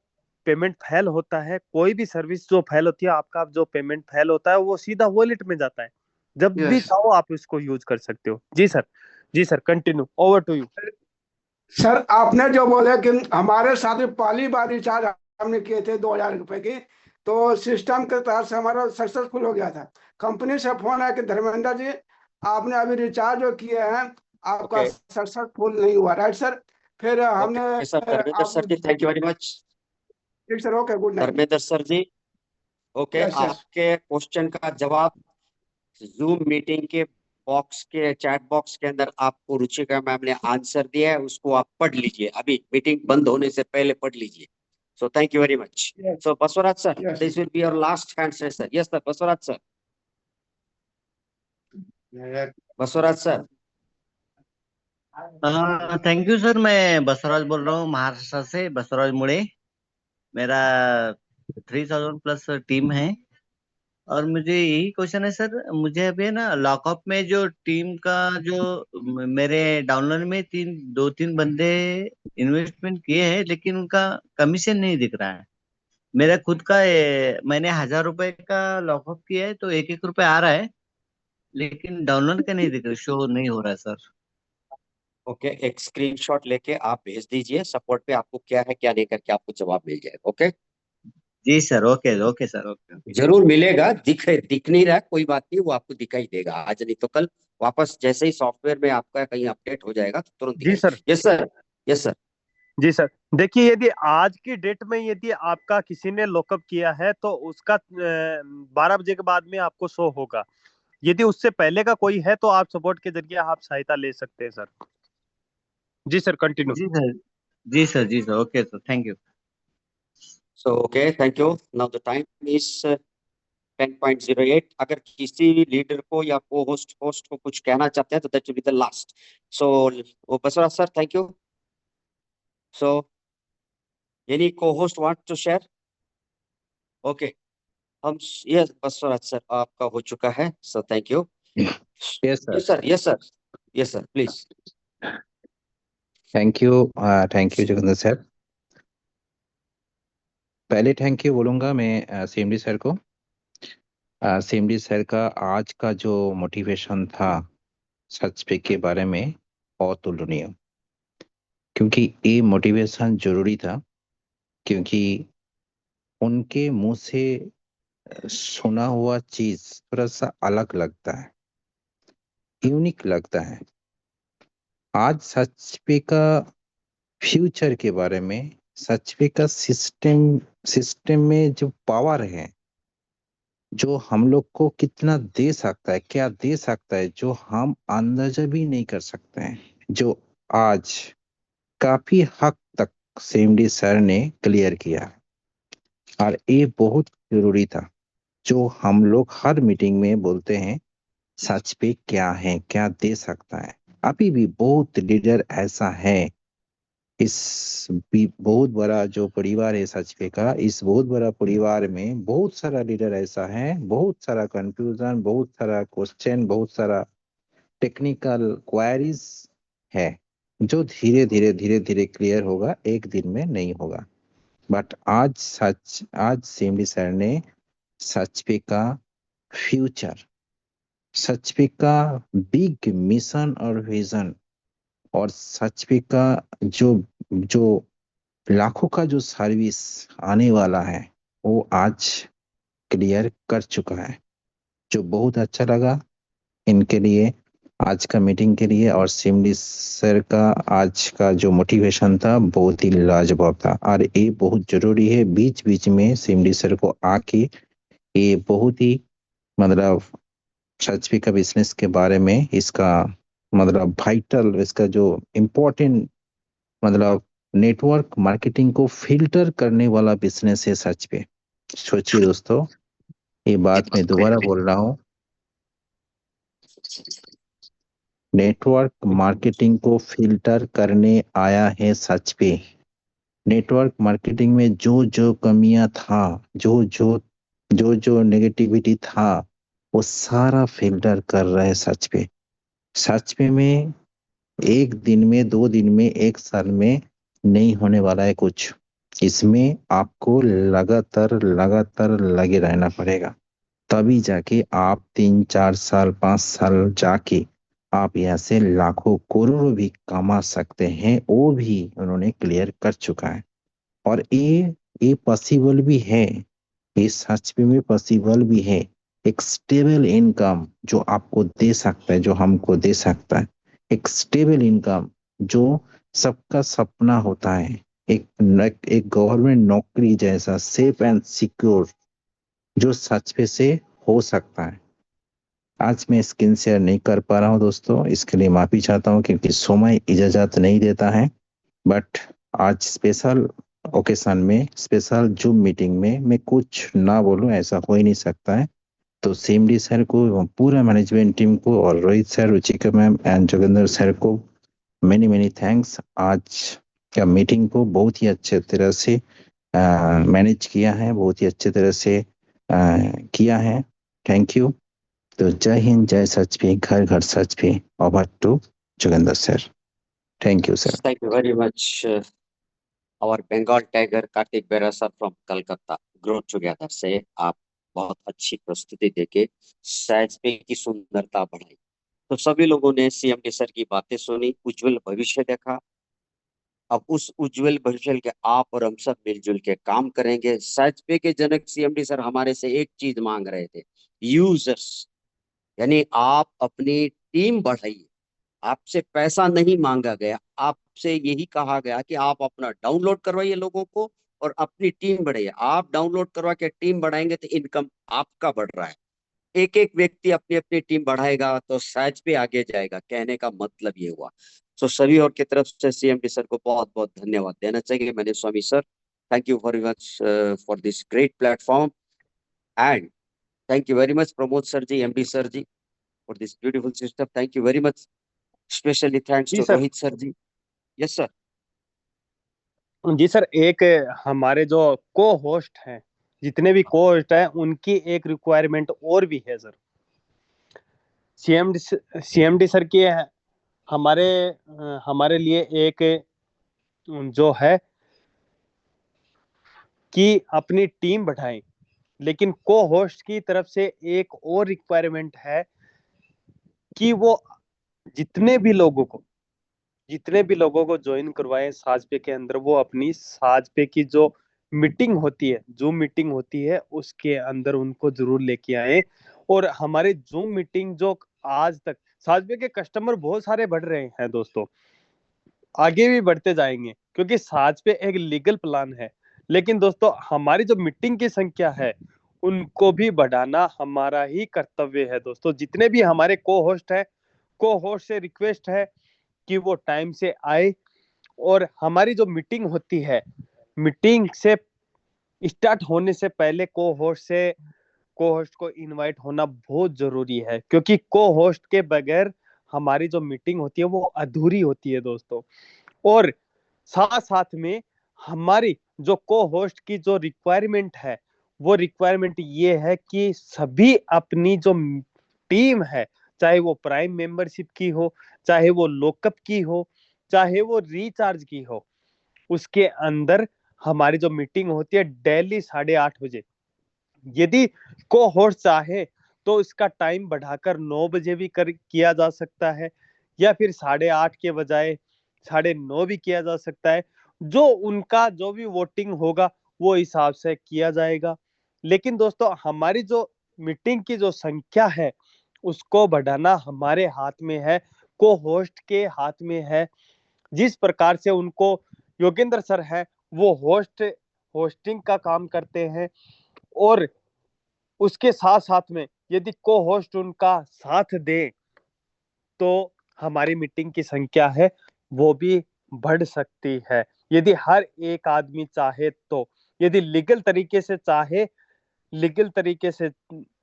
पेमेंट फेल होता है, कोई भी सर्विस जो फेल होती है, आपका जो पेमेंट फेल होता है वो सीधा वॉलेट में जाता है, जब भी चाहो आप इसको यूज कर सकते हो। जी sir continue, over to you. Sir आपने जो बोले कि हमारे साथ में पहली बार रिचार्ज हमने किए थे 2000 रुपए की, तो सिस्टम के तहत से हमारा सक्सेसफुल हो गया था। कंपनी से फोन आया कि धर्मेंद्र जी आपने अभी रिचार्ज जो किए हैं आपका ओके सक्सेसफुल नहीं हुआ, राइट सर। फिर हमने okay sir, Dharmendra sir ji, thank you very much. ठीक sir, okay, good night. Dharmendra sir ji, okay, yes yes आपके क्वेश्चन का जवाब जूम मीटिंग के बॉक्स के चैट बॉक्स के अंदर आपको रुचिका मैम ने आंसर दिया है, उसको आप पढ़ लीजिए, अभी मीटिंग बंद होने से पहले पढ़ लीजिए। सो thank you very much. Yes so Basavaraj sir, yes this will be your last hand sir. Yes sir, Basavaraj sir. Basavaraj sir, thank you sir. मैं बसवराज बोल रहा हूँ महाराष्ट्र से, बसवराज मुड़े। मेरा 3000 प्लस टीम है और मुझे यही क्वेश्चन है सर। मुझे अभी है ना लॉकअप में जो टीम का जो मेरे डाउनलोड में दो तीन बंदे इन्वेस्टमेंट किए हैं लेकिन उनका कमीशन नहीं दिख रहा है। मेरा खुद का मैंने 1000 रुपए का लॉकअप किया है तो 1-1 रुपए आ रहा है लेकिन डाउनलोड का नहीं दिख रहा, शो नहीं हो रहा है सर। ओके, एक स्क्रीनशॉट लेके आप भेज दीजिए सपोर्ट पे, आपको क्या है क्या नहीं करके आपको जवाब मिल जाएगा। ओके जी sir, okay okay sir, okay. जरूर मिलेगा, दिख नहीं रहा है कोई बात नहीं, वो आपको दिखाई देगा आज नहीं तो कल, वापस जैसे ही सॉफ्टवेयर में आपका कहीं अपडेट हो जाएगा तो तुरंत जी दिखाई। Sir. Yes sir, yes sir. जी सर, देखिए यदि आज की डेट में यदि आपका किसी ने लॉकअप किया है तो उसका 12 बजे के बाद में आपको शो होगा। यदि उससे पहले का कोई है तो आप सपोर्ट के जरिए आप सहायता ले सकते हैं सर। जी सर, कंटिन्यू। जी sir, ji sir, ji sir, okay sir, thank you. So okay, thank you. Now the time is 10:08। अगर किसी लीडर को या को होस्ट को कुछ कहना चाहते हैं तो that will be the last. So Basavaraj sir, thank you. So any co-host want to share? Okay, हम यस बसवराज सर आपका हो चुका है sir, thank you. Yes sir, yes sir, yes sir, yes sir, please. Thank you Joginder sir. पहले thank you बोलूंगा मैं CMD sir को। CMD sir का आज का जो मोटिवेशन था सच पे के बारे में अतुलनीय, क्योंकि ये मोटिवेशन जरूरी था, क्योंकि उनके मुंह से सुना हुआ चीज थोड़ा सा अलग लगता है, यूनिक लगता है। आज सच पे का फ्यूचर के बारे में, सच पे का सिस्टम में जो पावर है, जो हम लोग को कितना दे सकता है, क्या दे सकता है, जो हम अंदाजा भी नहीं कर सकते हैं, जो आज काफी हद तक सीएमडी सर ने क्लियर किया। और ये बहुत जरूरी था, जो हम लोग हर मीटिंग में बोलते हैं सच पे क्या है, क्या दे सकता है। अभी भी बहुत लीडर ऐसा है, इस भी बहुत बड़ा जो परिवार है सच पे का, इस बहुत बड़ा परिवार में बहुत सारा लीडर ऐसा है, बहुत सारा कंफ्यूजन, बहुत सारा क्वेश्चन, बहुत सारा टेक्निकल क्वेरीज है, जो धीरे धीरे क्लियर होगा, एक दिन में नहीं होगा। बट आज सीएमडी सर ने सच पे का फ्यूचर, सच पे का बिग मिशन और विजन, और सच पे का जो जो लाखों का जो सर्विस आने वाला है वो आज क्लियर कर चुका है, जो बहुत अच्छा लगा इनके लिए, आज का मीटिंग के लिए। और सीएमडी सर का आज का जो मोटिवेशन था बहुत ही लाजवाब था, और ये बहुत जरूरी है बीच बीच में सीएमडी सर को आके ये बहुत ही मतलब सच पे का बिजनेस के बारे में, इसका मतलब वाइटल, इसका जो इम्पोर्टेंट मतलब नेटवर्क मार्केटिंग को फिल्टर करने वाला बिजनेस है सच पे। सोचिए दोस्तों, ये बात मैं दोबारा बोल रहा हूँ, नेटवर्क मार्केटिंग को फिल्टर करने आया है सच पे। नेटवर्क मार्केटिंग में जो जो कमियां था, जो नेगेटिविटी था, वो सारा फिल्टर कर रहे हैं सच पे। सच पे में एक दिन में, 2 दिन में, 1 साल में नहीं होने वाला है कुछ। इसमें आपको लगातार लगे रहना पड़ेगा, तभी जाके आप 3-4 साल 5 साल जाके आप यहाँ से लाखों करोड़ों भी कमा सकते हैं। वो भी उन्होंने क्लियर कर चुका है, और ये पॉसिबल भी है। ये सच में पॉसिबल भी है। एक स्टेबल इनकम जो आपको दे सकता है, जो हमको दे सकता है, एक स्टेबल इनकम जो सबका सपना होता है, एक गवर्नमेंट नौकरी जैसा सेफ एंड सिक्योर जो सच में से हो सकता है। आज मैं स्क्रीन शेयर नहीं कर पा रहा हूँ दोस्तों, इसके लिए माफी चाहता हूँ क्योंकि समय इजाजत नहीं देता है। बट आज स्पेशल ओकेशन में, स्पेशल जूम मीटिंग में मैं कुछ ना बोलूं ऐसा हो ही नहीं सकता है। तो सीएमडी सर को एवं पूरा मैनेजमेंट टीम को और Rohit sir, Ruchika ma'am and Joginder sir को मेनी मेनी थैंक्स। आज का मीटिंग को बहुत ही अच्छे तरह से मैनेज किया है, बहुत ही अच्छे तरह से किया है। Thank you. तो जय हिंद, जय सच भी, घर घर सच भी। Over to Joginder sir. Thank you sir. Thank you very much, our Bengal Tiger Kartik Bera sir from Kolkata. Grow together से आप बहुत अच्छी प्रस्तुति देके सहज पे की सुंदरता बढ़ाई। तो सभी लोगों ने सीएमडी सर की बातें सुनी, उज्जवल भविष्य देखा। अब उस उज्जवल भविष्य के आप और हम सब मिलजुल के काम करेंगे। सहज पे के जनक सीएमडी सर हमारे से एक चीज मांग रहे थे, यूजर्स, यानी आप अपनी टीम बढ़ाइए। आपसे पैसा नहीं मांगा गया, आपसे यही कहा गया कि आप अपना डाउनलोड करवाइए लोगों को और अपनी टीम बढ़ाइए। आप डाउनलोड करवा के टीम बढ़ाएंगे तो इनकम आपका बढ़ रहा है। एक एक व्यक्ति अपनी अपनी टीम बढ़ाएगा तो सहज पे आगे जाएगा। कहने का मतलब ये हुआ। तो सभी और की तरफ से सीएमडी सर को बहुत बहुत धन्यवाद देना चाहिए। मैंने Swami sir, thank you very much for this great platform and thank you very much Pramod sir ji, MD sir ji, for this beautiful system. Thank you very much. Specially thanks ji to sir. Rohit sir ji. Yes sir. Ji sir, एक हमारे जो को host हैं, जितने भी को host हैं, उनकी एक रिक्वायरमेंट और भी है सर। सीएमडी सर की हमारे हमारे लिए एक जो है कि अपनी टीम बढ़ाएं, लेकिन को होस्ट की तरफ से एक और रिक्वायरमेंट है कि वो जितने भी लोगों को ज्वाइन करवाएं साजपे के अंदर, वो अपनी साजपे की जो मीटिंग होती है, जूम मीटिंग होती है, उसके अंदर उनको जरूर लेके आए। और हमारे जूम मीटिंग जो आज तक साजपे के कस्टमर बहुत सारे बढ़ रहे हैं दोस्तों, आगे भी बढ़ते जाएंगे क्योंकि साजपे एक लीगल प्लान है। लेकिन दोस्तों हमारी जो मीटिंग की संख्या है उनको भी बढ़ाना हमारा ही कर्तव्य है दोस्तों। जितने भी हमारे को होस्ट है, को होस्ट से रिक्वेस्ट है कि वो टाइम से आए। और हमारी जो मीटिंग होती है, मीटिंग से स्टार्ट होने से पहले को होस्ट को इनवाइट होना बहुत जरूरी है, क्योंकि को होस्ट के बगैर हमारी जो मीटिंग होती है वो अधूरी होती है दोस्तों। और साथ साथ में हमारी जो को होस्ट की जो रिक्वायरमेंट है, वो रिक्वायरमेंट ये है कि सभी अपनी जो टीम है, चाहे वो प्राइम मेंबरशिप की हो, चाहे वो लॉकअप की हो, चाहे वो रिचार्ज की हो, उसके अंदर हमारी जो मीटिंग होती है डेली 8:30 बजे। यदि को होस्ट चाहे तो इसका टाइम बढ़ाकर 9 बजे भी किया जा सकता है, या फिर 8:30 के बजाय 9:30 भी किया जा सकता है। जो उनका जो भी वोटिंग होगा वो हिसाब से किया जाएगा। लेकिन दोस्तों हमारी जो मीटिंग की जो संख्या है उसको बढ़ाना हमारे हाथ में है, को होस्ट के हाथ में है। जिस प्रकार से उनको योगेंद्र सर है, वो होस्टिंग का काम करते हैं, और उसके साथ साथ में यदि को होस्ट उनका साथ दे तो हमारी मीटिंग की संख्या है वो भी बढ़ सकती है, यदि हर एक आदमी चाहे तो। यदि लीगल तरीके से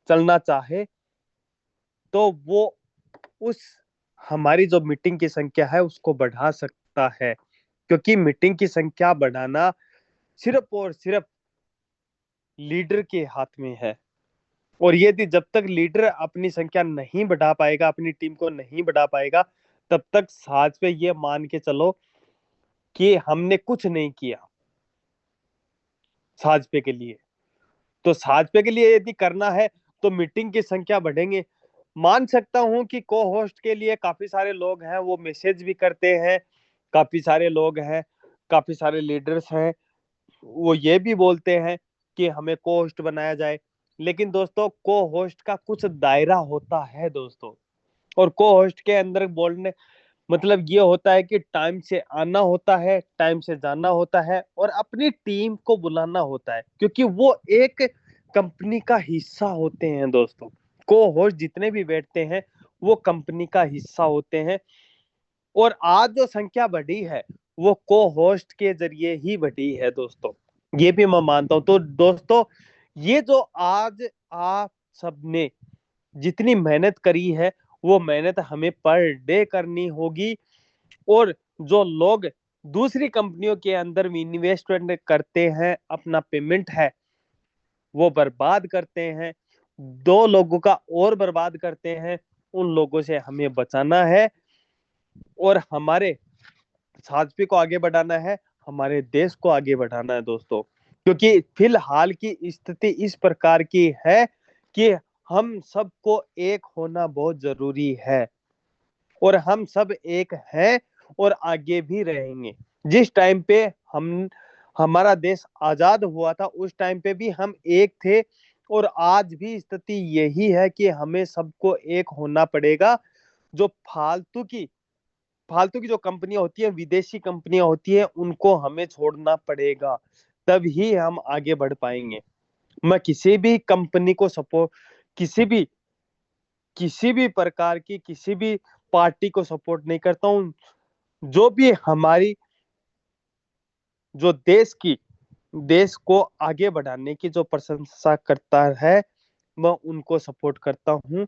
चलना चाहे तो वो उस हमारी जो मीटिंग की संख्या है उसको बढ़ा सकता है, क्योंकि मीटिंग की संख्या बढ़ाना सिर्फ और सिर्फ लीडर के हाथ में है। और यदि जब तक लीडर अपनी संख्या नहीं बढ़ा पाएगा, अपनी टीम को नहीं बढ़ा पाएगा, तब तक साज पे ये मान के चलो कि हमने कुछ नहीं किया साजपे के लिए। तो साजपे के लिए यदि करना है तो मीटिंग की संख्या बढ़ेंगे। मान सकता हूं कि को होस्ट के लिए काफी सारे लोग हैं, वो मैसेज भी करते हैं, काफी सारे लोग हैं, काफी सारे लीडर्स हैं, वो ये भी बोलते हैं कि हमें को होस्ट बनाया जाए, लेकिन दोस्तों को होस्ट का कुछ दायरा होता है दोस्तों। और को होस्ट के अंदर बोलने मतलब ये होता है कि टाइम से आना होता है, टाइम से जाना होता है, और अपनी टीम को बुलाना होता है, क्योंकि वो एक कंपनी का हिस्सा होते हैं दोस्तों। को होस्ट जितने भी बैठते हैं वो कंपनी का हिस्सा होते हैं। और आज जो संख्या बढ़ी है वो को होस्ट के जरिए ही बढ़ी है दोस्तों, ये भी मैं मानता हूं। तो दोस्तों ये जो आज आप सबने जितनी मेहनत करी है वो मेहनत हमें पर डे करनी होगी। और जो लोग दूसरी कंपनियों के अंदर इन्वेस्टमेंट करते हैं, अपना पेमेंट है वो बर्बाद करते हैं, दो लोगों का और बर्बाद करते हैं, उन लोगों से हमें बचाना है और हमारे साजपे को आगे बढ़ाना है, हमारे देश को आगे बढ़ाना है दोस्तों। क्योंकि फिलहाल की स्थिति इस प्रकार की है कि हम सबको एक होना बहुत जरूरी है, और हम सब एक हैं और आगे भी रहेंगे। जिस टाइम पे हमारा देश आजाद हुआ था उस टाइम पे भी हम एक थे, और आज भी स्थिति यही है कि हमें सबको एक होना पड़ेगा। जो फालतू की जो कंपनियां होती है, विदेशी कंपनियां होती है, उनको हमें छोड़ना पड़ेगा, तभी हम आगे बढ़ पाएंगे। मैं किसी भी कंपनी को सपोर्ट किसी भी प्रकार की किसी भी पार्टी को सपोर्ट नहीं करता हूँ। जो भी हमारी जो देश को आगे बढ़ाने की जो प्रशंसा करता है मैं उनको सपोर्ट करता हूँ।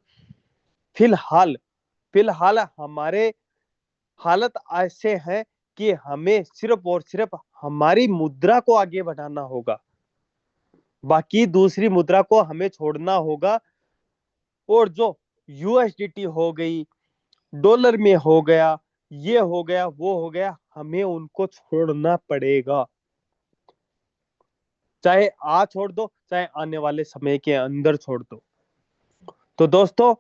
फिलहाल हमारे हालत ऐसे हैं कि हमें सिर्फ और सिर्फ हमारी मुद्रा को आगे बढ़ाना होगा, बाकी दूसरी मुद्रा को हमें छोड़ना होगा। और जो यूएसडीटी हो गई, डॉलर में हो गया, ये हो गया, वो हो गया, हमें उनको छोड़ना पड़ेगा। चाहे आज छोड़ दो, चाहे आने वाले समय के अंदर छोड़ दो। तो दोस्तों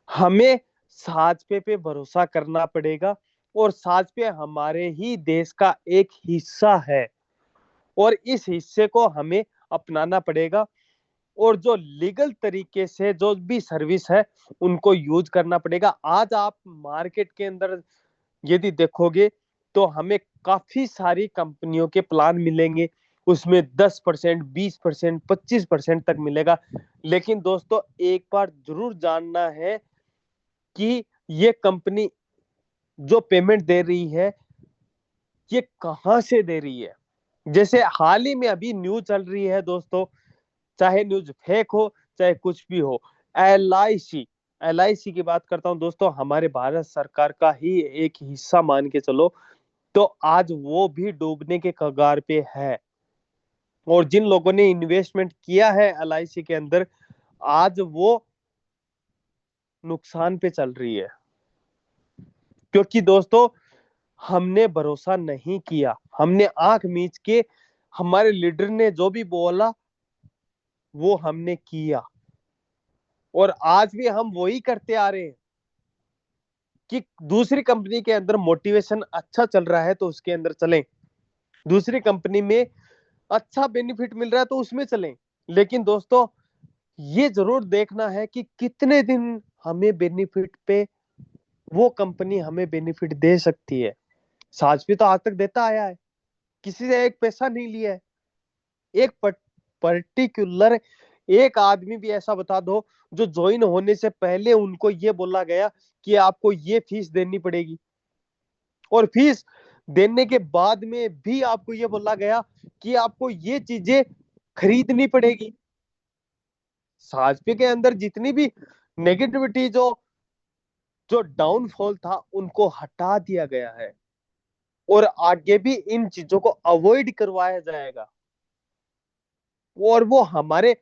हमें साजपे पे भरोसा करना पड़ेगा, और साजपे हमारे ही देश का एक हिस्सा है, और इस हिस्से को हमें अपनाना पड़ेगा। और जो लीगल तरीके से जो भी सर्विस है उनको यूज करना पड़ेगा। आज आप मार्केट के अंदर यदि देखोगे तो हमें काफी सारी कंपनियों के प्लान मिलेंगे, उसमें 10%, 20%, 25% तक मिलेगा। लेकिन दोस्तों एक बार जरूर जानना है कि ये कंपनी जो पेमेंट दे रही है ये कहां से दे रही है। जैसे हाल ही में अभी न्यूज चल रही है दोस्तों, चाहे न्यूज फेक हो चाहे कुछ भी हो, एलआईसी की बात करता हूं दोस्तों, हमारे भारत सरकार का ही एक हिस्सा मान के चलो। तो आज वो भी डूबने के कगार पे है, और जिन लोगों ने इन्वेस्टमेंट किया है एलआईसी के अंदर आज वो नुकसान पे चल रही है। क्योंकि दोस्तों हमने भरोसा नहीं किया, हमने आंख मीच के हमारे लीडर ने जो भी बोला वो हमने किया, और आज भी हम वही करते आ रहे हैं कि दूसरी कंपनी के अंदर मोटिवेशन अच्छा चल रहा है तो उसके अंदर चलें, दूसरी कंपनी में अच्छा बेनिफिट मिल रहा है तो उसमें चलें। लेकिन दोस्तों ये जरूर देखना है कि कितने दिन हमें बेनिफिट पे वो कंपनी हमें बेनिफिट दे सकती है। साजपी तो आज तक देता आया है, किसी से एक पैसा नहीं लिया है। एक पर्टिकुलर एक आदमी भी ऐसा बता दो जो ज्वाइन होने से पहले उनको ये बोला गया कि आपको ये फीस देनी पड़ेगी, और फीस देने के बाद में भी आपको ये बोला गया कि आपको ये चीजें खरीदनी पड़ेगी। साजपे के अंदर जितनी भी नेगेटिविटी जो जो डाउनफॉल था उनको हटा दिया गया है, और आगे भी इन चीजों को अवॉइड करवाया जाएगा। और वो हमारे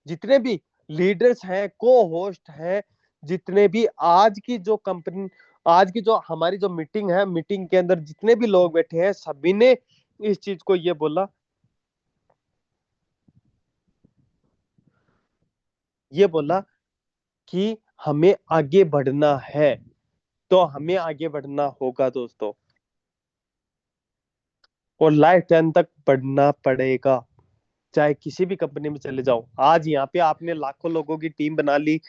जितने भी लीडर्स हैं, को होस्ट हैं, जितने भी आज की जो हमारी जो मीटिंग है, मीटिंग के अंदर जितने भी लोग बैठे हैं सभी ने इस चीज को ये बोला कि हमें आगे बढ़ना है, तो हमें आगे बढ़ना होगा दोस्तों, और लाइफ टाइम तक बढ़ना पड़ेगा। चाहे किसी भी कंपनी में चले जाओ, आज यहाँ पे आपने लाखों लोगों की टीम बना ली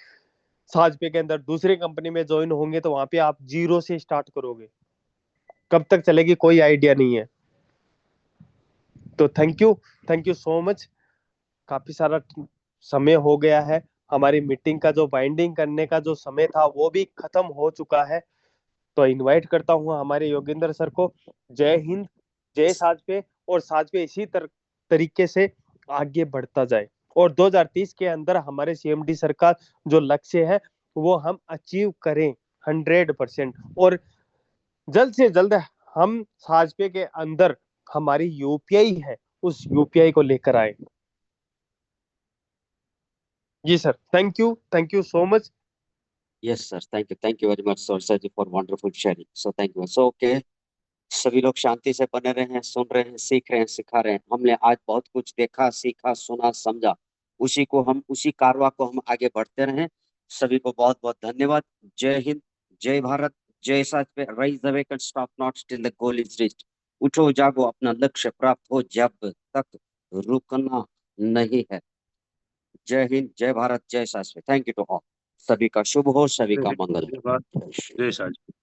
साजपे के अंदर, दूसरी कंपनी में ज्वाइन होंगे तो वहां पे आप जीरो से स्टार्ट करोगे, कब तक चलेगी कोई आइडिया नहीं है। तो थैंक यू सो मच। काफी सारा समय हो गया है, हमारी मीटिंग का जो बाइंडिंग करने का जो समय था वो भी खत्म हो चुका है। तो इनवाइट करता हूँ हमारे योगेंद्र सर को। जय हिंद, जय साजपे, और साजपे इसी तरीके से आगे बढ़ता जाए और 2030 के अंदर हमारे सीएमडी सर का जो लक्ष्य है वो हम अचीव करें 100%, और जल्द से जल्द हम साजपे के अंदर हमारी यूपीआई है उस यूपीआई को लेकर आए। जी sir, thank you so much. Yes sir, thank you very much sir ji for wonderful sharing. So thank you. So okay, सभी लोग शांति से बने रहे हैं, सुन रहे हैं, सीख रहे हैं, सिखा रहे हैं। हमने आज बहुत कुछ देखा, सीखा, सुना, समझा, उसी कारवा को हम आगे बढ़ते रहें। सभी को बहुत बहुत धन्यवाद। जय हिंद, जय भारत, जय साजपे। Rise the wake and stop not till the goal is reached. उठो जागो, अपना लक्ष्य प्राप्त हो, जब तक रुकना नहीं है। जय हिंद, जय भारत, जय साजपे। Thank you to all. सभी का शुभ हो, सभी का मंगल हो। जय साजपे।